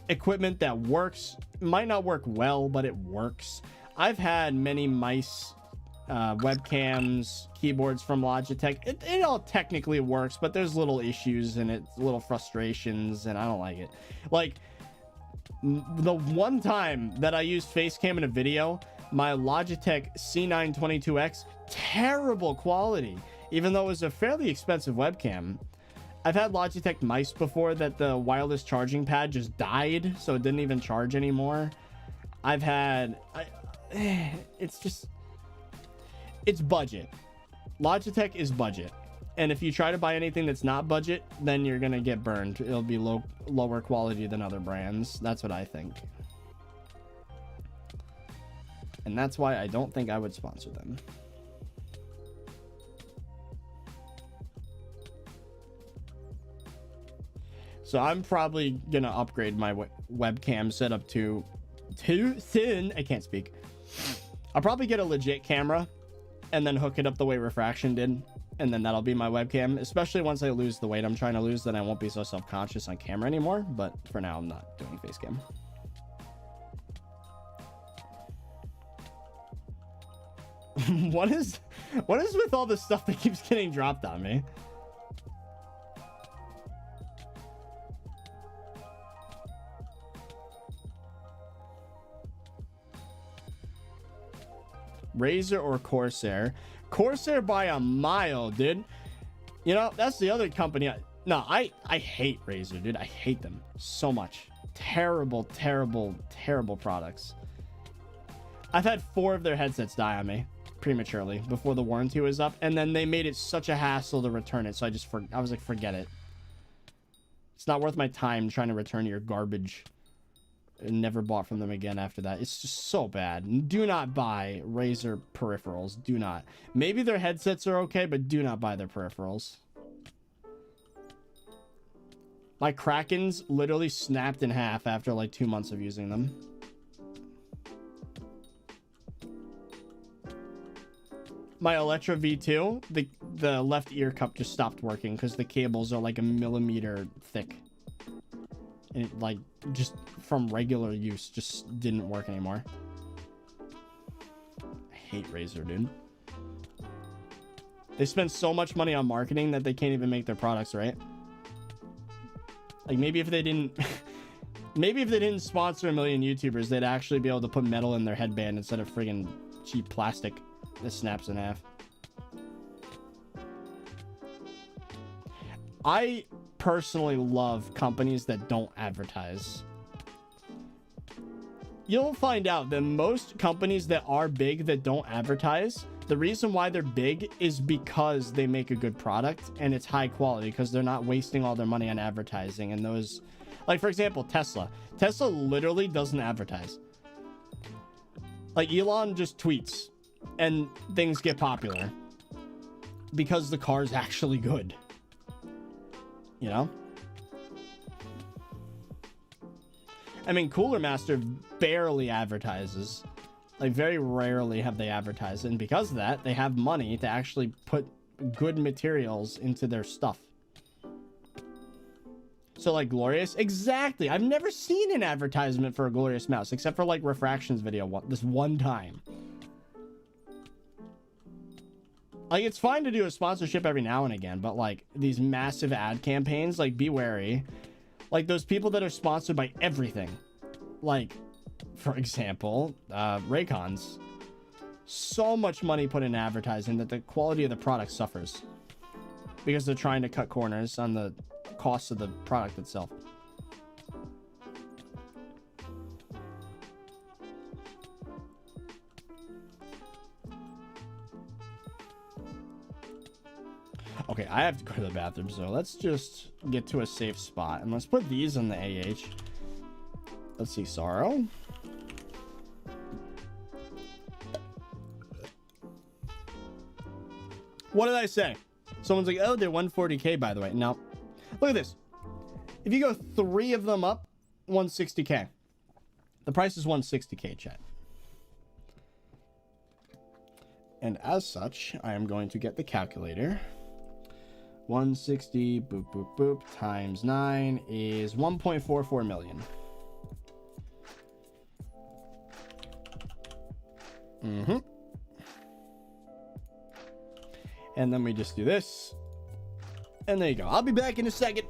equipment that works. Might not work well, but it works. I've had many mice, webcams, keyboards from Logitech. It all technically works, but there's little issues in it, little frustrations, and I don't like it. Like, the one time that I used Facecam in a video, my Logitech C922X, terrible quality, even though it was a fairly expensive webcam. I've had Logitech mice before that the wireless charging pad just died, so it didn't even charge anymore. I've had... it's just... it's budget. Logitech is budget. And if you try to buy anything that's not budget, then you're going to get burned. It'll be lower quality than other brands. That's what I think. And that's why I don't think I would sponsor them. So I'm probably going to upgrade my webcam setup to thin. I can't speak. I'll probably get a legit camera and then hook it up the way Refraction did. And then that'll be my webcam, especially once I lose the weight I'm trying to lose, then I won't be so self-conscious on camera anymore. But for now, I'm not doing face cam. What is with all this stuff that keeps getting dropped on me? Razer or Corsair? Corsair by a mile, dude. You know, that's the other company. I hate Razer, dude. I hate them so much. Terrible, terrible, terrible products. I've had 4 of their headsets die on me prematurely before the warranty was up, and then they made it such a hassle to return it, so I was like, forget it. It's not worth my time trying to return your garbage. And never bought from them again after that. It's just so bad. Do not buy Razer peripherals. Do not. Maybe their headsets are okay, but do not buy their peripherals. My Krakens literally snapped in half after like 2 months of using them. My Electra V2, the left ear cup just stopped working because the cables are like a millimeter thick. And it, like, just from regular use, just didn't work anymore. I hate Razer, dude. They spend so much money on marketing that they can't even make their products right. Like, maybe if they didn't maybe if they didn't sponsor a million YouTubers, they'd actually be able to put metal in their headband instead of friggin' cheap plastic that snaps in half. I personally love companies that don't advertise. You'll find out that most companies that are big that don't advertise, the reason why they're big is because they make a good product and it's high quality, because they're not wasting all their money on advertising. And those, like, for example, Tesla literally doesn't advertise. Like, Elon just tweets and things get popular because the car's actually good. You know? I mean, Cooler Master barely advertises. Like, very rarely have they advertised. And because of that, they have money to actually put good materials into their stuff. So, like, Glorious? Exactly. I've never seen an advertisement for a Glorious mouse, except for, like, Refraction's video this one time. Like, it's fine to do a sponsorship every now and again, but, like, these massive ad campaigns, like, be wary. Like, those people that are sponsored by everything. Like, for example, Raycons. So much money put in advertising that the quality of the product suffers. Because they're trying to cut corners on the cost of the product itself. Okay, I have to go to the bathroom, so let's just get to a safe spot. And let's put these on the AH. Let's see, Sorrow. What did I say? Someone's like, oh, they're 140K, by the way. No. Look at this. If you go 3 of them up, 160K. The price is 160K, chat. And as such, I am going to get the calculator. 160 boop boop boop times 9 is 1.44 million. And then we just do this, and there you go. I'll be back in a second.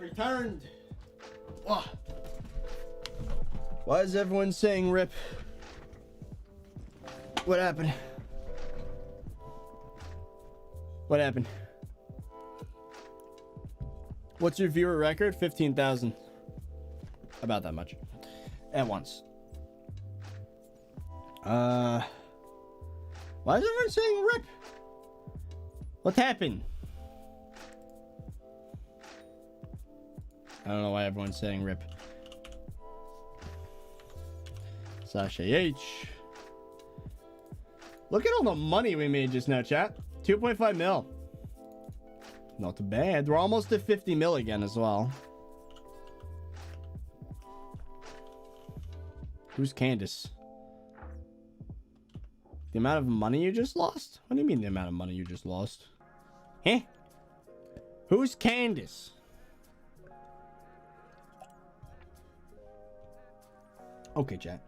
returned. Oh. Why is everyone saying rip? What happened? What happened? What's your viewer record? 15,000. About that much. At once. Why is everyone saying rip? What happened? I don't know why everyone's saying rip. Sasha H. Look at all the money we made just now, chat. 2.5 mil. Not bad. We're almost at 50 mil again as well. Who's Candace? The amount of money you just lost? What do you mean the amount of money you just lost? Huh? Who's Candace? Okay, chat.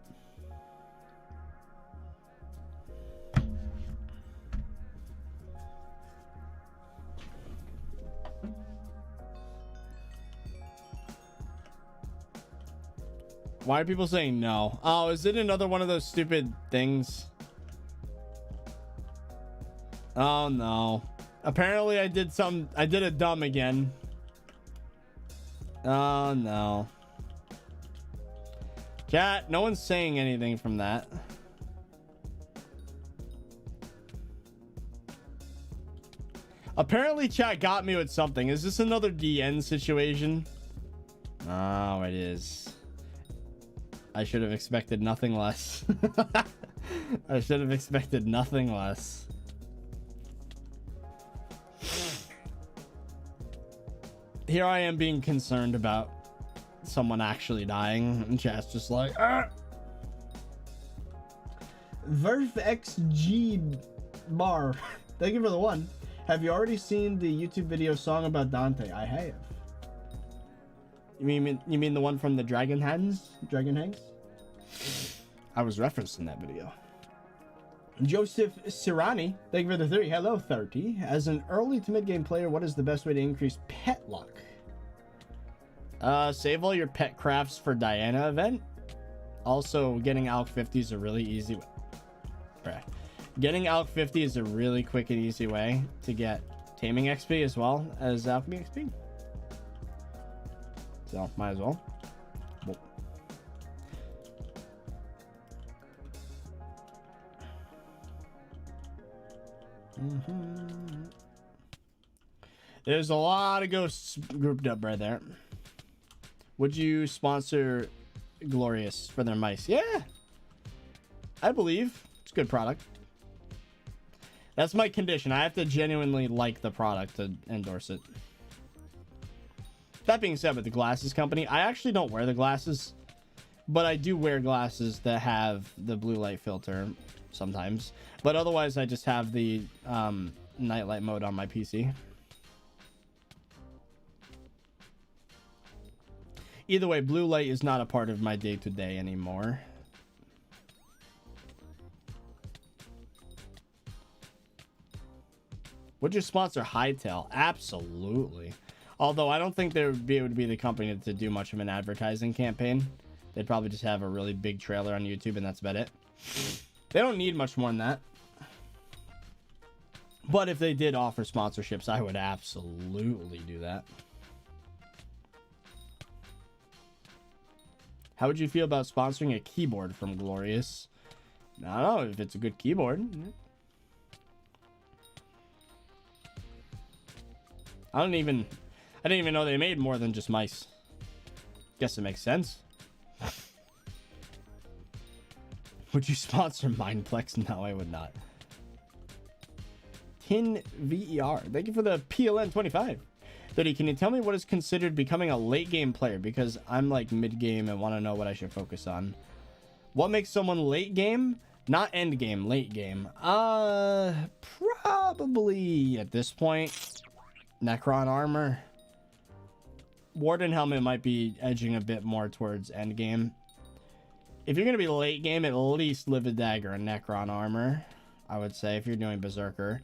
Why are people saying no? Oh, is it another one of those stupid things? Oh no. Apparently I did a dumb again. Oh no. Chat, no one's saying anything from that. Apparently chat got me with something. Is this another DN situation? Oh, it is. I should have expected nothing less. I should have expected nothing less. Here I am being concerned about someone actually dying, and chat's just like, ah! VerfXG Bar. Thank you for the one. Have you already seen the YouTube video song about Dante? I have. You mean the one from the Dragon Hands? Dragon Hands? I was referenced in that video. Joseph Sirani, thank you for the 30. Hello, 30. As an early to mid-game player, what is the best way to increase pet luck? Save all your pet crafts for Diana event. Also, getting Alk 50 is a really easy way. Right. Getting Alk 50 is a really quick and easy way to get taming XP as well as alchemy XP. So, might as well. There's a lot of ghosts grouped up right there. Would you sponsor Glorious for their mice? Yeah, I believe it's a good product. That's my condition. I have to genuinely like the product to endorse it. That being said, with the glasses company, I actually don't wear the glasses, but I do wear glasses that have the blue light filter sometimes. But otherwise, I just have the nightlight mode on my PC. Either way, blue light is not a part of my day-to-day anymore. Would you sponsor Hightail? Absolutely. Although I don't think they would be able to be the company to do much of an advertising campaign. They'd probably just have a really big trailer on YouTube and that's about it. They don't need much more than that. But if they did offer sponsorships, I would absolutely do that. How would you feel about sponsoring a keyboard from Glorious? I don't know if it's a good keyboard. I didn't even know they made more than just mice. Guess it makes sense. Would you sponsor Mindplex? No, I would not. Tin VER. Thank you for the PLN 25. 30, can you tell me what is considered becoming a late game player? Because I'm like mid game and want to know what I should focus on. What makes someone late game? Not end game, late game. Probably at this point, Necron armor. Warden helmet might be edging a bit more towards end game. If you're gonna be late game, at least live a dagger and Necron armor. I would say if you're doing Berserker,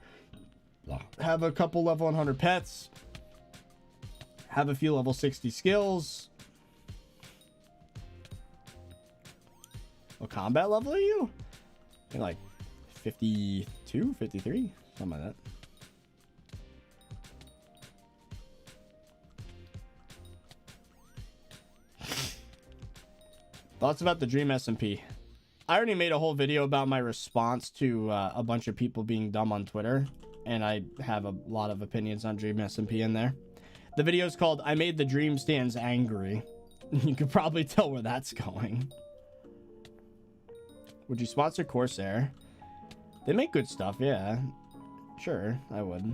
have a couple level 100 pets. Have a few level 60 skills. What combat level are you? I think like 52, 53, something like that. Thoughts about the Dream SMP? I already made a whole video about my response to a bunch of people being dumb on Twitter, and I have a lot of opinions on Dream SMP in there. The video is called I Made the Dream Stands Angry. You could probably tell where that's going. Would you sponsor Corsair? They make good stuff, yeah. Sure, I would.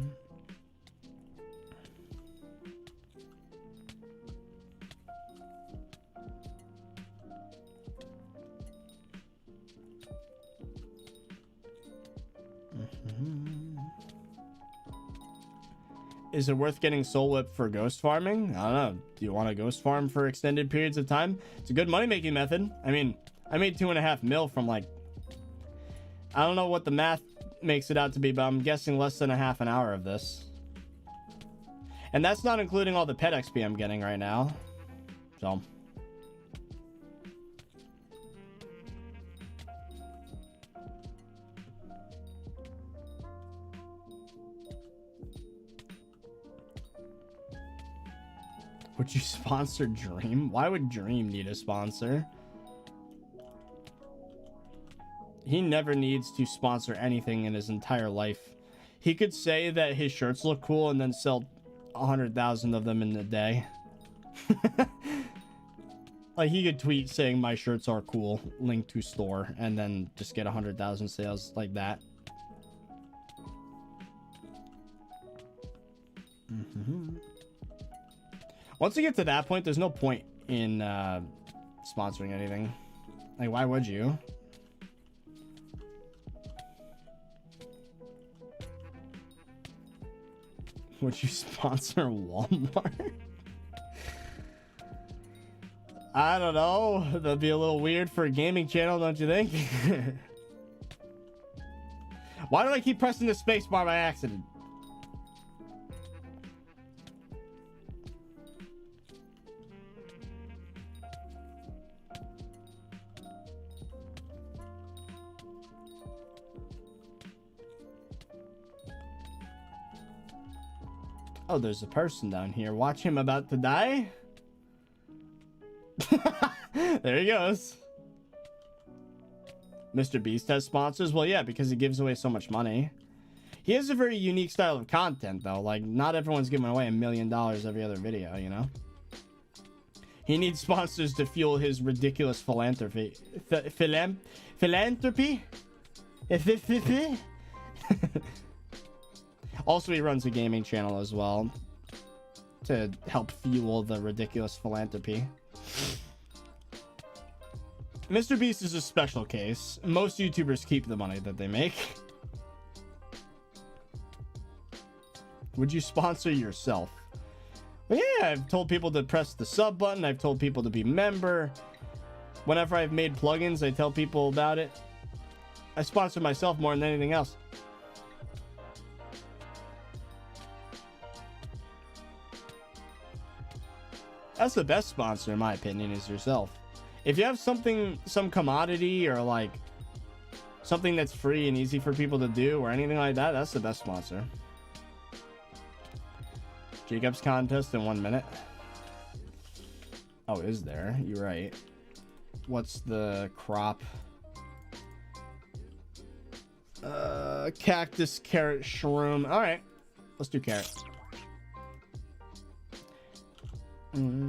Is it worth getting Soul Whip for ghost farming? I don't know. Do you want to ghost farm for extended periods of time? It's a good money-making method. I mean, I made 2.5 mil from like... I don't know what the math makes it out to be, but I'm guessing less than a half an hour of this. And that's not including all the pet XP I'm getting right now. So... Would you sponsor Dream? Why would Dream need a sponsor? He never needs to sponsor anything in his entire life. He could say that his shirts look cool and then sell 100,000 of them in a day. Like, he could tweet saying my shirts are cool, link to store, and then just get 100,000 sales like that. Once you get to that point, there's no point in sponsoring anything. Like, why would you? Would you sponsor Walmart? I don't know. That'd be a little weird for a gaming channel, don't you think? Why do I keep pressing the space bar by accident? Oh, there's a person down here. Watch him about to die. There he goes. Mr. Beast has sponsors? Well, yeah, because he gives away so much money. He has a very unique style of content, though. Like, not everyone's giving away $1 million every other video, you know? He needs sponsors to fuel his ridiculous philanthropy. Philanthropy? Also, he runs a gaming channel as well to help fuel the ridiculous philanthropy. Mr. Beast is a special case. Most YouTubers keep the money that they make. Would you sponsor yourself? Well, yeah, I've told people to press the sub button. I've told people to be member. Whenever I've made plugins, I tell people about it. I sponsor myself more than anything else. That's the best sponsor, in my opinion, is yourself. If you have something, some commodity or like something that's free and easy for people to do or anything like that, that's the best sponsor. Jacob's contest in 1 minute. Oh, is there? You're right. What's the crop? Cactus, carrot, shroom. All right, let's do carrot. $240.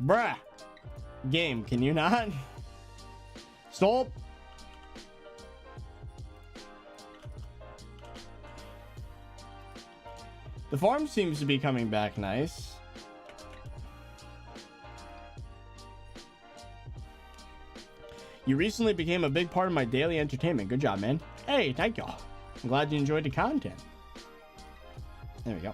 Bruh. Game, can you not? Stop. The farm seems to be coming back nice. You recently became a big part of my daily entertainment. Good job, man. Hey, thank y'all. I'm glad you enjoyed the content. There we go.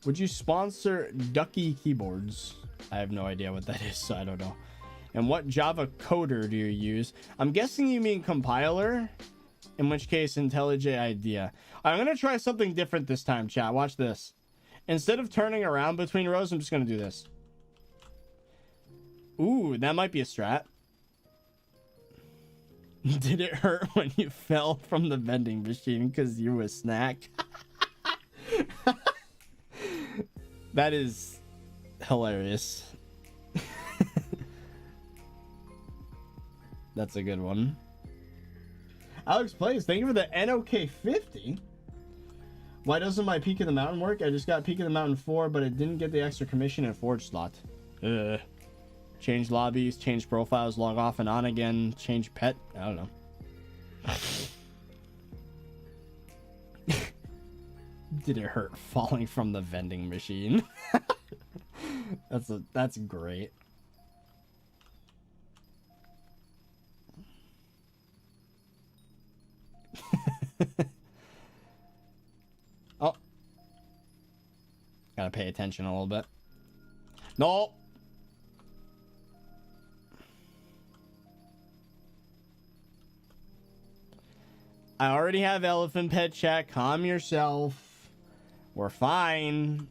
Would you sponsor Ducky Keyboards? I have no idea what that is, so I don't know. And what Java coder do you use? I'm guessing you mean compiler, in which case IntelliJ IDEA. I'm gonna try something different this time, chat. Watch this. Instead of turning around between rows, I'm just gonna do this. Ooh, that might be a strat. Did it hurt when you fell from the vending machine because you were snack? That is hilarious. That's a good one. Alex Plays, thank you for the NOK 50. Why doesn't my Peak of the Mountain work? I just got Peak of the Mountain 4, but it didn't get the extra commission and Forge slot. Change lobbies, change profiles, log off and on again, change pet. I don't know. Did it hurt falling from the vending machine? That's great. Oh. Gotta pay attention a little bit. No. I already have elephant pet chat. Calm yourself. We're fine.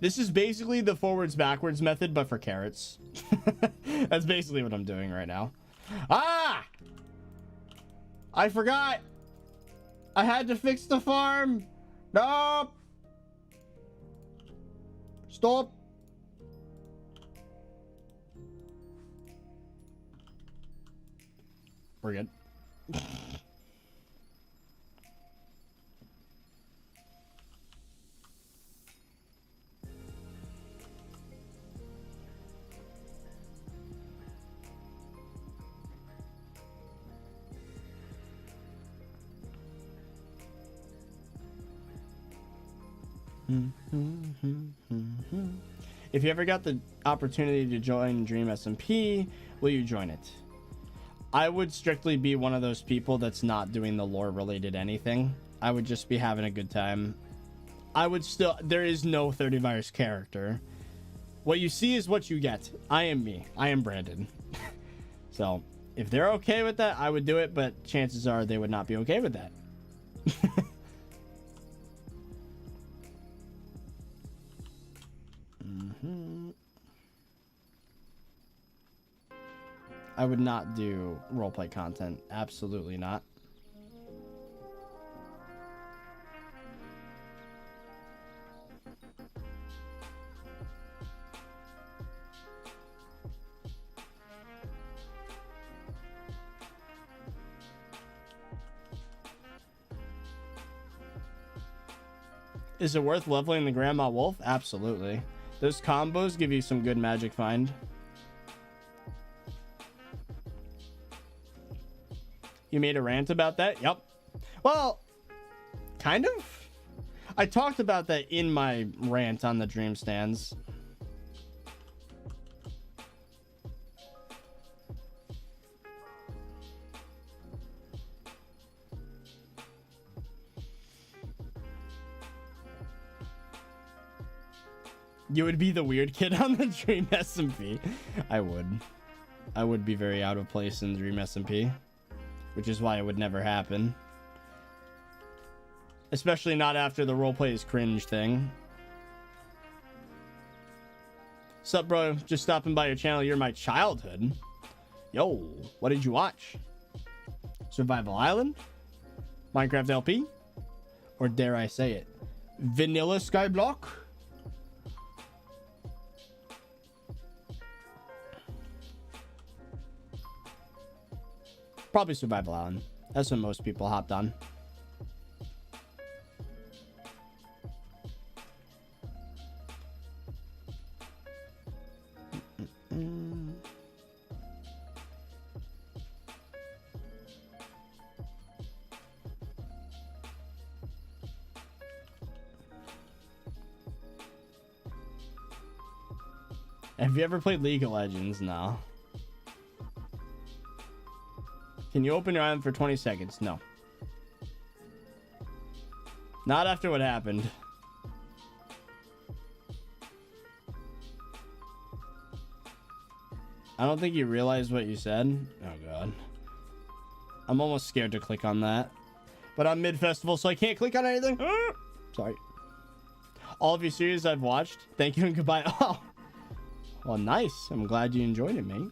This is basically the forwards backwards method, but for carrots. That's basically what I'm doing right now. Ah! I forgot. I had to fix the farm. Nope. Stop. We're good. If you ever got the opportunity to join Dream SMP, will you join it? I would strictly be one of those people that's not doing the lore related anything. I would just be having a good time. I would still, there is no 30virus character. What you see is what you get. I am me. I am Brandon. So if they're okay with that, I would do it, but chances are they would not be okay with that. I would not do roleplay content. Absolutely not. Is it worth leveling the Grandma Wolf? Absolutely. Those combos give you some good magic find. You made a rant about that? Yep. Well, kind of. I talked about that in my rant on the Dream Stands. You would be the weird kid on the Dream SMP. I would be very out of place in Dream SMP. Which is why it would never happen. Especially not after the roleplay is cringe thing. Sup, bro? Just stopping by your channel. You're my childhood. Yo, what did you watch? Survival Island? Minecraft LP? Or dare I say it, Vanilla Skyblock? Probably Survival Island. That's when most people hopped on. Have you ever played League of Legends? No. Can you open your island for 20 seconds? No. Not after what happened. I don't think you realized what you said. Oh god. I'm almost scared to click on that. But I'm mid-festival, so I can't click on anything. Sorry. All of your series I've watched. Thank you and goodbye. Oh. Well, nice. I'm glad you enjoyed it, mate.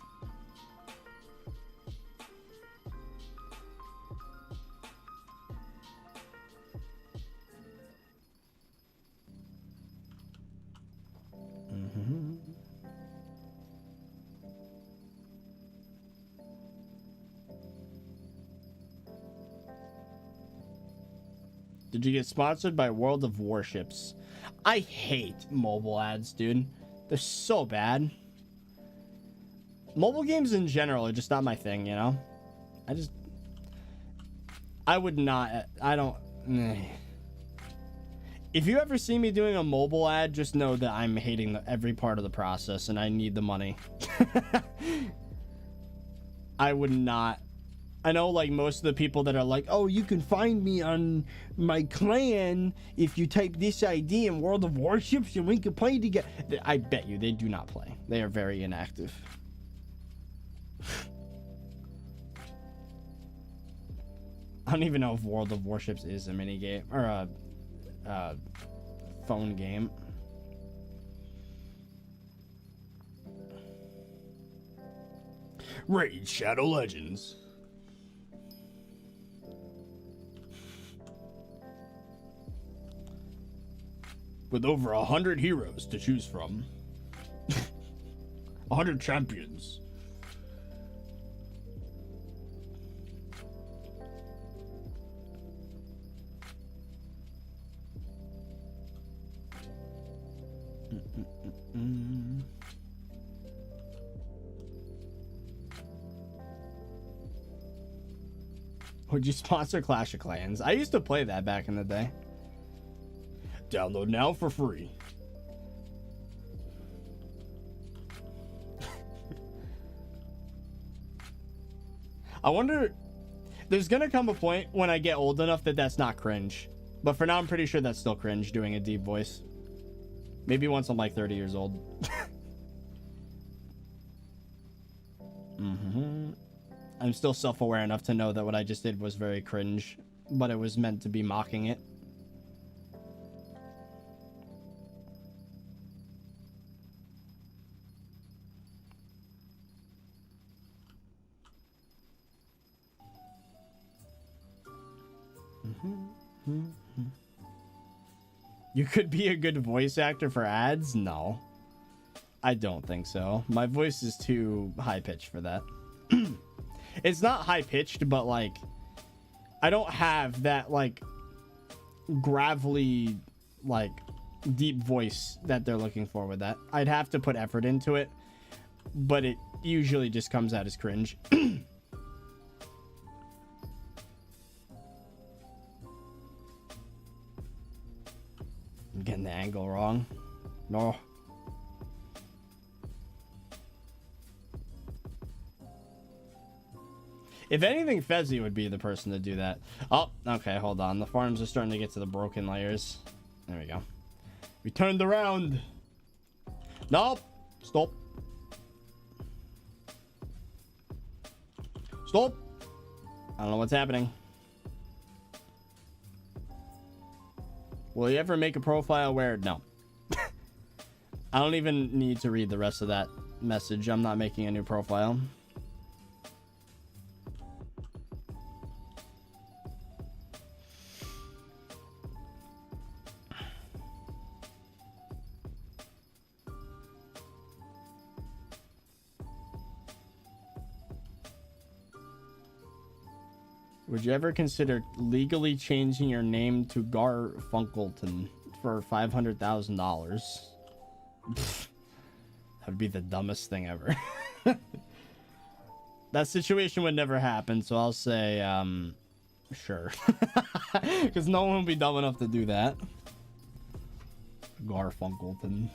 Did you get sponsored by World of Warships? I hate mobile ads, dude. They're so bad. Mobile games in general are just not my thing, you know? I would not, I don't. If you ever see me doing a mobile ad, just know that I'm hating every part of the process and I need the money. I would not. I know, like, most of the people that are like, oh, you can find me on my clan if you type this ID in World of Warships and we can play together. I bet you they do not play. They are very inactive. I don't even know if World of Warships is a minigame or a phone game. Raid Shadow Legends. With over 100 heroes to choose from. 100 champions. Would you sponsor Clash of Clans? I used to play that back in the day. Download now for free. I wonder, there's gonna come a point when I get old enough that that's not cringe. But for now, I'm pretty sure that's still cringe, doing a deep voice. Maybe once I'm like 30 years old. I'm still self-aware enough to know that what I just did was very cringe, but it was meant to be mocking it. You could be a good voice actor for ads? No. I don't think so. My voice is too high-pitched for that. It's not high-pitched, but, like, I don't have that, like, gravelly, like, deep voice that they're looking for with that. I'd have to put effort into it, but it usually just comes out as cringe. I'm getting the angle wrong. No. If anything, Fezzy would be the person to do that. Oh, okay, hold on. The farms are starting to get to the broken layers. There we go. We turned around. Nope. Stop. Stop. I don't know what's happening. Will you ever make a profile where... No. I don't even need to read the rest of that message. I'm not making a new profile. Would you ever consider legally changing your name to Garfunkelton for $500,000? That would be the dumbest thing ever. That situation would never happen, so I'll say, sure. Because no one would be dumb enough to do that. Garfunkelton.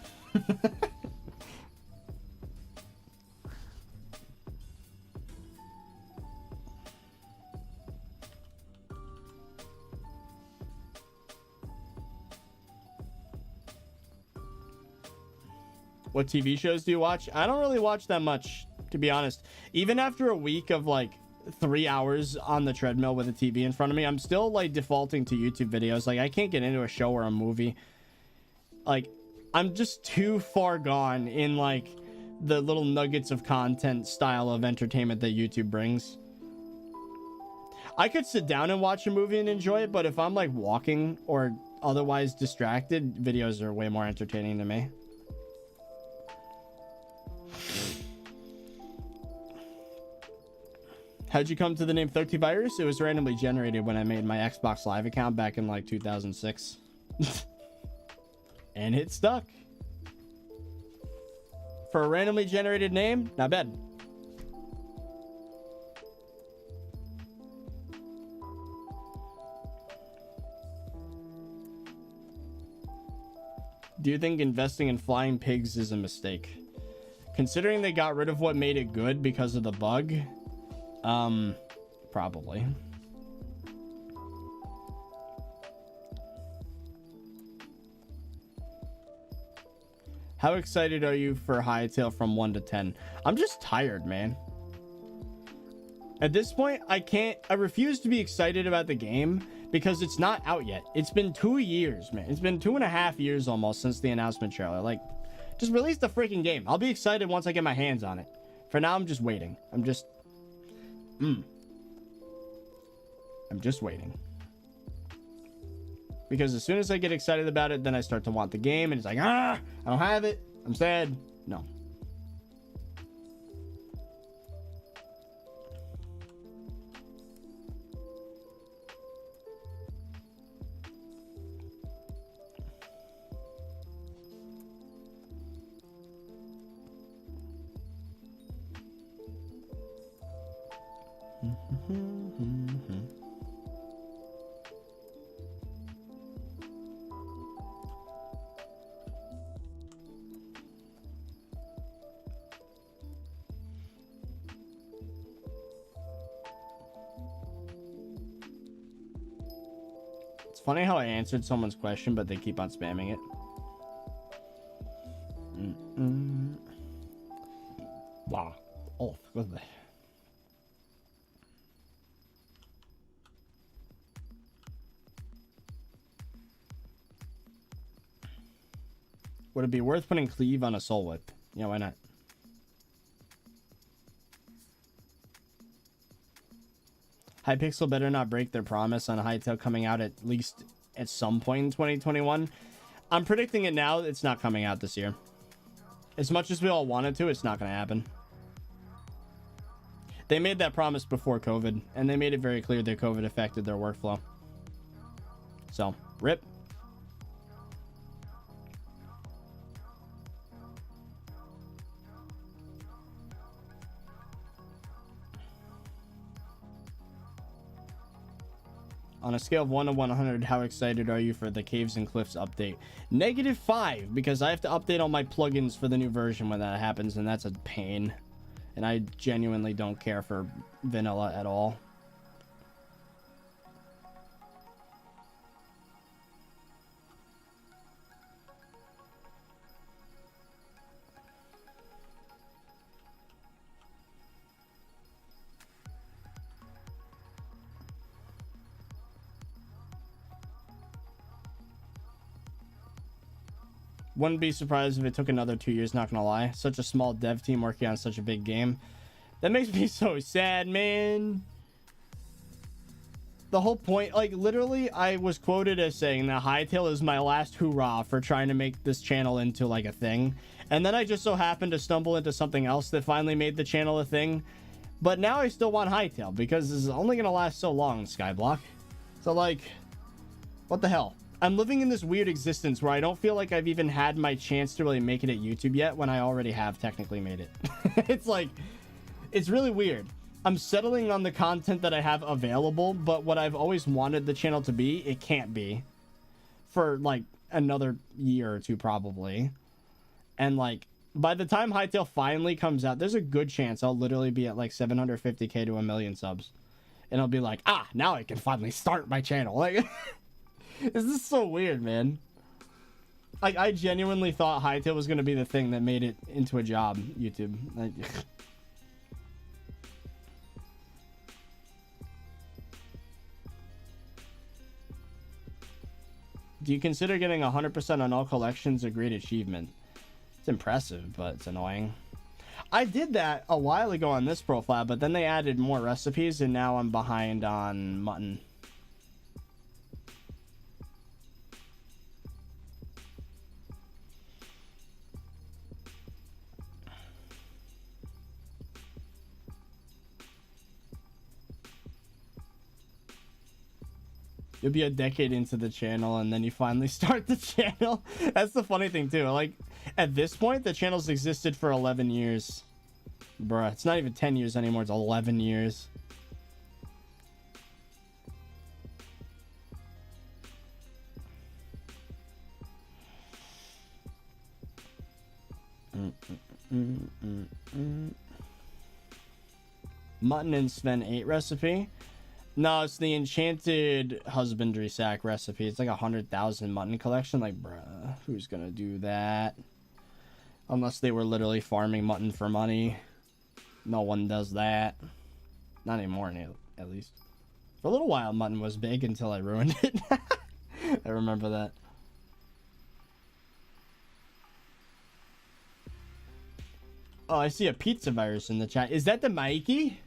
What TV shows do you watch? I don't really watch that much, to be honest. Even after a week of like 3 hours on the treadmill with a TV in front of me, I'm still like defaulting to YouTube videos. Like I can't get into a show or a movie. Like I'm just too far gone in like the little nuggets of content style of entertainment that YouTube brings. I could sit down and watch a movie and enjoy it, but if I'm like walking or otherwise distracted, videos are way more entertaining to me. How'd you come to the name ThirtyVirus? It was randomly generated when I made my Xbox Live account back in like 2006. And it stuck. For a randomly generated name, not bad. Do you think investing in flying pigs is a mistake? Considering they got rid of what made it good because of the bug, probably. How excited are you for Hytale from 1 to 10? I'm just tired, man. At this point, I refuse to be excited about the game because it's not out yet. It's been 2 years, man. It's been 2.5 years almost since the announcement trailer. Like, just release the freaking game. I'll be excited once I get my hands on it. For now, I'm just waiting. I'm just waiting. Because as soon as I get excited about it, then I start to want the game, and it's like, I don't have it. I'm sad. No. It's funny how I answered someone's question, but they keep on spamming it. Wow. Oh, goodness. Would it be worth putting Cleave on a Soul Whip? Yeah, why not? Hypixel better not break their promise on Hytale coming out at least at some point in 2021. I'm predicting it now. It's not coming out this year. As much as we all wanted to, it's not going to happen. They made that promise before COVID, and they made it very clear that COVID affected their workflow. So, rip. On a scale of 1 to 100, how excited are you for the Caves and Cliffs update? -5, because I have to update all my plugins for the new version when that happens, and that's a pain. And I genuinely don't care for vanilla at all. Wouldn't be surprised if it took another 2 years, not gonna lie. Such a small dev team working on such a big game. That makes me so sad, man. The whole point, like, literally, I was quoted as saying that Hytale is my last hurrah for trying to make this channel into, like, a thing. And then I just so happened to stumble into something else that finally made the channel a thing. But now I still want Hytale, because this is only gonna last so long, Skyblock. So, like, what the hell? I'm living in this weird existence where I don't feel like I've even had my chance to really make it at YouTube yet when I already have technically made it. It's like, it's really weird. I'm settling on the content that I have available, but what I've always wanted the channel to be, it can't be. For like another year or two probably. And like, by the time Hytale finally comes out, there's a good chance I'll literally be at like 750k to 1 million subs. And I'll be like, now I can finally start my channel. Like... This is so weird, man. Like, I genuinely thought Hightail was gonna be the thing that made it into a job. YouTube. Do you consider getting 100% on all collections a great achievement? It's impressive, but it's annoying. I did that a while ago on this profile, but then they added more recipes, and now I'm behind on mutton. You'll be a decade into the channel, and then you finally start the channel. That's the funny thing, too. Like, at this point, the channel's existed for 11 years. Bruh, it's not even 10 years anymore. It's 11 years. Mutton and Sven 8 recipe. No, it's the enchanted husbandry sack recipe. It's like 100,000 mutton collection. Like, bruh, who's gonna do that? Unless they were literally farming mutton for money. No one does that. Not anymore, at least. For a little while, mutton was big until I ruined it. I remember that. Oh, I see a pizza virus in the chat. Is that the Mikey?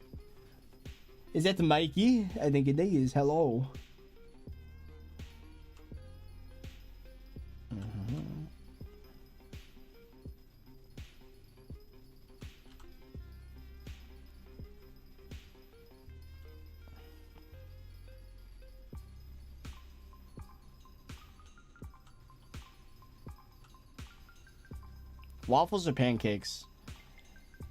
Is that the Mikey? I think it is. Hello. Waffles or pancakes?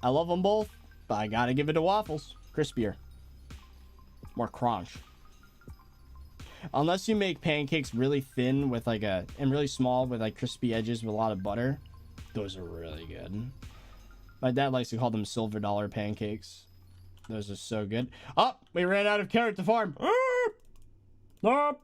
I love them both, but I gotta give it to waffles. Crispier. More crunch. Unless you make pancakes really thin with like and really small with like crispy edges with a lot of butter. Those are really good. My dad likes to call them silver dollar pancakes. Those are so good. Oh, we ran out of carrot to farm. Nope.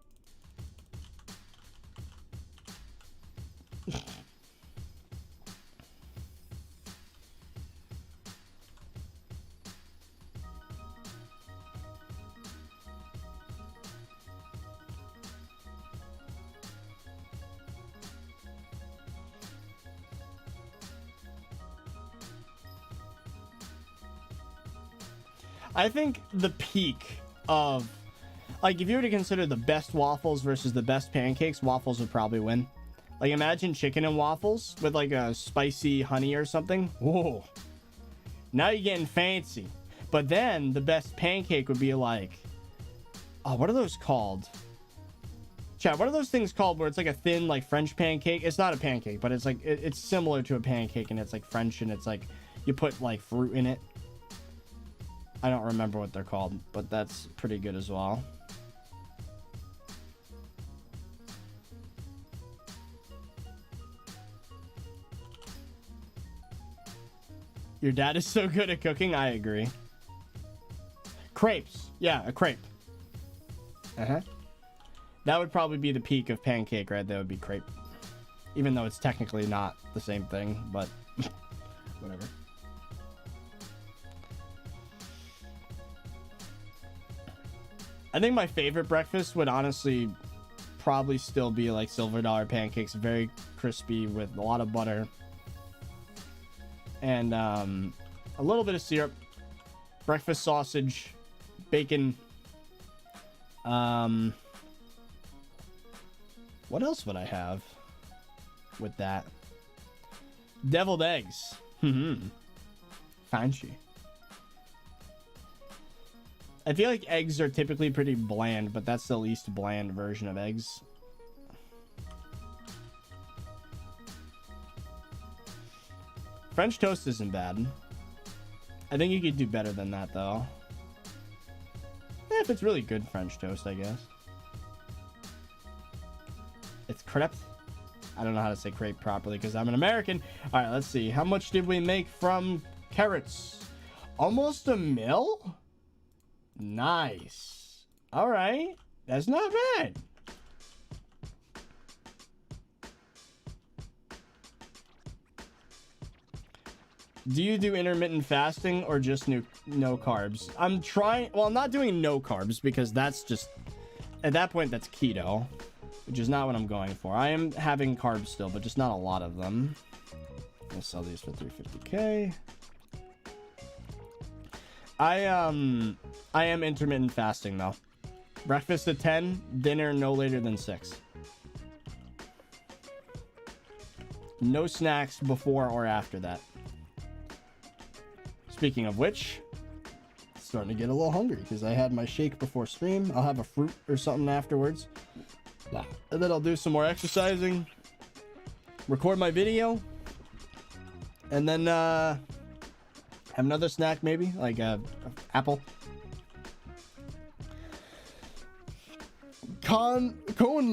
I think the peak of, like, if you were to consider the best waffles versus the best pancakes, waffles would probably win. Like, imagine chicken and waffles with, like, a spicy honey or something. Whoa. Now you're getting fancy. But then the best pancake would be, like, oh, what are those called? Chat, what are those things called where it's, like, a thin, like, French pancake? It's not a pancake, but it's, like, it's similar to a pancake, and it's, like, French, and it's, like, you put, like, fruit in it. I don't remember what they're called, but that's pretty good as well. Your dad is so good at cooking, I agree. Crepes. Yeah, a crepe. Uh-huh. That would probably be the peak of pancake, right? That would be crepe. Even though it's technically not the same thing, but whatever. I think my favorite breakfast would honestly probably still be like silver dollar pancakes, very crispy with a lot of butter and a little bit of syrup, breakfast sausage, bacon. What else would I have with that? Deviled eggs. Fancy. I feel like eggs are typically pretty bland, but that's the least bland version of eggs. French toast isn't bad. I think you could do better than that, though. If it's really good French toast, I guess. It's crepe. I don't know how to say crepe properly because I'm an American. All right, let's see. How much did we make from carrots? Almost a mil? Nice. All right. That's not bad. Do you do intermittent fasting or just no carbs? I'm trying. Well, I'm not doing no carbs because that's just, at that point, that's keto, which is not what I'm going for. I am having carbs still, but just not a lot of them. I'll sell these for 350K. I am intermittent fasting though. Breakfast at 10, dinner no later than 6. No snacks before or after that. Speaking of which, starting to get a little hungry because I had my shake before stream. I'll have a fruit or something afterwards. And then I'll do some more exercising, record my video, and then have another snack maybe, like a apple. Cone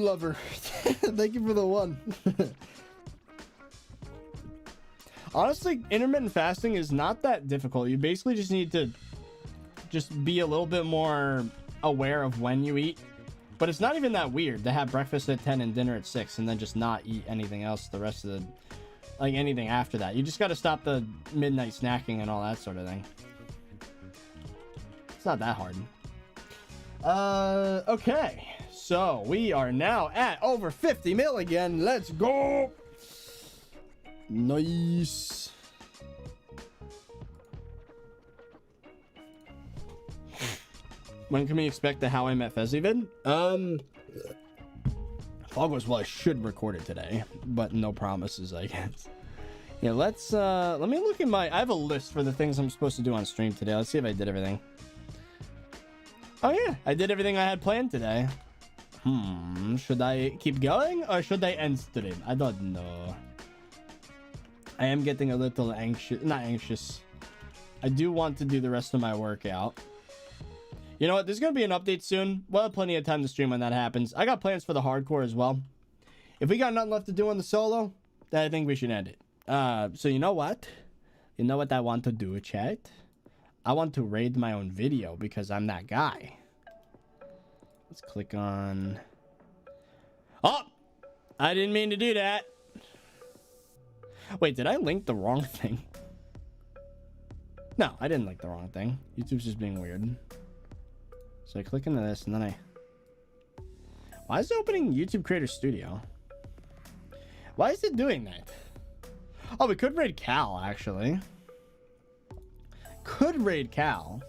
lover. Thank you for the one. Honestly, intermittent fasting is not that difficult. You basically just need to just be a little bit more aware of when you eat. But it's not even that weird to have breakfast at 10 and dinner at 6 and then just not eat anything else the rest of the, like anything after that. You just got to stop the midnight snacking and all that sort of thing. It's not that hard. Okay. So we are now at over 50 mil again. Let's go. Nice. When can we expect the How I Met Fezzy vid? Fog was, well, I should record it today, but no promises, I guess. Yeah, let's let me look at my, I have a list for the things I'm supposed to do on stream today. Let's see if I did everything. Oh yeah, I did everything I had planned today. Should I keep going or should I end stream? I don't know. I am getting a little anxious. Not anxious. I do want to do the rest of my workout. You know what? There's going to be an update soon. We'll have plenty of time to stream when that happens. I got plans for the hardcore as well. If we got nothing left to do on the solo, then I think we should end it. So you know what? You know what I want to do, chat? I want to raid my own video because I'm that guy. Let's click on... Oh! I didn't mean to do that. Wait, did I link the wrong thing? No, I didn't link the wrong thing. YouTube's just being weird. So I click into this and then I... Why is it opening YouTube Creator Studio? Why is it doing that? Oh, we could raid Cal, actually. Could raid Cal.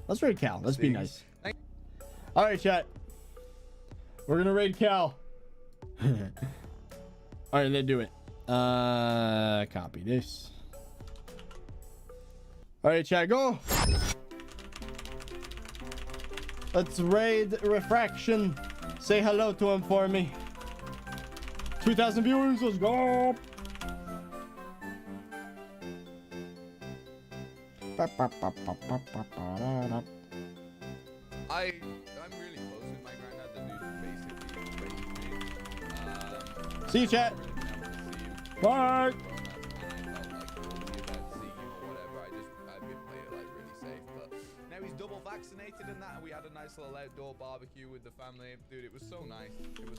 Let's raid Cal. Let's be nice. Alright, chat. We're gonna raid Cal. Alright, let's do it. Copy this. Alright, chat, go. Let's raid Refraction. Say hello to him for me. 2,000 viewers, let's go. I'm really close with my granddad. The dude basically. See you, chat. Bye. Now he's double vaccinated and that, and we had a nice little outdoor barbecue with the family. Dude, it was so nice. It was